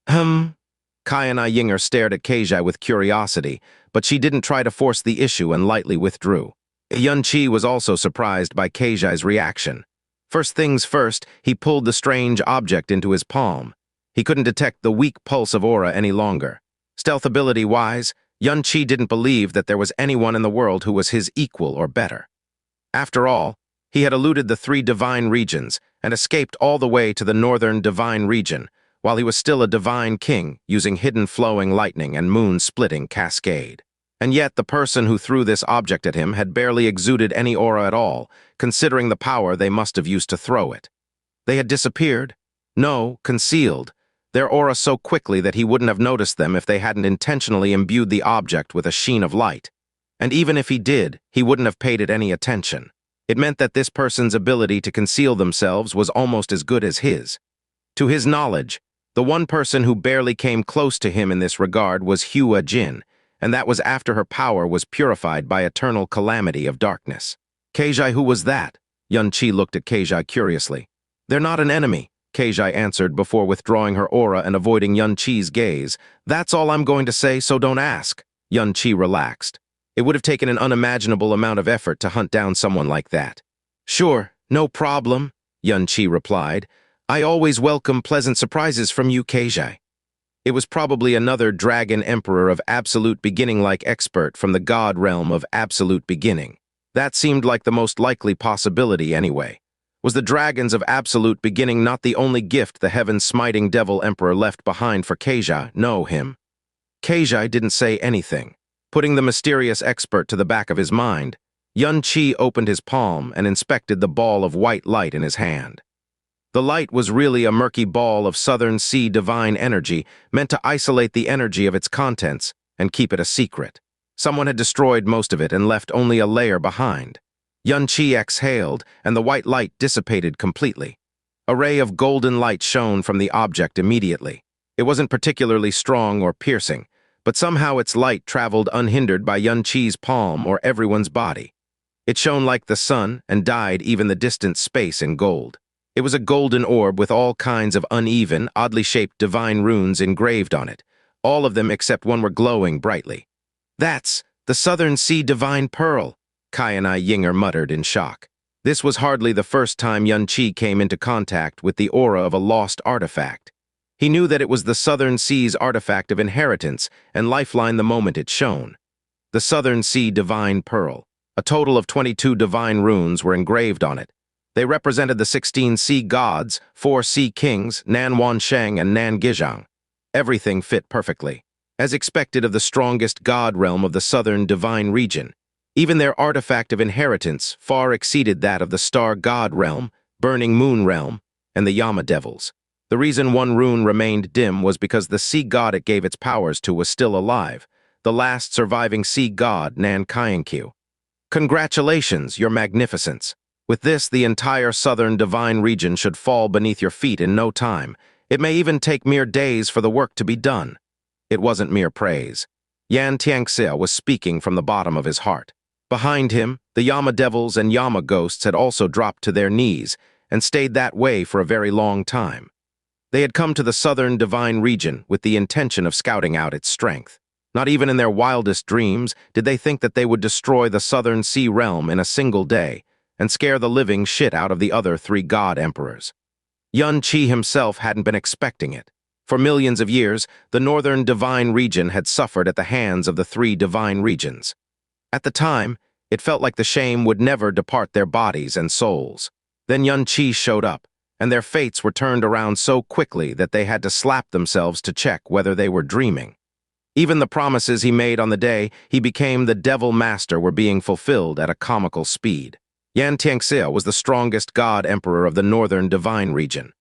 Kai and Yinger stared at Keijai with curiosity, but she didn't try to force the issue and lightly withdrew. Yun Chi was also surprised by Keijai's reaction. First things first, he pulled the strange object into his palm. He couldn't detect the weak pulse of aura any longer. Stealth ability-wise, Yun Chi didn't believe that there was anyone in the world who was his equal or better. After all, he had eluded the 3 divine regions and escaped all the way to the northern divine region, while he was still a divine king using hidden flowing lightning and moon-splitting cascade. And yet the person who threw this object at him had barely exuded any aura at all, considering the power they must have used to throw it. They had disappeared. No, concealed. Their aura so quickly that he wouldn't have noticed them if they hadn't intentionally imbued the object with a sheen of light. And even if he did, he wouldn't have paid it any attention. It meant that this person's ability to conceal themselves was almost as good as his. To his knowledge, the one person who barely came close to him in this regard was Hua Jin, and that was after her power was purified by eternal calamity of darkness. Keijai, who was that? Yun Chi looked at Keijai curiously. "They're not an enemy," Keijai answered before withdrawing her aura and avoiding Yun Qi's gaze. That's all I'm going to say, so don't ask. Yun Qi relaxed. It would have taken an unimaginable amount of effort to hunt down someone like that. Sure, no problem, Yun Qi replied. I always welcome pleasant surprises from you, Keijai. It was probably another dragon emperor of absolute beginning-like expert from the god realm of absolute beginning. That seemed like the most likely possibility anyway. Was the dragons of absolute beginning not the only gift the heaven-smiting devil emperor left behind for Keijai? No, him. Keijai didn't say anything. Putting the mysterious expert to the back of his mind, Yun Qi opened his palm and inspected the ball of white light in his hand. The light was really a murky ball of southern sea divine energy meant to isolate the energy of its contents and keep it a secret. Someone had destroyed most of it and left only a layer behind. Yun Qi exhaled, and the white light dissipated completely. A ray of golden light shone from the object immediately. It wasn't particularly strong or piercing, but somehow its light traveled unhindered by Yun Qi's palm or everyone's body. It shone like the sun and dyed even the distant space in gold. It was a golden orb with all kinds of uneven, oddly shaped divine runes engraved on it. All of them except one were glowing brightly. That's the Southern Sea Divine Pearl, Kai-and-I Yinger muttered in shock. This was hardly the first time Yun Qi came into contact with the aura of a lost artifact. He knew that it was the Southern Sea's artifact of inheritance and lifeline the moment it shone. The Southern Sea Divine Pearl. A total of 22 divine runes were engraved on it. They represented the 16 sea gods, 4 sea kings, Nan Wansheng and Nan Gizhang. Everything fit perfectly, as expected of the strongest god realm of the southern divine region. Even their artifact of inheritance far exceeded that of the star god realm, burning moon realm, and the Yama devils. The reason one rune remained dim was because the sea god it gave its powers to was still alive, the last surviving sea god, Nan Xianxia. Congratulations, your magnificence. With this, the entire southern divine region should fall beneath your feet in no time. It may even take mere days for the work to be done. It wasn't mere praise. Xianxia was speaking from the bottom of his heart. Behind him, the Yama devils and Yama ghosts had also dropped to their knees and stayed that way for a very long time. They had come to the southern divine region with the intention of scouting out its strength. Not even in their wildest dreams did they think that they would destroy the southern sea realm in a single day and scare the living shit out of the other 3 god emperors. Yun Qi himself hadn't been expecting it. For millions of years, the northern divine region had suffered at the hands of the 3 divine regions. At the time, it felt like the shame would never depart their bodies and souls. Then Yun Qi showed up, and their fates were turned around so quickly that they had to slap themselves to check whether they were dreaming. Even the promises he made on the day he became the devil master were being fulfilled at a comical speed. Xianxia was the strongest god emperor of the northern divine region.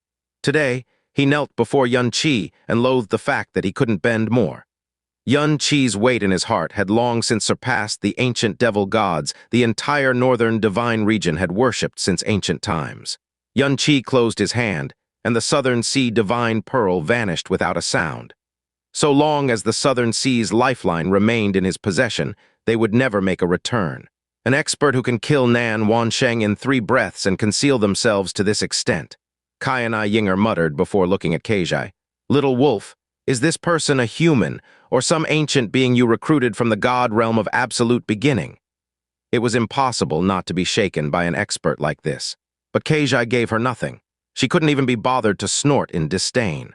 Today, he knelt before Yun Qi and loathed the fact that he couldn't bend more. Yun Qi's weight in his heart had long since surpassed the ancient devil gods the entire northern divine region had worshipped since ancient times. Yun Qi closed his hand, and the southern sea divine pearl vanished without a sound. So long as the southern sea's lifeline remained in his possession, they would never make a return. An expert who can kill Nan Wansheng in 3 breaths and conceal themselves to this extent. Kai-and-I Yinger muttered before looking at Keijai. Little wolf, is this person a human or some ancient being you recruited from the god realm of absolute beginning? It was impossible not to be shaken by an expert like this. But Keijai gave her nothing. She couldn't even be bothered to snort in disdain.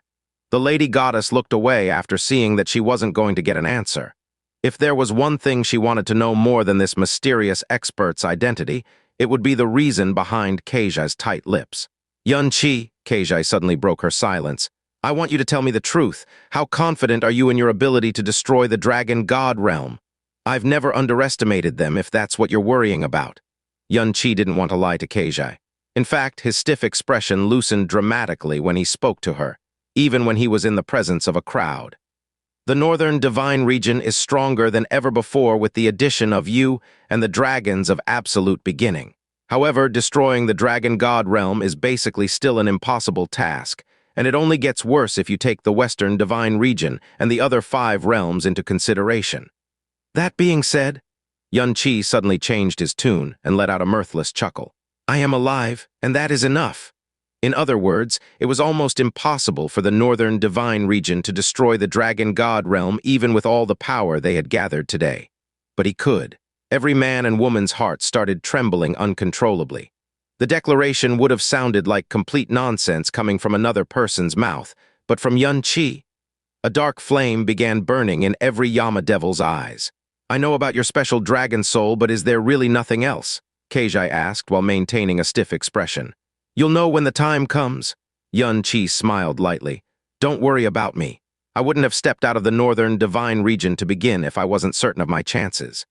The lady goddess looked away after seeing that she wasn't going to get an answer. If there was one thing she wanted to know more than this mysterious expert's identity, it would be the reason behind Keijai's tight lips. Yun Qi, Keijai suddenly broke her silence. I want you to tell me the truth. How confident are you in your ability to destroy the dragon god realm? I've never underestimated them if that's what you're worrying about. Yun Qi didn't want to lie to Keijai. In fact, his stiff expression loosened dramatically when he spoke to her, even when he was in the presence of a crowd. The northern divine region is stronger than ever before with the addition of you and the dragons of absolute beginning. However, destroying the dragon god realm is basically still an impossible task, and it only gets worse if you take the western divine region and the other 5 realms into consideration. That being said, Yun Qi suddenly changed his tune and let out a mirthless chuckle. I am alive, and that is enough. In other words, it was almost impossible for the northern divine region to destroy the dragon god realm even with all the power they had gathered today. But he could. Every man and woman's heart started trembling uncontrollably. The declaration would have sounded like complete nonsense coming from another person's mouth, but from Yun Qi. A dark flame began burning in every Yama devil's eyes. "I know about your special dragon soul, but is there really nothing else?" Keijai asked while maintaining a stiff expression. "You'll know when the time comes." Yun Qi smiled lightly. "Don't worry about me. I wouldn't have stepped out of the northern divine region to begin if I wasn't certain of my chances."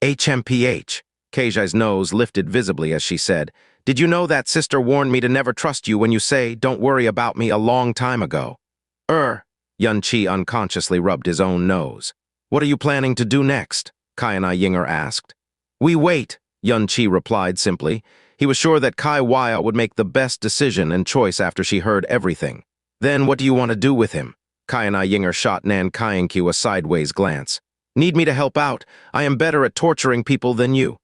"HMPH." Keijai's nose lifted visibly as she said, "Did you know that sister warned me to never trust you when you say, 'Don't worry about me,' a long time ago?" Yun Qi unconsciously rubbed his own nose. "What are you planning to do next?" Kai and Yinger asked. "We wait," Yun Qi replied simply. He was sure that Kai Waya would make the best decision and choice after she heard everything. "Then what do you want to do with him?" Kai and Yinger shot Nan Kainkyu a sideways glance. "Need me to help out? I am better at torturing people than you."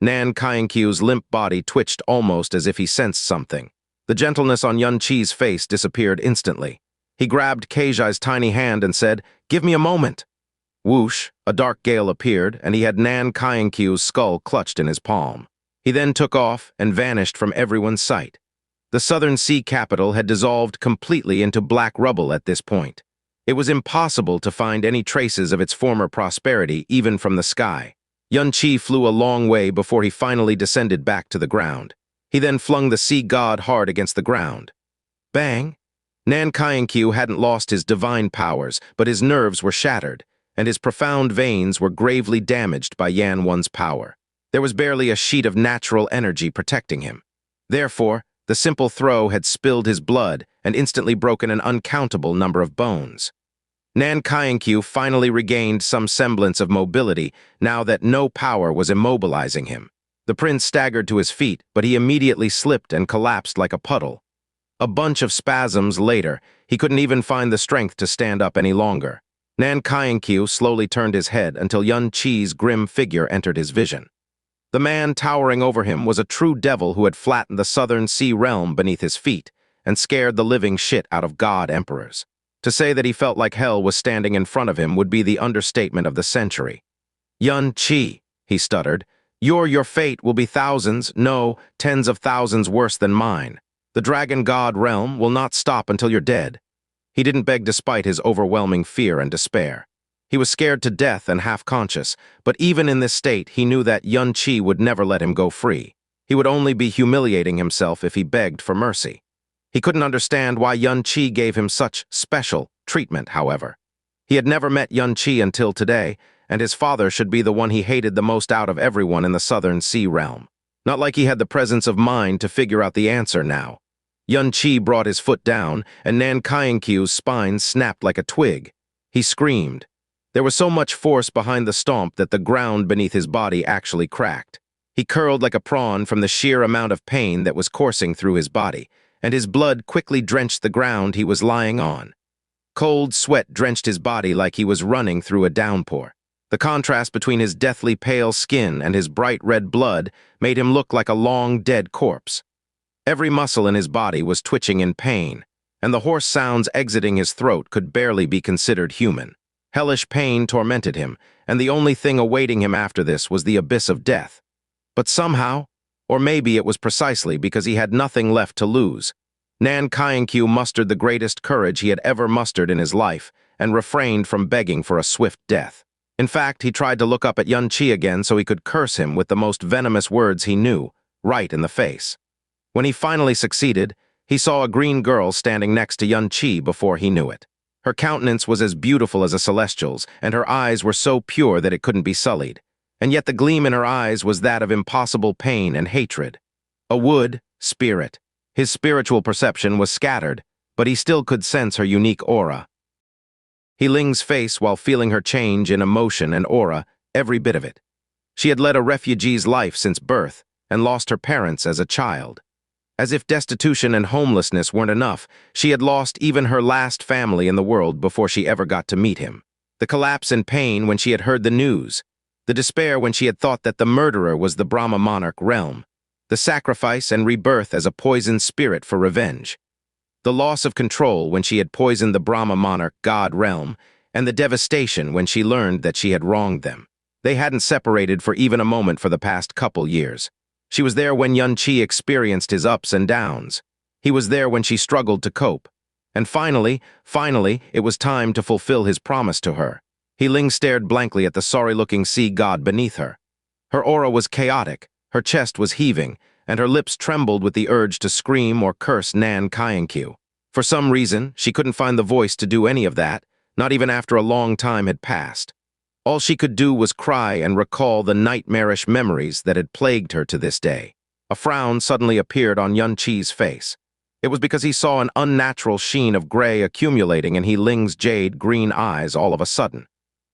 Nan Kainkyu's limp body twitched almost as if he sensed something. The gentleness on Yun Qi's face disappeared instantly. He grabbed Keijai's tiny hand and said, "Give me a moment." Whoosh, a dark gale appeared, and he had Nan Kainkyu's skull clutched in his palm. He then took off and vanished from everyone's sight. The southern sea capital had dissolved completely into black rubble at this point. It was impossible to find any traces of its former prosperity, even from the sky. Yun Qi flew a long way before he finally descended back to the ground. He then flung the sea god hard against the ground. Bang! Nan Kainkyu hadn't lost his divine powers, but his nerves were shattered, and his profound veins were gravely damaged by Yan Won's power. There was barely a sheet of natural energy protecting him. Therefore, the simple throw had spilled his blood and instantly broken an uncountable number of bones. Nan Kainkyu finally regained some semblance of mobility now that no power was immobilizing him. The prince staggered to his feet, but he immediately slipped and collapsed like a puddle. A bunch of spasms later, he couldn't even find the strength to stand up any longer. Nan Kainkyu slowly turned his head until Yun Qi's grim figure entered his vision. The man towering over him was a true devil who had flattened the southern sea realm beneath his feet and scared the living shit out of god emperors. To say that he felt like hell was standing in front of him would be the understatement of the century. "Yun Qi," he stuttered, your fate will be thousands, no, tens of thousands worse than mine. The dragon god realm will not stop until you're dead." He didn't beg despite his overwhelming fear and despair. He was scared to death and half-conscious, but even in this state, he knew that Yun Qi would never let him go free. He would only be humiliating himself if he begged for mercy. He couldn't understand why Yun Qi gave him such special treatment, however. He had never met Yun Qi until today, and his father should be the one he hated the most out of everyone in the southern sea realm. Not like he had the presence of mind to figure out the answer now. Yun Qi brought his foot down, and Nan Kainkyu's spine snapped like a twig. He screamed. There was so much force behind the stomp that the ground beneath his body actually cracked. He curled like a prawn from the sheer amount of pain that was coursing through his body, and his blood quickly drenched the ground he was lying on. Cold sweat drenched his body like he was running through a downpour. The contrast between his deathly pale skin and his bright red blood made him look like a long, dead corpse. Every muscle in his body was twitching in pain, and the hoarse sounds exiting his throat could barely be considered human. Hellish pain tormented him, and the only thing awaiting him after this was the abyss of death. But somehow, or maybe it was precisely because he had nothing left to lose, Nan Kainkyu mustered the greatest courage he had ever mustered in his life and refrained from begging for a swift death. In fact, he tried to look up at Yun Qi again so he could curse him with the most venomous words he knew, right in the face. When he finally succeeded, he saw a green girl standing next to Yun Qi before he knew it. Her countenance was as beautiful as a celestial's, and her eyes were so pure that it couldn't be sullied. And yet the gleam in her eyes was that of impossible pain and hatred. A wood spirit. His spiritual perception was scattered, but he still could sense her unique aura. He Ling's face while feeling her change in emotion and aura, every bit of it. She had led a refugee's life since birth and lost her parents as a child. As if destitution and homelessness weren't enough, she had lost even her last family in the world before she ever got to meet him. The collapse in pain when she had heard the news. The despair when she had thought that the murderer was the Brahma monarch realm. the sacrifice and rebirth as a poisoned spirit for revenge, the loss of control when she had poisoned the Brahma monarch god realm, and the devastation when she learned that she had wronged them. They hadn't separated for even a moment for the past couple years. She was there when Xianxia experienced his ups and downs. He was there when she struggled to cope. And finally, it was time to fulfill his promise to her. Ling stared blankly at the sorry-looking sea god beneath her. Her aura was chaotic, her chest was heaving, and her lips trembled with the urge to scream or curse Nan Qianqiu. For some reason, she couldn't find the voice to do any of that, not even after a long time had passed. All she could do was cry and recall the nightmarish memories that had plagued her to this day. A frown suddenly appeared on Yun-Chi's face. It was because he saw an unnatural sheen of gray accumulating in Ling's jade green eyes all of a sudden.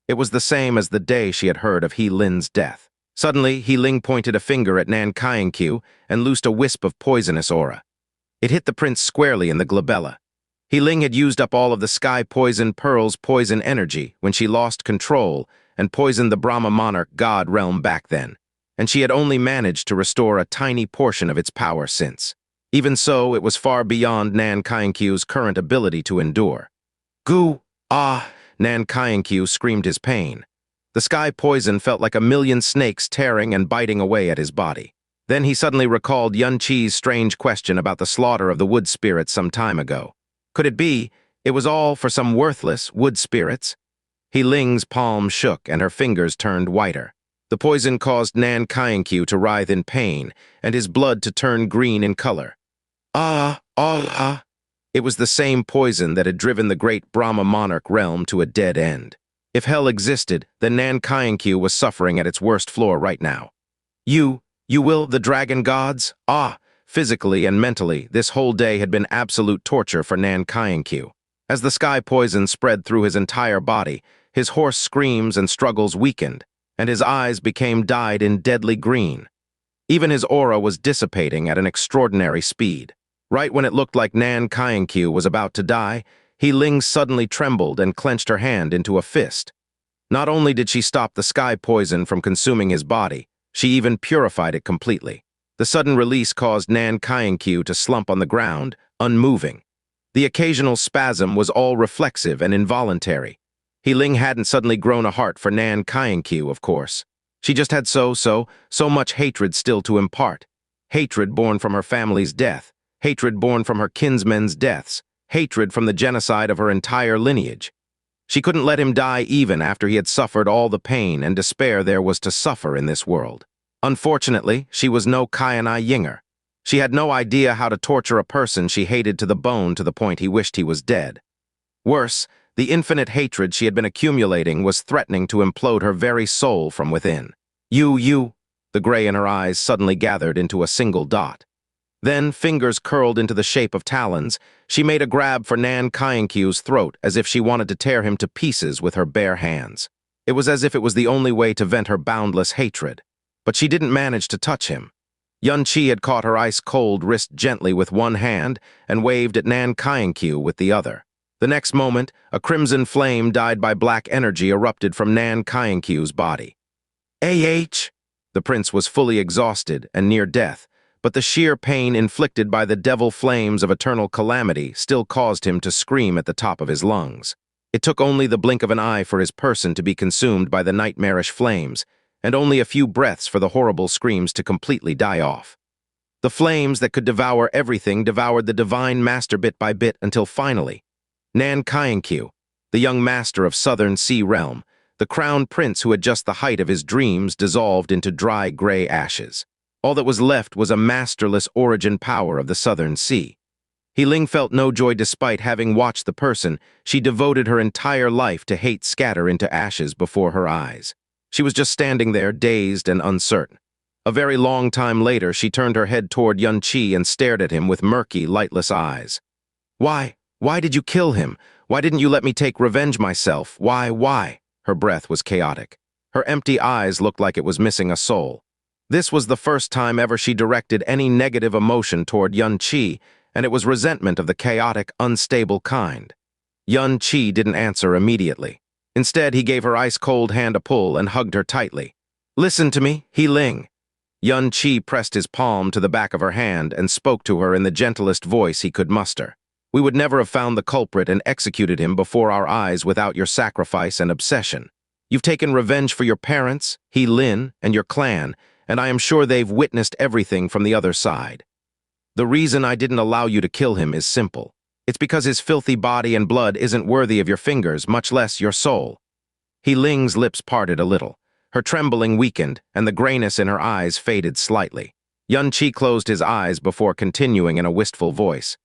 It was the same as the day she had heard of Lin's death. Suddenly, Ling pointed a finger at Nan Qianqiu and loosed a wisp of poisonous aura. It hit the prince squarely in the glabella. Ling had used up all of the Sky Poison Pearl's poison energy when she lost control and poisoned the Brahma monarch god realm back then, and she had only managed to restore a tiny portion of its power since. Even so, it was far beyond Nan Qianqiu's current ability to endure. Goo! Ah! Nan Qianqiu screamed his pain. The sky poison felt like a million snakes tearing and biting away at his body. Then he suddenly recalled Yun-Chi's strange question about the slaughter of the wood spirits some time ago. Could it be it was all for some worthless wood spirits? Ling's palm shook and her fingers turned whiter. The poison caused Nan Qianqiu to writhe in pain and his blood to turn green in color. Ah! It was the same poison that had driven the great Brahma monarch realm to a dead end. If hell existed, then Nan Qianqiu was suffering at its worst floor right now. You will, the dragon gods? Ah! Physically and mentally, this whole day had been absolute torture for Nan Qianqiu. As the sky poison spread through his entire body, his hoarse screams and struggles weakened, and his eyes became dyed in deadly green. Even his aura was dissipating at an extraordinary speed. Right when it looked like Nan Qianqiu was about to die, Ling suddenly trembled and clenched her hand into a fist. Not only did she stop the sky poison from consuming his body, she even purified it completely. The sudden release caused Nan Qianqiu to slump on the ground, unmoving. The occasional spasm was all reflexive and involuntary. Ling hadn't suddenly grown a heart for Nan Qianqiu, of course. She just had so much hatred still to impart. Hatred born from her family's death. Hatred born from her kinsmen's deaths. Hatred from the genocide of her entire lineage. She couldn't let him die even after he had suffered all the pain and despair there was to suffer in this world. Unfortunately, she was no Qianai Yinger. She had no idea how to torture a person she hated to the bone to the point he wished he was dead. Worse, the infinite hatred she had been accumulating was threatening to implode her very soul from within. You. The gray in her eyes suddenly gathered into a single dot. Then, fingers curled into the shape of talons, she made a grab for Nan Qianqiu's throat as if she wanted to tear him to pieces with her bare hands. It was as if it was the only way to vent her boundless hatred. But she didn't manage to touch him. Yun-Chi had caught her ice-cold wrist gently with one hand and waved at Nan Qianqiu with the other. The next moment, a crimson flame dyed by black energy erupted from Nan Qianqiu's body. The prince was fully exhausted and near death, but the sheer pain inflicted by the devil flames of eternal calamity still caused him to scream at the top of his lungs. It took only the blink of an eye for his person to be consumed by the nightmarish flames, and only a few breaths for the horrible screams to completely die off. The flames that could devour everything devoured the divine master bit by bit until finally, Nan Qianqiu, the young master of Southern Sea Realm, the crown prince who had just the height of his dreams, dissolved into dry gray ashes. All that was left was a masterless origin power of the Southern Sea. Ling felt no joy despite having watched the person she devoted her entire life to hate scatter into ashes before her eyes. She was just standing there, dazed and uncertain. A very long time later, she turned her head toward Yun-Chi and stared at him with murky, lightless eyes. Why did you kill him? Why didn't you let me take revenge myself? Why? Her breath was chaotic. Her empty eyes looked like it was missing a soul. This was the first time ever she directed any negative emotion toward Yun-Chi, and it was resentment of the chaotic, unstable kind. Yun-Chi didn't answer immediately. Instead, he gave her ice-cold hand a pull and hugged her tightly. Listen to me, Ling. Yun Qi pressed his palm to the back of her hand and spoke to her in the gentlest voice he could muster. We would never have found the culprit and executed him before our eyes without your sacrifice and obsession. You've taken revenge for your parents, He Lin, and your clan, and I am sure they've witnessed everything from the other side. The reason I didn't allow you to kill him is simple. It's because his filthy body and blood isn't worthy of your fingers, much less your soul. He Ling's lips parted a little. Her trembling weakened, and the grayness in her eyes faded slightly. Yun Qi closed his eyes before continuing in a wistful voice.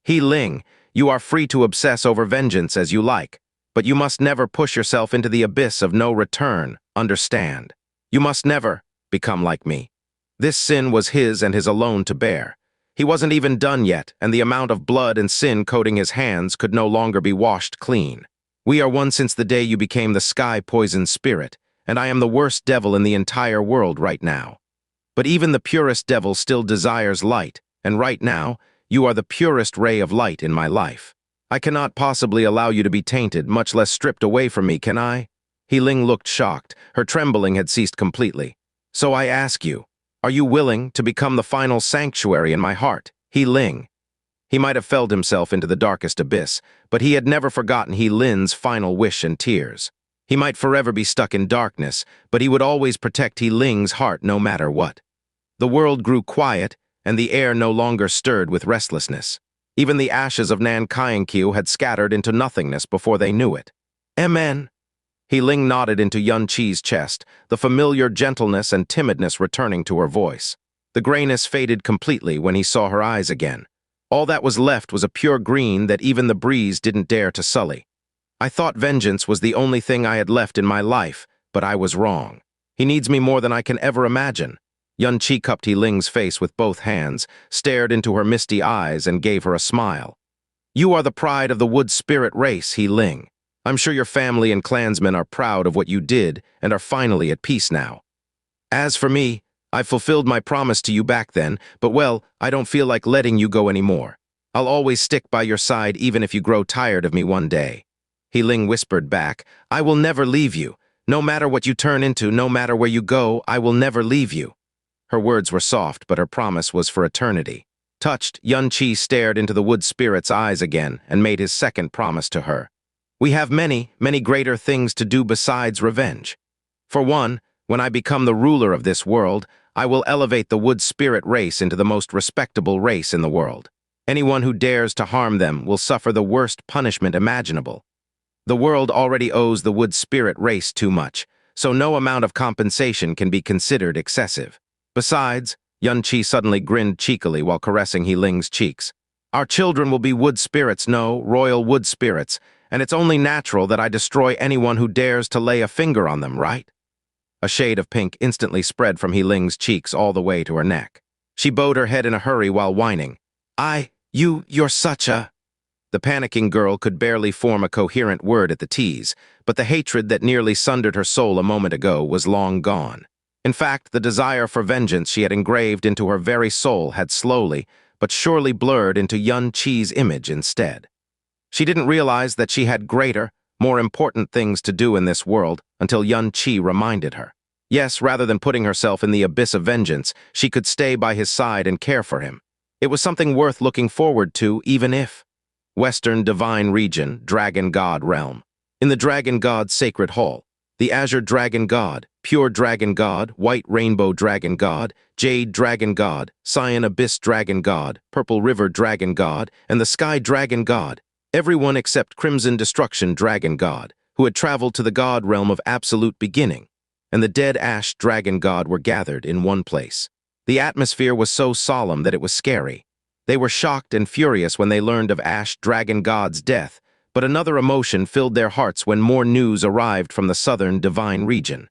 He Ling, you are free to obsess over vengeance as you like, but you must never push yourself into the abyss of no return, understand? You must never become like me. This sin was his and his alone to bear. He wasn't even done yet, and the amount of blood and sin coating his hands could no longer be washed clean. We are one since the day you became the sky-poisoned spirit, and I am the worst devil in the entire world right now. But even the purest devil still desires light, and right now, you are the purest ray of light in my life. I cannot possibly allow you to be tainted, much less stripped away from me, can I? He Ling looked shocked. Her trembling had ceased completely. So I ask you, are you willing to become the final sanctuary in my heart, He Ling? He might have felled himself into the darkest abyss, but he had never forgotten He Lin's final wish and tears. He might forever be stuck in darkness, but he would always protect He Ling's heart no matter what. The world grew quiet, and the air no longer stirred with restlessness. Even the ashes of Nan Qianqiu had scattered into nothingness before they knew it. Amen. He Ling nodded into Yun Qi's chest, the familiar gentleness and timidness returning to her voice. The grayness faded completely when he saw her eyes again. All that was left was a pure green that even the breeze didn't dare to sully. I thought vengeance was the only thing I had left in my life, but I was wrong. He needs me more than I can ever imagine. Yun Qi cupped He Ling's face with both hands, stared into her misty eyes, and gave her a smile. You are the pride of the wood spirit race, He Ling. I'm sure your family and clansmen are proud of what you did and are finally at peace now. As for me, I've fulfilled my promise to you back then, but well, I don't feel like letting you go anymore. I'll always stick by your side even if you grow tired of me one day. He Ling whispered back, I will never leave you. No matter what you turn into, no matter where you go, I will never leave you. Her words were soft, but her promise was for eternity. Touched, Yun Qi stared into the wood spirit's eyes again and made his second promise to her. We have many, many greater things to do besides revenge. For one, when I become the ruler of this world, I will elevate the wood spirit race into the most respectable race in the world. Anyone who dares to harm them will suffer the worst punishment imaginable. The world already owes the wood spirit race too much, so no amount of compensation can be considered excessive. Besides, Yun Qi suddenly grinned cheekily while caressing He Ling's cheeks. Our children will be wood spirits, no, royal wood spirits, and it's only natural that I destroy anyone who dares to lay a finger on them, right? A shade of pink instantly spread from He Ling's cheeks all the way to her neck. She bowed her head in a hurry while whining. You're such a... The panicking girl could barely form a coherent word at the tease, but the hatred that nearly sundered her soul a moment ago was long gone. In fact, the desire for vengeance she had engraved into her very soul had slowly, but surely blurred into Yun Qi's image instead. She didn't realize that she had greater, more important things to do in this world until Yun Qi reminded her. Yes, rather than putting herself in the abyss of vengeance, she could stay by his side and care for him. It was something worth looking forward to, even if... Western Divine Region, Dragon God Realm. In the Dragon God's Sacred Hall, the Azure Dragon God, Pure Dragon God, White Rainbow Dragon God, Jade Dragon God, Cyan Abyss Dragon God, Purple River Dragon God, and the Sky Dragon God, everyone except Crimson Destruction Dragon God, who had traveled to the God realm of Absolute Beginning, and the Dead Ash Dragon God were gathered in one place. The atmosphere was so solemn that it was scary. They were shocked and furious when they learned of Ash Dragon God's death, but another emotion filled their hearts when more news arrived from the southern divine region.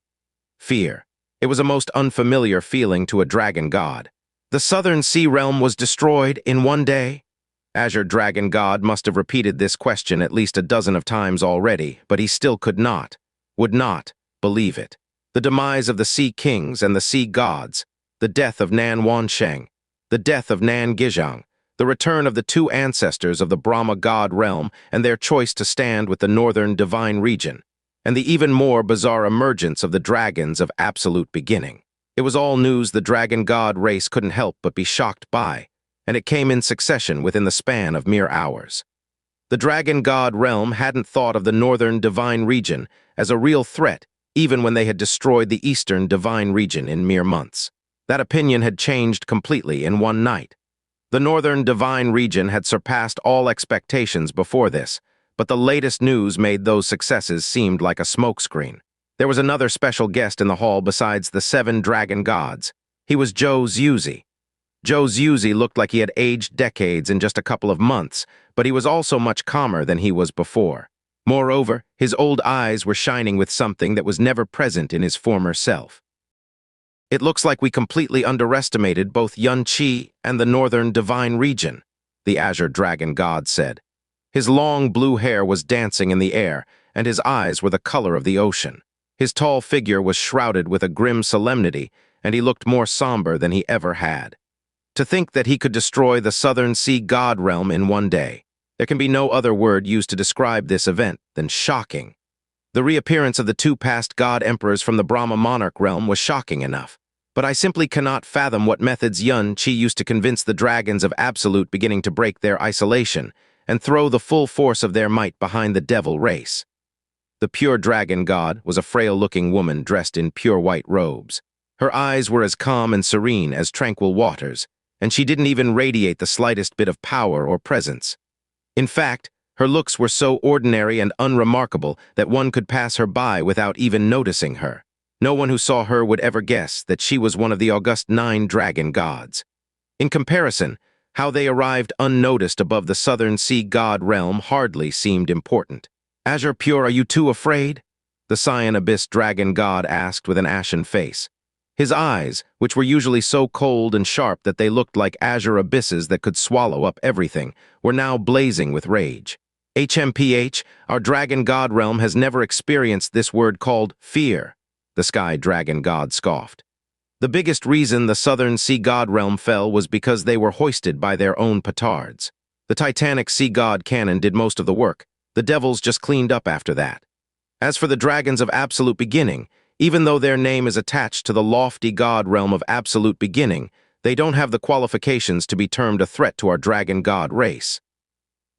Fear. It was a most unfamiliar feeling to a dragon god. The southern sea realm was destroyed in one day? Azure Dragon God must have repeated this question at least a dozen of times already, but he still would not, believe it. The demise of the Sea Kings and the Sea Gods, the death of Nan Wansheng, the death of Nan Gizhang, the return of the two ancestors of the Brahma God realm and their choice to stand with the northern divine region, and the even more bizarre emergence of the dragons of Absolute Beginning. It was all news the dragon god race couldn't help but be shocked by, and it came in succession within the span of mere hours. The dragon god realm hadn't thought of the northern divine region as a real threat, even when they had destroyed the eastern divine region in mere months. That opinion had changed completely in one night. The northern divine region had surpassed all expectations before this, but the latest news made those successes seem like a smokescreen. There was another special guest in the hall besides the 7 dragon gods. He was Zhou Zhuzi. Zhou Zhuzi looked like he had aged decades in just a couple of months, but he was also much calmer than he was before. Moreover, his old eyes were shining with something that was never present in his former self. "It looks like we completely underestimated both Xianxia and the northern divine region," the azure dragon god said. His long blue hair was dancing in the air, and his eyes were the color of the ocean. His tall figure was shrouded with a grim solemnity, and he looked more somber than he ever had. To think that he could destroy the southern sea god realm in one day. There can be no other word used to describe this event than shocking. The reappearance of the 2 past god emperors from the Brahma monarch realm was shocking enough. But I simply cannot fathom what methods Xianxia used to convince the dragons of absolute beginning to break their isolation and throw the full force of their might behind the devil race. The pure dragon god was a frail-looking woman dressed in pure white robes. Her eyes were as calm and serene as tranquil waters, and she didn't even radiate the slightest bit of power or presence. In fact, her looks were so ordinary and unremarkable that one could pass her by without even noticing her. No one who saw her would ever guess that she was one of the august 9 dragon gods. In comparison, how they arrived unnoticed above the southern sea god realm hardly seemed important. "Azure Pure, are you too afraid?" the Cyan Abyss dragon god asked with an ashen face. His eyes, which were usually so cold and sharp that they looked like azure abysses that could swallow up everything, were now blazing with rage. "HMPH, our dragon god realm has never experienced this word called fear," the sky dragon god scoffed. "The biggest reason the southern sea god realm fell was because they were hoisted by their own petards. The titanic sea god cannon did most of the work. The devils just cleaned up after that. As for the dragons of absolute beginning, even though their name is attached to the lofty god realm of absolute beginning, they don't have the qualifications to be termed a threat to our dragon god race.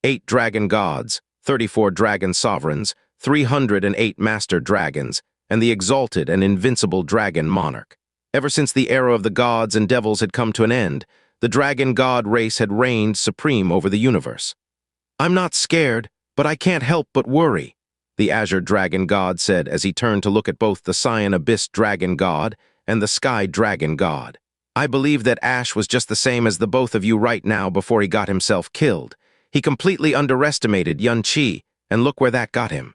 8 dragon gods, 34 dragon sovereigns, 308 master dragons, and the exalted and invincible dragon monarch. Ever since the era of the gods and devils had come to an end, the dragon god race had reigned supreme over the universe. "I'm not scared, but I can't help but worry," the azure dragon god said as he turned to look at both the Cyan Abyss dragon god and the sky dragon god. "I believe that Ash was just the same as the both of you right now before he got himself killed. He completely underestimated Xianxia, and look where that got him."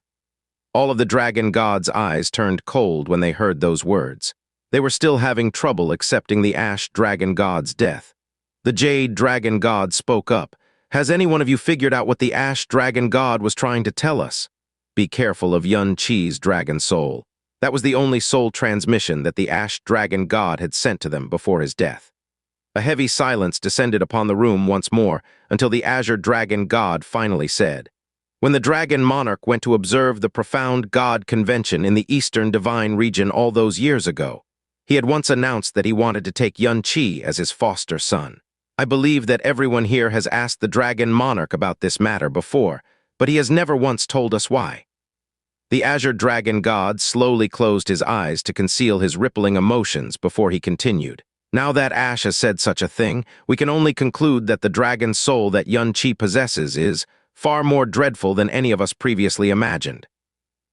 All of the dragon gods' eyes turned cold when they heard those words. They were still having trouble accepting the Ash dragon god's death. The Jade dragon god spoke up. "Has any one of you figured out what the Ash dragon god was trying to tell us? Be careful of Xianxia's dragon soul." That was the only soul transmission that the Ash dragon god had sent to them before his death. A heavy silence descended upon the room once more until the azure dragon god finally said, "When the dragon monarch went to observe the profound god convention in the eastern divine region all those years ago, he had once announced that he wanted to take Xianxia as his foster son. I believe that everyone here has asked the dragon monarch about this matter before, but he has never once told us why." The azure dragon god slowly closed his eyes to conceal his rippling emotions before he continued. "Now that Ash has said such a thing, we can only conclude that the dragon soul that Xianxia possesses is far more dreadful than any of us previously imagined."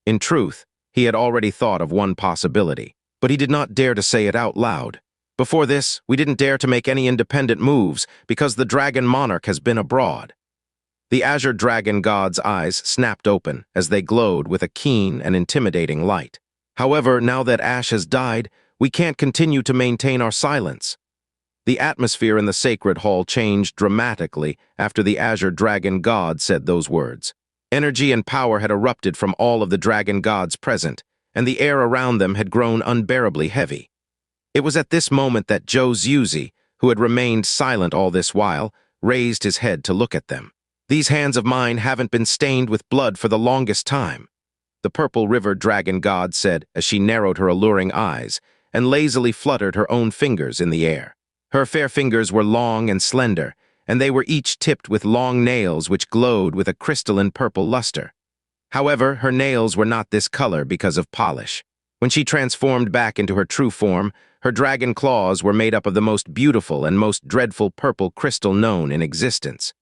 In truth, he had already thought of one possibility, but he did not dare to say it out loud. "Before this, we didn't dare to make any independent moves because the dragon monarch has been abroad." The azure dragon god's eyes snapped open as they glowed with a keen and intimidating light. "However, now that Ash has died, we can't continue to maintain our silence." The atmosphere in the sacred hall changed dramatically after the azure dragon god said those words. Energy and power had erupted from all of the dragon gods present, and the air around them had grown unbearably heavy. It was at this moment that Zhou Zhuzi, who had remained silent all this while, raised his head to look at them. "These hands of mine haven't been stained with blood for the longest time," the purple river dragon god said as she narrowed her alluring eyes, and lazily fluttered her own fingers in the air. Her fair fingers were long and slender, and they were each tipped with long nails which glowed with a crystalline purple luster. However, her nails were not this color because of polish. When she transformed back into her true form, her dragon claws were made up of the most beautiful and most dreadful purple crystal known in existence.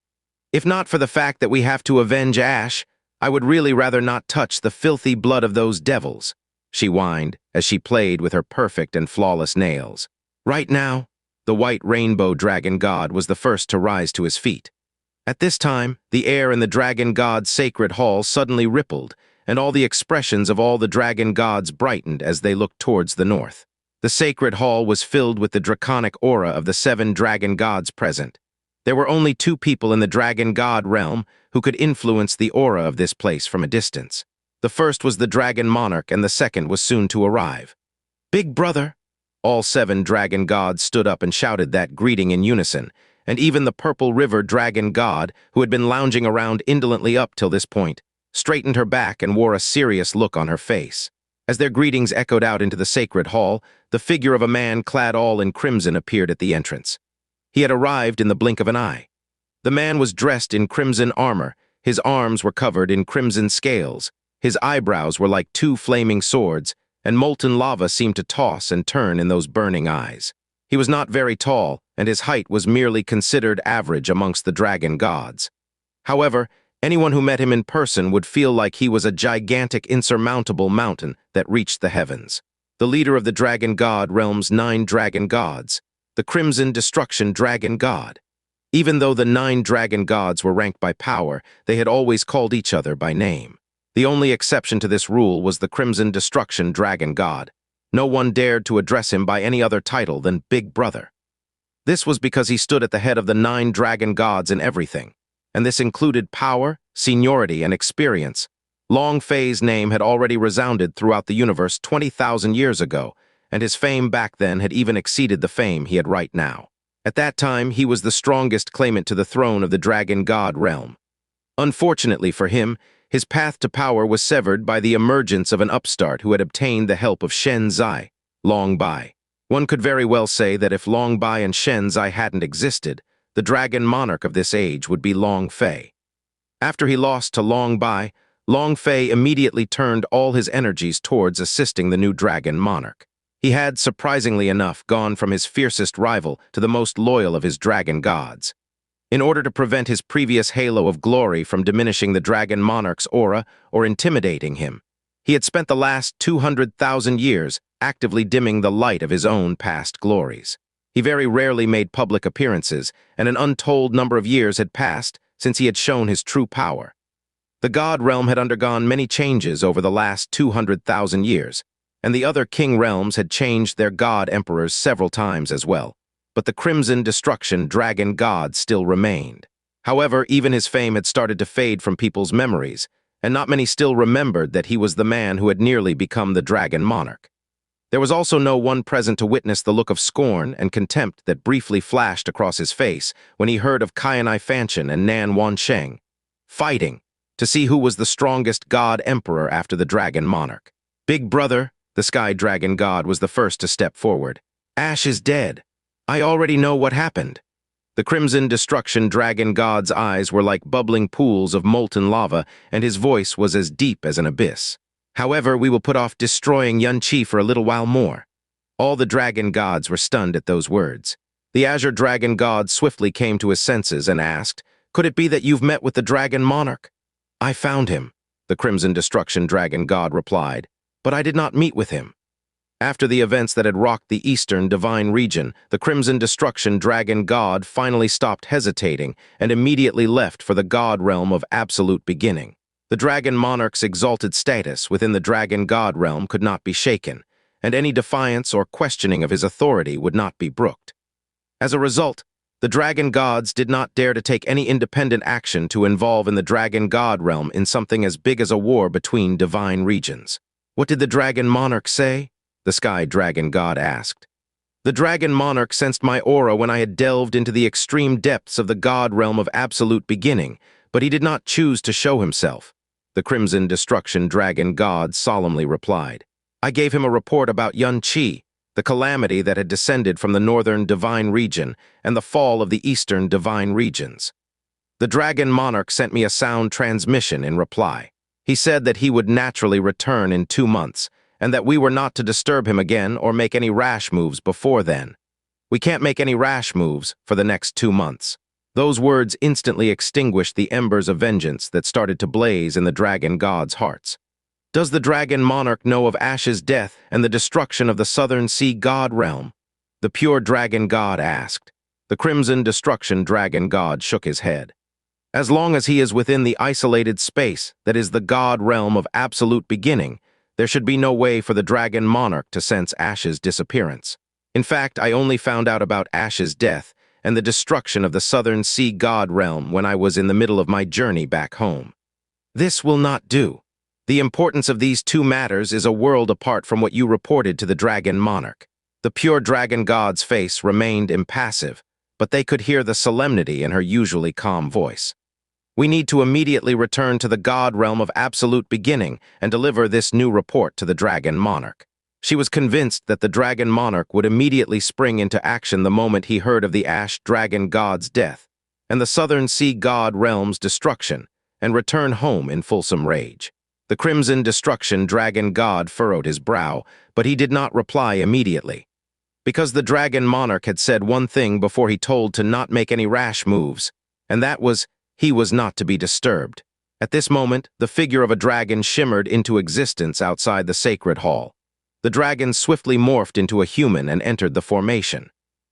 If not for the fact that we have to avenge Ash, I would really rather not touch the filthy blood of those devils, she whined as she played with her perfect and flawless nails. Right now, the white rainbow dragon god was the first to rise to his feet. At this time, the air in the dragon god's sacred hall suddenly rippled, and all the expressions of all the dragon gods brightened as they looked towards the north. The sacred hall was filled with the draconic aura of the 7 dragon gods present. There were only 2 people in the dragon god realm who could influence the aura of this place from a distance. The first was the dragon monarch, and the second was soon to arrive. "Big brother!" All 7 dragon gods stood up and shouted that greeting in unison, and even the purple river dragon god, who had been lounging around indolently up till this point, straightened her back and wore a serious look on her face. As their greetings echoed out into the sacred hall, the figure of a man clad all in crimson appeared at the entrance. He had arrived in the blink of an eye. The man was dressed in crimson armor, his arms were covered in crimson scales, his eyebrows were like 2 flaming swords, and molten lava seemed to toss and turn in those burning eyes. He was not very tall, and his height was merely considered average amongst the dragon gods. However, anyone who met him in person would feel like he was a gigantic, insurmountable mountain that reached the heavens. The leader of the dragon god realm's 9 dragon gods, the Crimson Destruction Dragon God. Even though the 9 dragon gods were ranked by power, they had always called each other by name. The only exception to this rule was the Crimson Destruction Dragon God. No one dared to address him by any other title than Big Brother. This was because he stood at the head of the 9 dragon gods in everything, and this included power, seniority, and experience. Long Fei's name had already resounded throughout the universe 20,000 years ago, and his fame back then had even exceeded the fame he had right now. At that time, he was the strongest claimant to the throne of the dragon god realm. Unfortunately for him, his path to power was severed by the emergence of an upstart who had obtained the help of Xianxia, Long Bai. One could very well say that if Long Bai and Xianxia hadn't existed, the dragon monarch of this age would be Long Fei. After he lost to Long Bai, Long Fei immediately turned all his energies towards assisting the new dragon monarch. He had, surprisingly enough, gone from his fiercest rival to the most loyal of his dragon gods. In order to prevent his previous halo of glory from diminishing the dragon monarch's aura or intimidating him, he had spent the last 200,000 years actively dimming the light of his own past glories. He very rarely made public appearances, and an untold number of years had passed since he had shown his true power. The god realm had undergone many changes over the last 200,000 years, and the other king realms had changed their god emperors several times as well. But the Crimson Destruction Dragon God still remained. However, even his fame had started to fade from people's memories, and not many still remembered that he was the man who had nearly become the dragon monarch. There was also no one present to witness the look of scorn and contempt that briefly flashed across his face when he heard of Qianai Fanchen and Nan Wansheng fighting to see who was the strongest god emperor after the dragon monarch. Big brother, the sky dragon god, was the first to step forward. Ash is dead. I already know what happened. The Crimson Destruction Dragon God's eyes were like bubbling pools of molten lava, and his voice was as deep as an abyss. However, we will put off destroying Yunqi for a little while more. All the dragon gods were stunned at those words. The Azure Dragon God swiftly came to his senses and asked, "Could it be that you've met with the dragon monarch?" "I found him," the Crimson Destruction Dragon God replied, "but I did not meet with him." After the events that had rocked the eastern divine region, the Crimson Destruction Dragon God finally stopped hesitating and immediately left for the god realm of absolute beginning. The dragon monarch's exalted status within the dragon god realm could not be shaken, and any defiance or questioning of his authority would not be brooked. As a result, the dragon gods did not dare to take any independent action to involve in the dragon god realm in something as big as a war between divine regions. "What did the dragon monarch say?" the sky dragon god asked. "The dragon monarch sensed my aura when I had delved into the extreme depths of the god realm of absolute beginning, but he did not choose to show himself," the Crimson Destruction Dragon God solemnly replied. "I gave him a report about Yunqi, the calamity that had descended from the northern divine region and the fall of the eastern divine regions. The dragon monarch sent me a sound transmission in reply. He said that he would naturally return in 2 months, and that we were not to disturb him again or make any rash moves before then. We can't make any rash moves for the next 2 months. Those words instantly extinguished the embers of vengeance that started to blaze in the dragon gods' hearts. Does the dragon monarch know of Ash's death and the destruction of the southern sea god realm? The pure dragon god asked. The crimson destruction dragon god shook his head. As long as he is within the isolated space that is the god realm of absolute beginning, there should be no way for the dragon monarch to sense Ash's disappearance. In fact, I only found out about Ash's death and the destruction of the southern sea god realm when I was in the middle of my journey back home. This will not do. The importance of these two matters is a world apart from what you reported to the dragon monarch. The pure dragon god's face remained impassive, but they could hear the solemnity in her usually calm voice. We need to immediately return to the god realm of absolute beginning and deliver this new report to the dragon monarch. She was convinced that the dragon monarch would immediately spring into action the moment he heard of the ash dragon god's death and the southern sea god realm's destruction, and return home in fulsome rage. The crimson destruction dragon god furrowed his brow, but he did not reply immediately. Because the dragon monarch had said one thing before he told to not make any rash moves, and that was, he was not to be disturbed. At this moment, the figure of a dragon shimmered into existence outside the sacred hall. The dragon swiftly morphed into a human and entered the formation.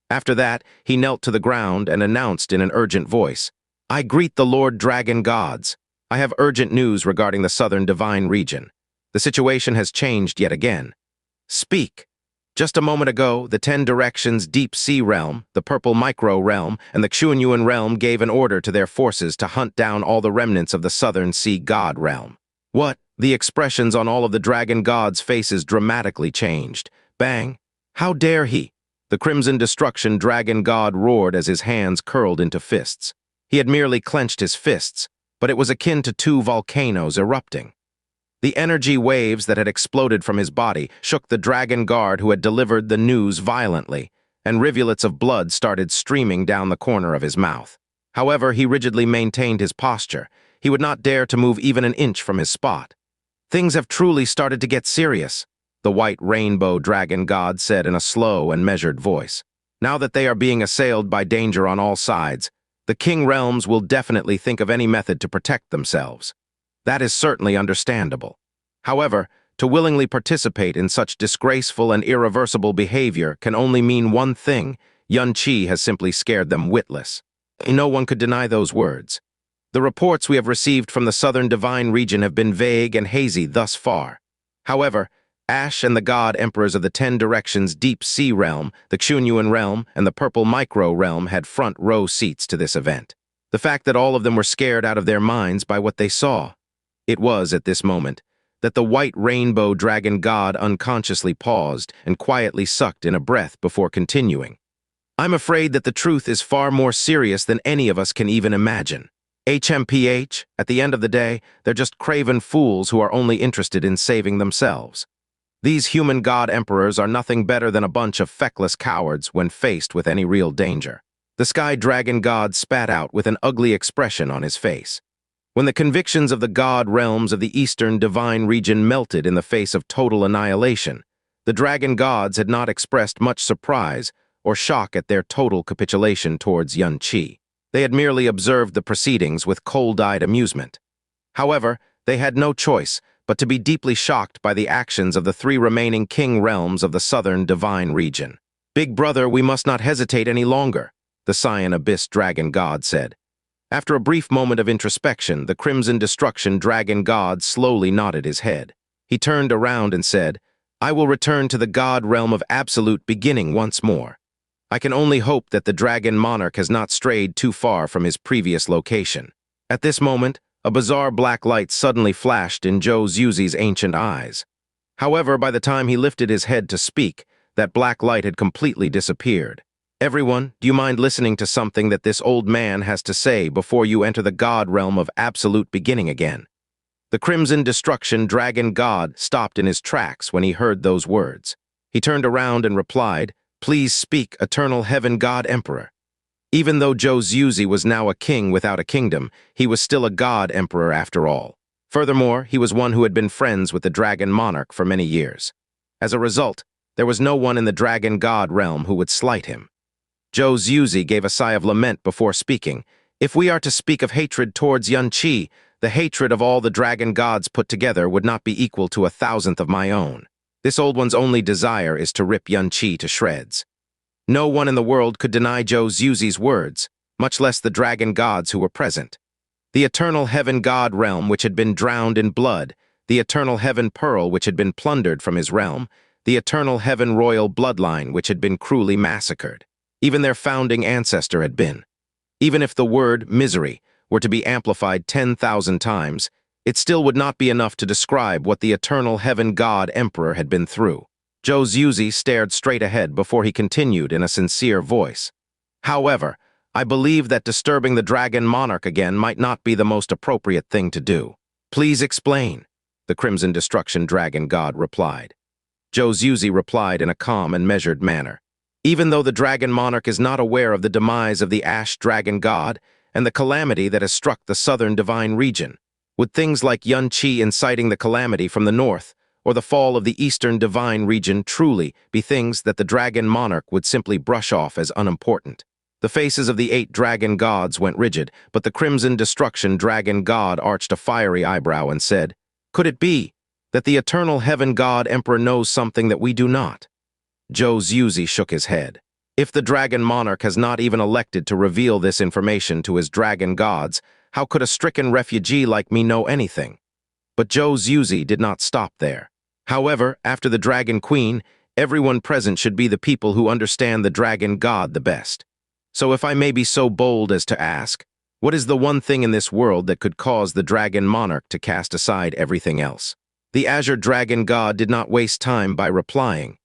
After that, he knelt to the ground and announced in an urgent voice, "I greet the Lord Dragon Gods. I have urgent news regarding the southern divine region. The situation has changed yet again. Speak." Just a moment ago, the 10 Directions Deep Sea Realm, the Purple Micro Realm, and the Xianxia Realm gave an order to their forces to hunt down all the remnants of the Southern Sea God Realm. What? The expressions on all of the dragon gods' faces dramatically changed. Bang! How dare he? The Crimson Destruction Dragon God roared as his hands curled into fists. He had merely clenched his fists, but it was akin to 2 volcanoes erupting. The energy waves that had exploded from his body shook the dragon guard who had delivered the news violently, and rivulets of blood started streaming down the corner of his mouth. However, he rigidly maintained his posture. He would not dare to move even an inch from his spot. "Things have truly started to get serious," the white rainbow dragon god said in a slow and measured voice. "Now that they are being assailed by danger on all sides, the King Realms will definitely think of any method to protect themselves. That is certainly understandable. However, to willingly participate in such disgraceful and irreversible behavior can only mean one thing: Xianxia has simply scared them witless." No one could deny those words. The reports we have received from the southern divine region have been vague and hazy thus far. However, Ash and the god emperors of the 10 Directions Deep Sea Realm, the Xianxia Realm, and the Purple Micro Realm had front row seats to this event. The fact that all of them were scared out of their minds by what they saw. It was, at this moment, that the white rainbow dragon god unconsciously paused and quietly sucked in a breath before continuing. "I'm afraid that the truth is far more serious than any of us can even imagine. HMPH, at the end of the day, they're just craven fools who are only interested in saving themselves. These human god emperors are nothing better than a bunch of feckless cowards when faced with any real danger." The sky dragon god spat out with an ugly expression on his face. When the convictions of the god realms of the eastern divine region melted in the face of total annihilation, the dragon gods had not expressed much surprise or shock at their total capitulation towards Xianxia. They had merely observed the proceedings with cold-eyed amusement. However, they had no choice but to be deeply shocked by the actions of the 3 remaining king realms of the southern divine region. "Big brother, we must not hesitate any longer," the Cyan Abyss dragon god said. After a brief moment of introspection, the Crimson Destruction dragon god slowly nodded his head. He turned around and said, "I will return to the god realm of absolute beginning once more. I can only hope that the dragon monarch has not strayed too far from his previous location." At this moment, a bizarre black light suddenly flashed in Zhou Zuzi's ancient eyes. However, by the time he lifted his head to speak, that black light had completely disappeared. "Everyone, do you mind listening to something that this old man has to say before you enter the god realm of absolute beginning again?" The Crimson Destruction dragon god stopped in his tracks when he heard those words. He turned around and replied, "Please speak, eternal heaven god emperor." Even though Zhou Yuzi was now a king without a kingdom, he was still a god emperor after all. Furthermore, he was one who had been friends with the dragon monarch for many years. As a result, there was no one in the dragon god realm who would slight him. Zhou Yuzi gave a sigh of lament before speaking. "If we are to speak of hatred towards Xianxia, the hatred of all the dragon gods put together would not be equal to 1,000th of my own. This old one's only desire is to rip Xianxia to shreds." No one in the world could deny Zhou Yuzi's words, much less the dragon gods who were present. The eternal heaven god realm which had been drowned in blood, the eternal heaven pearl which had been plundered from his realm, the eternal heaven royal bloodline which had been cruelly massacred. Even their founding ancestor had been. Even if the word misery were to be amplified 10,000 times, it still would not be enough to describe what the eternal heaven god emperor had been through. Zhou Yuzi stared straight ahead before he continued in a sincere voice. "However, I believe that disturbing the dragon monarch again might not be the most appropriate thing to do. Please explain," the Crimson Destruction dragon god replied. Zhou Yuzi replied in a calm and measured manner. "Even though the dragon monarch is not aware of the demise of the ash dragon god and the calamity that has struck the southern divine region, would things like Xianxia inciting the calamity from the north, or the fall of the eastern divine region truly be things that the dragon monarch would simply brush off as unimportant?" The faces of the 8 dragon gods went rigid, but the Crimson Destruction dragon god arched a fiery eyebrow and said, "Could it be that the eternal heaven god emperor knows something that we do not?" Zhou Yuzi shook his head. "If the dragon monarch has not even elected to reveal this information to his dragon gods, how could a stricken refugee like me know anything?" But Zhou Yuzi did not stop there. "However, after the Dragon Queen, everyone present should be the people who understand the Dragon God the best. So if I may be so bold as to ask, what is the one thing in this world that could cause the Dragon Monarch to cast aside everything else?" The Azure Dragon God did not waste time by replying.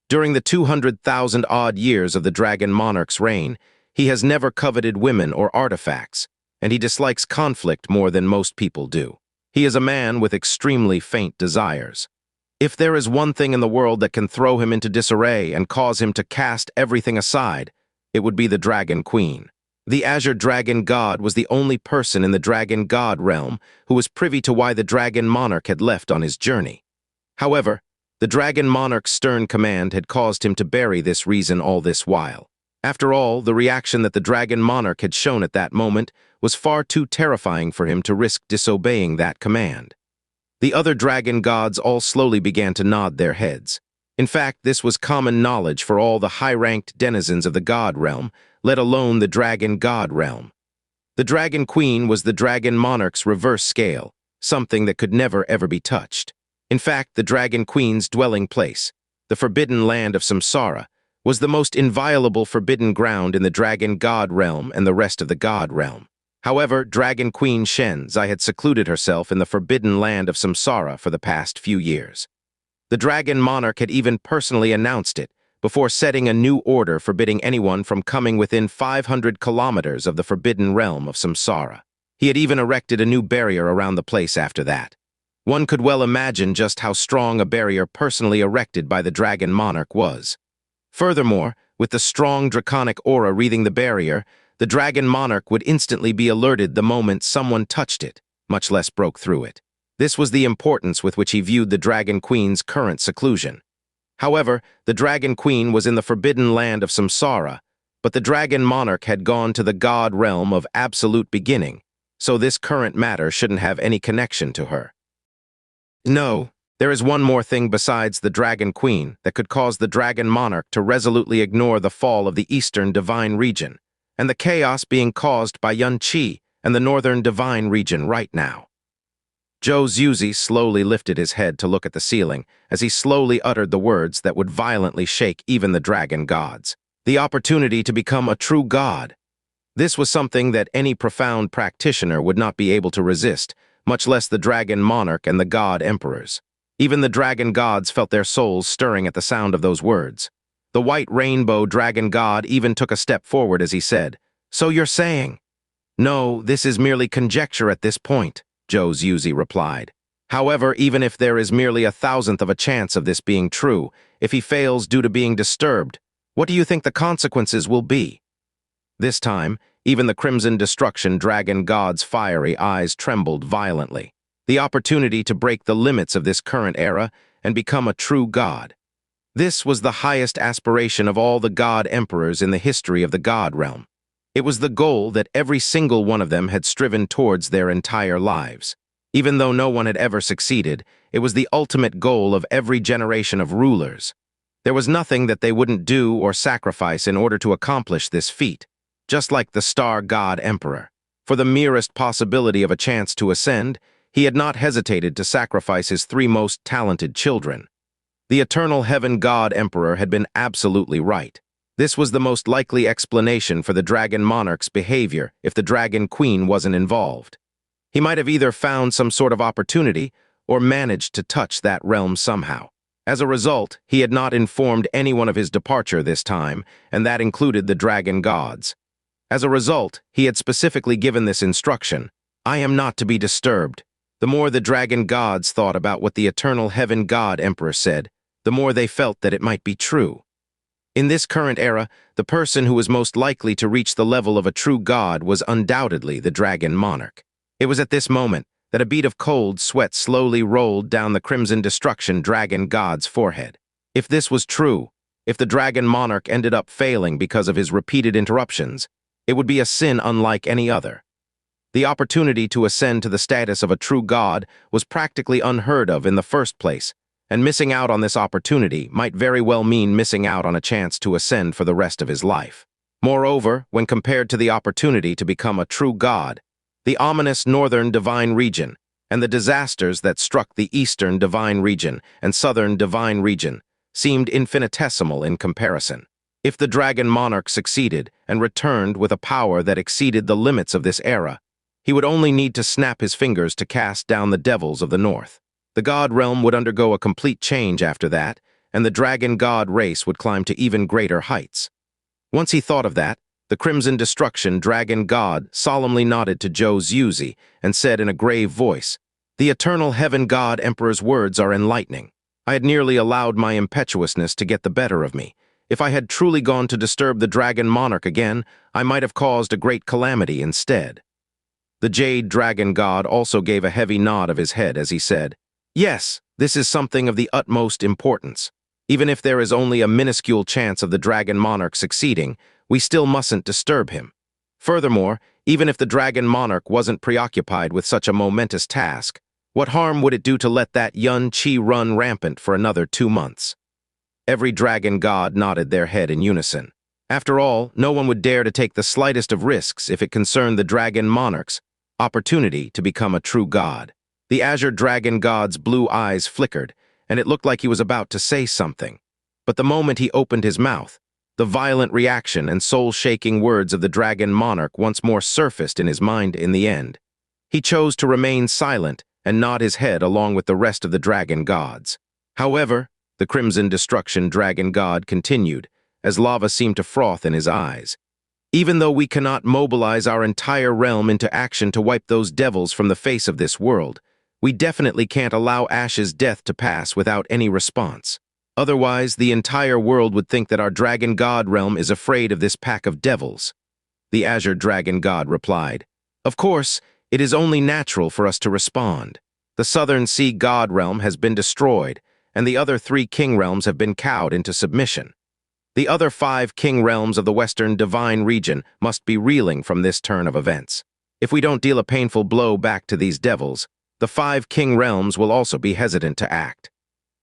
During the 200,000-odd years of the Dragon Monarch's reign, he has never coveted women or artifacts, and he dislikes conflict more than most people do. He is a man with extremely faint desires. If there is one thing in the world that can throw him into disarray and cause him to cast everything aside, it would be the Dragon Queen. The Azure Dragon God was the only person in the Dragon God realm who was privy to why the Dragon Monarch had left on his journey. However, the Dragon Monarch's stern command had caused him to bury this reason all this while. After all, the reaction that the Dragon Monarch had shown at that moment was far too terrifying for him to risk disobeying that command. The other dragon gods all slowly began to nod their heads. In fact, this was common knowledge for all the high-ranked denizens of the god realm, let alone the dragon god realm. The Dragon Queen was the Dragon Monarch's reverse scale, something that could never ever be touched. In fact, the Dragon Queen's dwelling place, the forbidden land of Samsara, was the most inviolable forbidden ground in the dragon god realm and the rest of the god realm. However, Dragon Queen Xianxia had secluded herself in the forbidden land of Samsara for the past few years. The Dragon Monarch had even personally announced it before setting a new order forbidding anyone from coming within 500 kilometers of the forbidden realm of Samsara. He had even erected a new barrier around the place after that. One could well imagine just how strong a barrier personally erected by the Dragon Monarch was. Furthermore, with the strong draconic aura wreathing the barrier, the Dragon Monarch would instantly be alerted the moment someone touched it, much less broke through it. This was the importance with which he viewed the Dragon Queen's current seclusion. However, the Dragon Queen was in the forbidden land of Samsara, but the Dragon Monarch had gone to the god realm of absolute beginning, so this current matter shouldn't have any connection to her. No, there is one more thing besides the Dragon Queen that could cause the Dragon Monarch to resolutely ignore the fall of the eastern divine region, and the chaos being caused by Xianxia and the northern divine region right now. Zhou Yuzi slowly lifted his head to look at the ceiling as he slowly uttered the words that would violently shake even the dragon gods. The opportunity to become a true god. This was something that any profound practitioner would not be able to resist, much less the Dragon Monarch and the god emperors. Even the dragon gods felt their souls stirring at the sound of those words. The white rainbow dragon god even took a step forward as he said, "So you're saying?" "No, this is merely conjecture at this point," Zhou Yuzi replied. However, even if there is merely 1,000th of a chance of this being true, if he fails due to being disturbed, what do you think the consequences will be? This time, even the Crimson Destruction Dragon God's fiery eyes trembled violently. The opportunity to break the limits of this current era and become a true god. This was the highest aspiration of all the god emperors in the history of the god realm. It was the goal that every single one of them had striven towards their entire lives. Even though no one had ever succeeded, it was the ultimate goal of every generation of rulers. There was nothing that they wouldn't do or sacrifice in order to accomplish this feat, just like the Star God Emperor. For the merest possibility of a chance to ascend, he had not hesitated to sacrifice his 3 most talented children. The eternal Heaven God Emperor had been absolutely right. This was the most likely explanation for the Dragon Monarch's behavior if the Dragon Queen wasn't involved. He might have either found some sort of opportunity or managed to touch that realm somehow. As a result, he had not informed anyone of his departure this time, and that included the Dragon Gods. As a result, he had specifically given this instruction: I am not to be disturbed. The more the Dragon Gods thought about what the eternal Heaven God Emperor said, the more they felt that it might be true. In this current era, the person who was most likely to reach the level of a true god was undoubtedly the Dragon Monarch. It was at this moment that a bead of cold sweat slowly rolled down the Crimson Destruction Dragon God's forehead. If this was true, if the Dragon Monarch ended up failing because of his repeated interruptions, it would be a sin unlike any other. The opportunity to ascend to the status of a true god was practically unheard of in the first place, and missing out on this opportunity might very well mean missing out on a chance to ascend for the rest of his life. Moreover, when compared to the opportunity to become a true god, the ominous northern divine region and the disasters that struck the eastern divine region and southern divine region seemed infinitesimal in comparison. If the Dragon Monarch succeeded and returned with a power that exceeded the limits of this era, he would only need to snap his fingers to cast down the devils of the north. The god realm would undergo a complete change after that, and the dragon god race would climb to even greater heights. Once he thought of that, the Crimson Destruction Dragon God solemnly nodded to Zhou Zhuzi and said in a grave voice, "The eternal Heaven God Emperor's words are enlightening. I had nearly allowed my impetuousness to get the better of me. If I had truly gone to disturb the Dragon Monarch again, I might have caused a great calamity instead." The Jade Dragon God also gave a heavy nod of his head as he said, "Yes, this is something of the utmost importance. Even if there is only a minuscule chance of the Dragon Monarch succeeding, we still mustn't disturb him. Furthermore, even if the Dragon Monarch wasn't preoccupied with such a momentous task, what harm would it do to let that Yun Qi run rampant for another 2 months? Every dragon god nodded their head in unison. After all, no one would dare to take the slightest of risks if it concerned the Dragon Monarch's opportunity to become a true god. The Azure Dragon God's blue eyes flickered, and it looked like he was about to say something. But the moment he opened his mouth, the violent reaction and soul-shaking words of the Dragon Monarch once more surfaced in his mind in the end. He chose to remain silent and nod his head along with the rest of the dragon gods. However, the Crimson Destruction Dragon God continued, as lava seemed to froth in his eyes. Even though we cannot mobilize our entire realm into action to wipe those devils from the face of this world, we definitely can't allow Ash's death to pass without any response. Otherwise, the entire world would think that our Dragon God realm is afraid of this pack of devils. The Azure Dragon God replied, "Of course, it is only natural for us to respond. The Southern Sea God realm has been destroyed, and the other 3 king realms have been cowed into submission. The other 5 king realms of the Western Divine region must be reeling from this turn of events. If we don't deal a painful blow back to these devils, the 5 king realms will also be hesitant to act.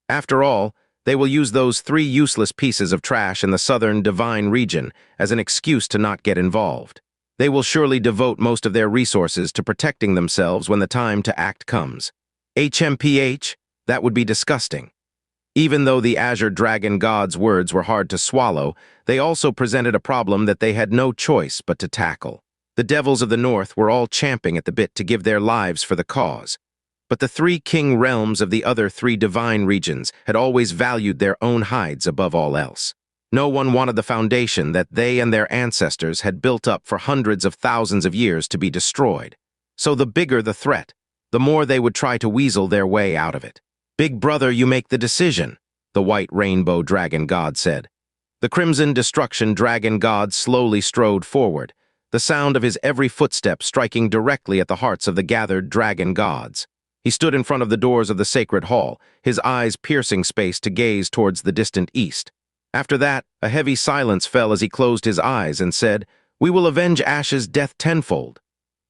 After all, they will use those 3 useless pieces of trash in the Southern Divine region as an excuse to not get involved. They will surely devote most of their resources to protecting themselves when the time to act comes. HMPH, that would be disgusting." Even though the Azure Dragon God's words were hard to swallow, they also presented a problem that they had no choice but to tackle. The devils of the north were all champing at the bit to give their lives for the cause. But the 3 king realms of the other 3 divine regions had always valued their own hides above all else. No one wanted the foundation that they and their ancestors had built up for hundreds of thousands of years to be destroyed. So the bigger the threat, the more they would try to weasel their way out of it. "Big brother, you make the decision," the white rainbow dragon god said. The crimson destruction dragon god slowly strode forward, the sound of his every footstep striking directly at the hearts of the gathered dragon gods. He stood in front of the doors of the sacred hall, his eyes piercing space to gaze towards the distant east. After that, a heavy silence fell as he closed his eyes and said, "We will avenge Ash's death tenfold."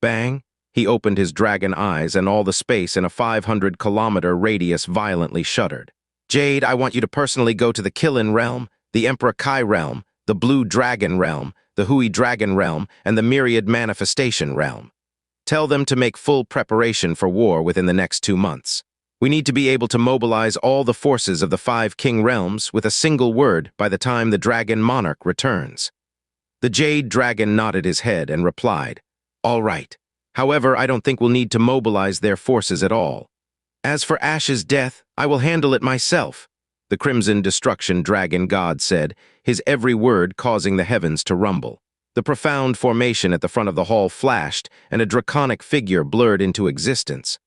Bang! He opened his dragon eyes, and all the space in a 500-kilometer radius violently shuddered. "Jade, I want you to personally go to the Killin realm, the Emperor Kai realm, the Blue Dragon realm, the Hui Dragon realm, and the Myriad Manifestation realm. Tell them to make full preparation for war within the next 2 months. We need to be able to mobilize all the forces of the 5 king realms with a single word by the time the Dragon Monarch returns." The Jade Dragon nodded his head and replied, "All right. However, I don't think we'll need to mobilize their forces at all. As for Ash's death, I will handle it myself," the Crimson Destruction Dragon God said, his every word causing the heavens to rumble. The profound formation at the front of the hall flashed, and a draconic figure blurred into existence.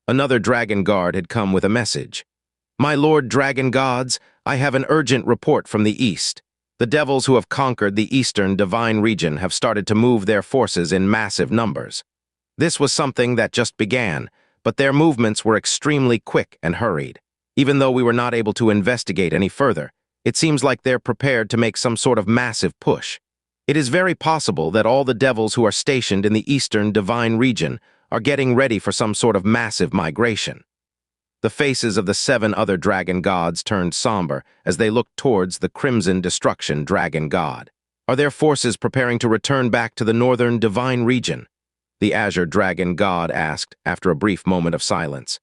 Another dragon guard had come with a message. "My lord dragon gods, I have an urgent report from the east. The devils who have conquered the eastern divine region have started to move their forces in massive numbers. This was something that just began, but their movements were extremely quick and hurried. Even though we were not able to investigate any further, it seems like they're prepared to make some sort of massive push. It is very possible that all the devils who are stationed in the eastern divine region are getting ready for some sort of massive migration." The faces of the 7 other dragon gods turned somber as they looked towards the Crimson Destruction Dragon God. "Are their forces preparing to return back to the northern divine region?" the Azure Dragon God asked after a brief moment of silence.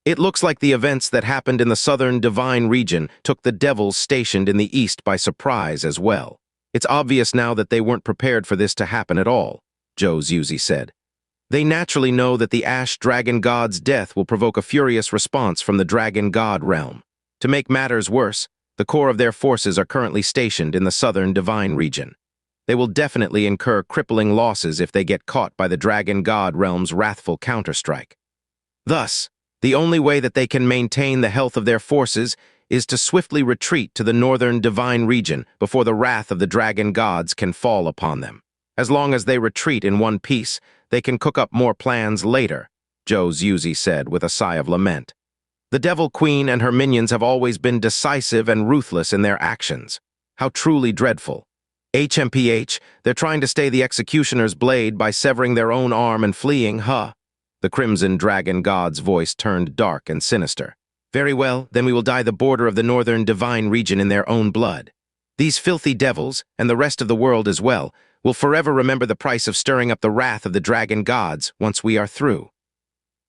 "It looks like the events that happened in the southern divine region took the devils stationed in the east by surprise as well. It's obvious now that they weren't prepared for this to happen at all," Zhou Zuzi said. "They naturally know that the Ash Dragon God's death will provoke a furious response from the Dragon God realm. To make matters worse, the core of their forces are currently stationed in the southern divine region. They will definitely incur crippling losses if they get caught by the Dragon God realm's wrathful counterstrike. Thus, the only way that they can maintain the health of their forces is to swiftly retreat to the northern divine region before the wrath of the dragon gods can fall upon them. As long as they retreat in one piece, they can cook up more plans later," Zhou Zuzi said with a sigh of lament. "The Devil Queen and her minions have always been decisive and ruthless in their actions. How truly dreadful. HMPH, they're trying to stay the executioner's blade by severing their own arm and fleeing, huh?" The Crimson Dragon God's voice turned dark and sinister. "Very well, then we will dye the border of the northern divine region in their own blood. These filthy devils, and the rest of the world as well, will forever remember the price of stirring up the wrath of the dragon gods once we are through."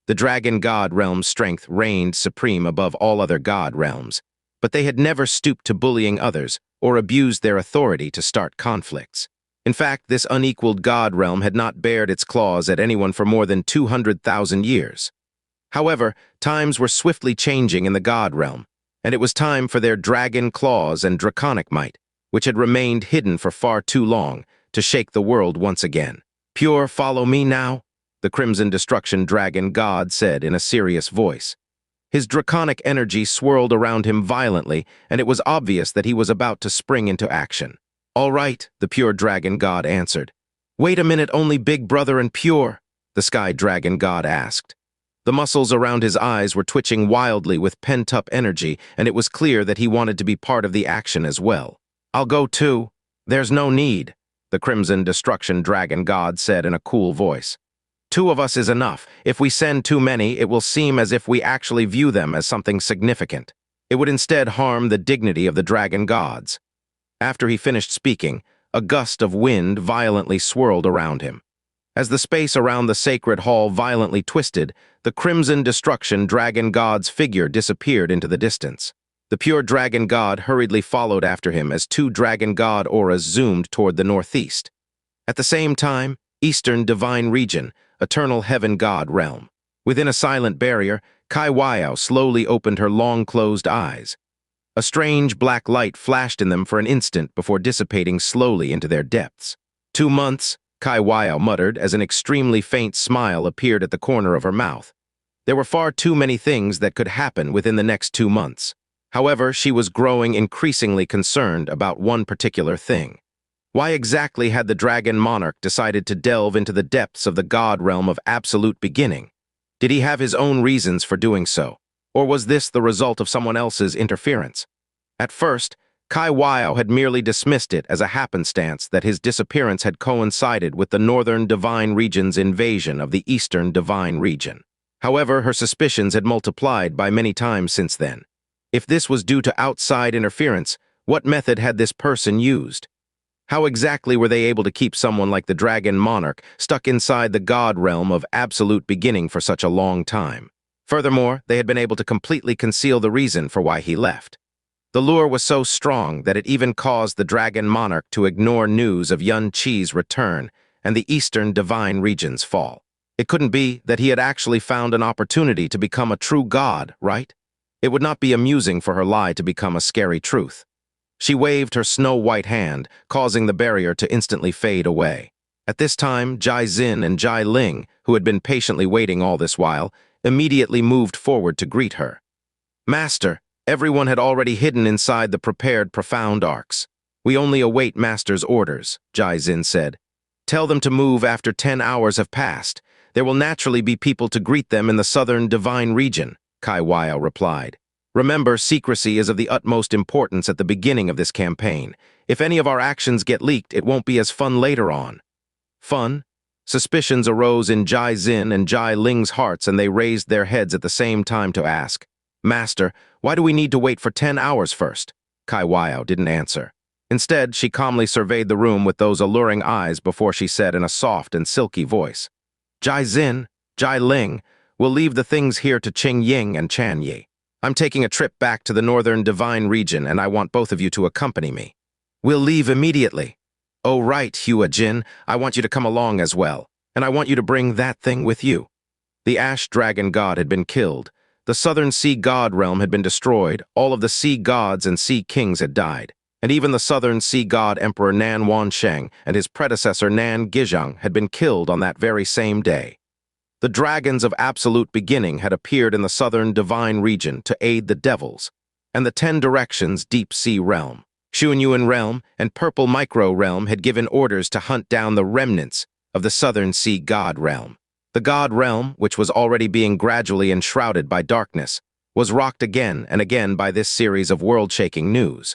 The dragon god realm's strength reigned supreme above all other god realms, but they had never stooped to bullying others or abused their authority to start conflicts. In fact, this unequaled god realm had not bared its claws at anyone for more than 200,000 years. However, times were swiftly changing in the god realm, and it was time for their dragon claws and draconic might, which had remained hidden for far too long, to shake the world once again. "Pure, follow me now," the Crimson Destruction Dragon God said in a serious voice. His draconic energy swirled around him violently, and it was obvious that he was about to spring into action. "All right," the Pure Dragon God answered. "Wait a minute, only Big Brother and Pure?" the Sky Dragon God asked. The muscles around his eyes were twitching wildly with pent-up energy, and it was clear that he wanted to be part of the action as well. "I'll go too. There's no need," the Crimson Destruction Dragon God said in a cool voice. "2 of us is enough. If we send too many, it will seem as if we actually view them as something significant. It would instead harm the dignity of the dragon gods." After he finished speaking, a gust of wind violently swirled around him. As the space around the sacred hall violently twisted, the Crimson Destruction Dragon God's figure disappeared into the distance. The Pure Dragon God hurriedly followed after him as 2 Dragon God auras zoomed toward the northeast. At the same time, Eastern Divine Region, Eternal Heaven God Realm. Within a silent barrier, Kai Waiao slowly opened her long-closed eyes. A strange black light flashed in them for an instant before dissipating slowly into their depths. 2 months, Kai Waiao muttered as an extremely faint smile appeared at the corner of her mouth. There were far too many things that could happen within the next 2 months. However, she was growing increasingly concerned about one particular thing. Why exactly had the dragon monarch decided to delve into the depths of the god realm of absolute beginning? Did he have his own reasons for doing so? Or was this the result of someone else's interference? At first, Kai Weiao had merely dismissed it as a happenstance that his disappearance had coincided with the Northern Divine Region's invasion of the Eastern Divine Region. However, her suspicions had multiplied by many times since then. If this was due to outside interference, what method had this person used? How exactly were they able to keep someone like the Dragon Monarch stuck inside the god realm of absolute beginning for such a long time? Furthermore, they had been able to completely conceal the reason for why he left. The lure was so strong that it even caused the Dragon Monarch to ignore news of Xianxia's return and the Eastern Divine Region's fall. It couldn't be that he had actually found an opportunity to become a true god, right? It would not be amusing for her lie to become a scary truth. She waved her snow-white hand, causing the barrier to instantly fade away. At this time, Jai Xin and Jai Ling, who had been patiently waiting all this while, immediately moved forward to greet her. "Master, everyone had already hidden inside the prepared profound arcs. We only await Master's orders," Jai Xin said. "Tell them to move after 10 hours have passed. There will naturally be people to greet them in the Southern Divine Region," Kai Weiao replied. "Remember, secrecy is of the utmost importance at the beginning of this campaign. If any of our actions get leaked, it won't be as fun later on." Fun? Suspicions arose in Jai Xin and Jai Ling's hearts, and they raised their heads at the same time to ask, "Master, why do we need to wait for 10 hours first?" Kai Weiao didn't answer. Instead, she calmly surveyed the room with those alluring eyes before she said in a soft and silky voice, "Jai Xin, Jai Ling, we'll leave the things here to Qing Ying and Chan Yi. I'm taking a trip back to the Northern Divine Region, and I want both of you to accompany me." "We'll leave immediately." "Oh right, Hua Jin, I want you to come along as well, and I want you to bring that thing with you." The Ash Dragon God had been killed. The Southern Sea God realm had been destroyed, all of the Sea Gods and Sea Kings had died, and even the Southern Sea God Emperor Nan Wansheng and his predecessor Nan Gizhang had been killed on that very same day. The dragons of absolute beginning had appeared in the Southern Divine Region to aid the devils, and the 10 Directions Deep Sea Realm, Xuanyuan Realm, and Purple Micro Realm had given orders to hunt down the remnants of the Southern Sea God Realm. The God Realm, which was already being gradually enshrouded by darkness, was rocked again and again by this series of world-shaking news.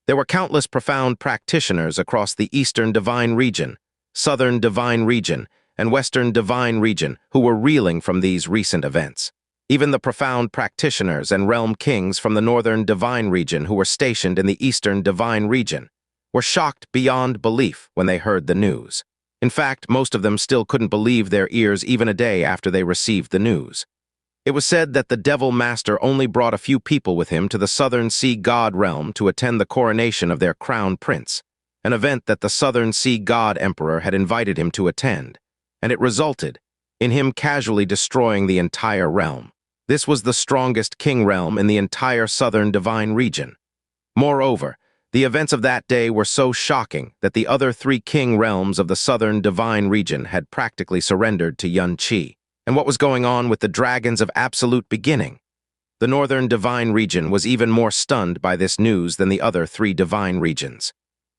There were countless profound practitioners across the Eastern Divine Region, Southern Divine Region, and Western Divine Region who were reeling from these recent events. Even the profound practitioners and realm kings from the Northern Divine Region who were stationed in the Eastern Divine Region were shocked beyond belief when they heard the news. In fact, most of them still couldn't believe their ears even a day after they received the news. It was said that the Devil Master only brought a few people with him to the Southern Sea God realm to attend the coronation of their crown prince, an event that the Southern Sea God Emperor had invited him to attend, and it resulted in him casually destroying the entire realm. This was the strongest king realm in the entire Southern Divine Region. Moreover, the events of that day were so shocking that the other 3 king realms of the Southern Divine Region had practically surrendered to Xianxia. And what was going on with the dragons of absolute beginning? The Northern Divine Region was even more stunned by this news than the other 3 divine regions.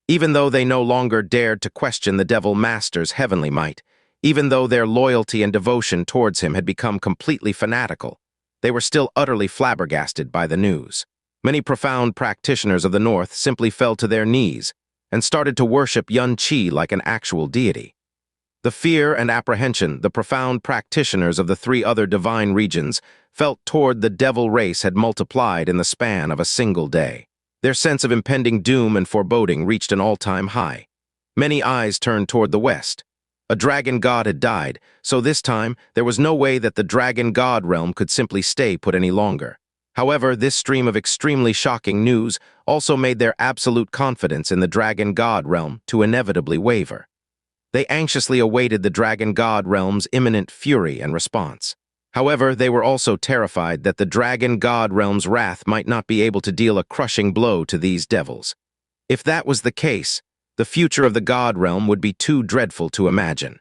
Even though they no longer dared to question the Devil Master's heavenly might, even though their loyalty and devotion towards him had become completely fanatical, they were still utterly flabbergasted by the news. Many profound practitioners of the North simply fell to their knees and started to worship Xianxia like an actual deity. The fear and apprehension the profound practitioners of the 3 other divine regions felt toward the devil race had multiplied in the span of a single day. Their sense of impending doom and foreboding reached an all-time high. Many eyes turned toward the west. A dragon god had died, so this time there was no way that the dragon god realm could simply stay put any longer. However, this stream of extremely shocking news also made their absolute confidence in the dragon god realm to inevitably waver. They anxiously awaited the Dragon God realm's imminent fury and response. However, they were also terrified that the Dragon God realm's wrath might not be able to deal a crushing blow to these devils. If that was the case, the future of the God realm would be too dreadful to imagine.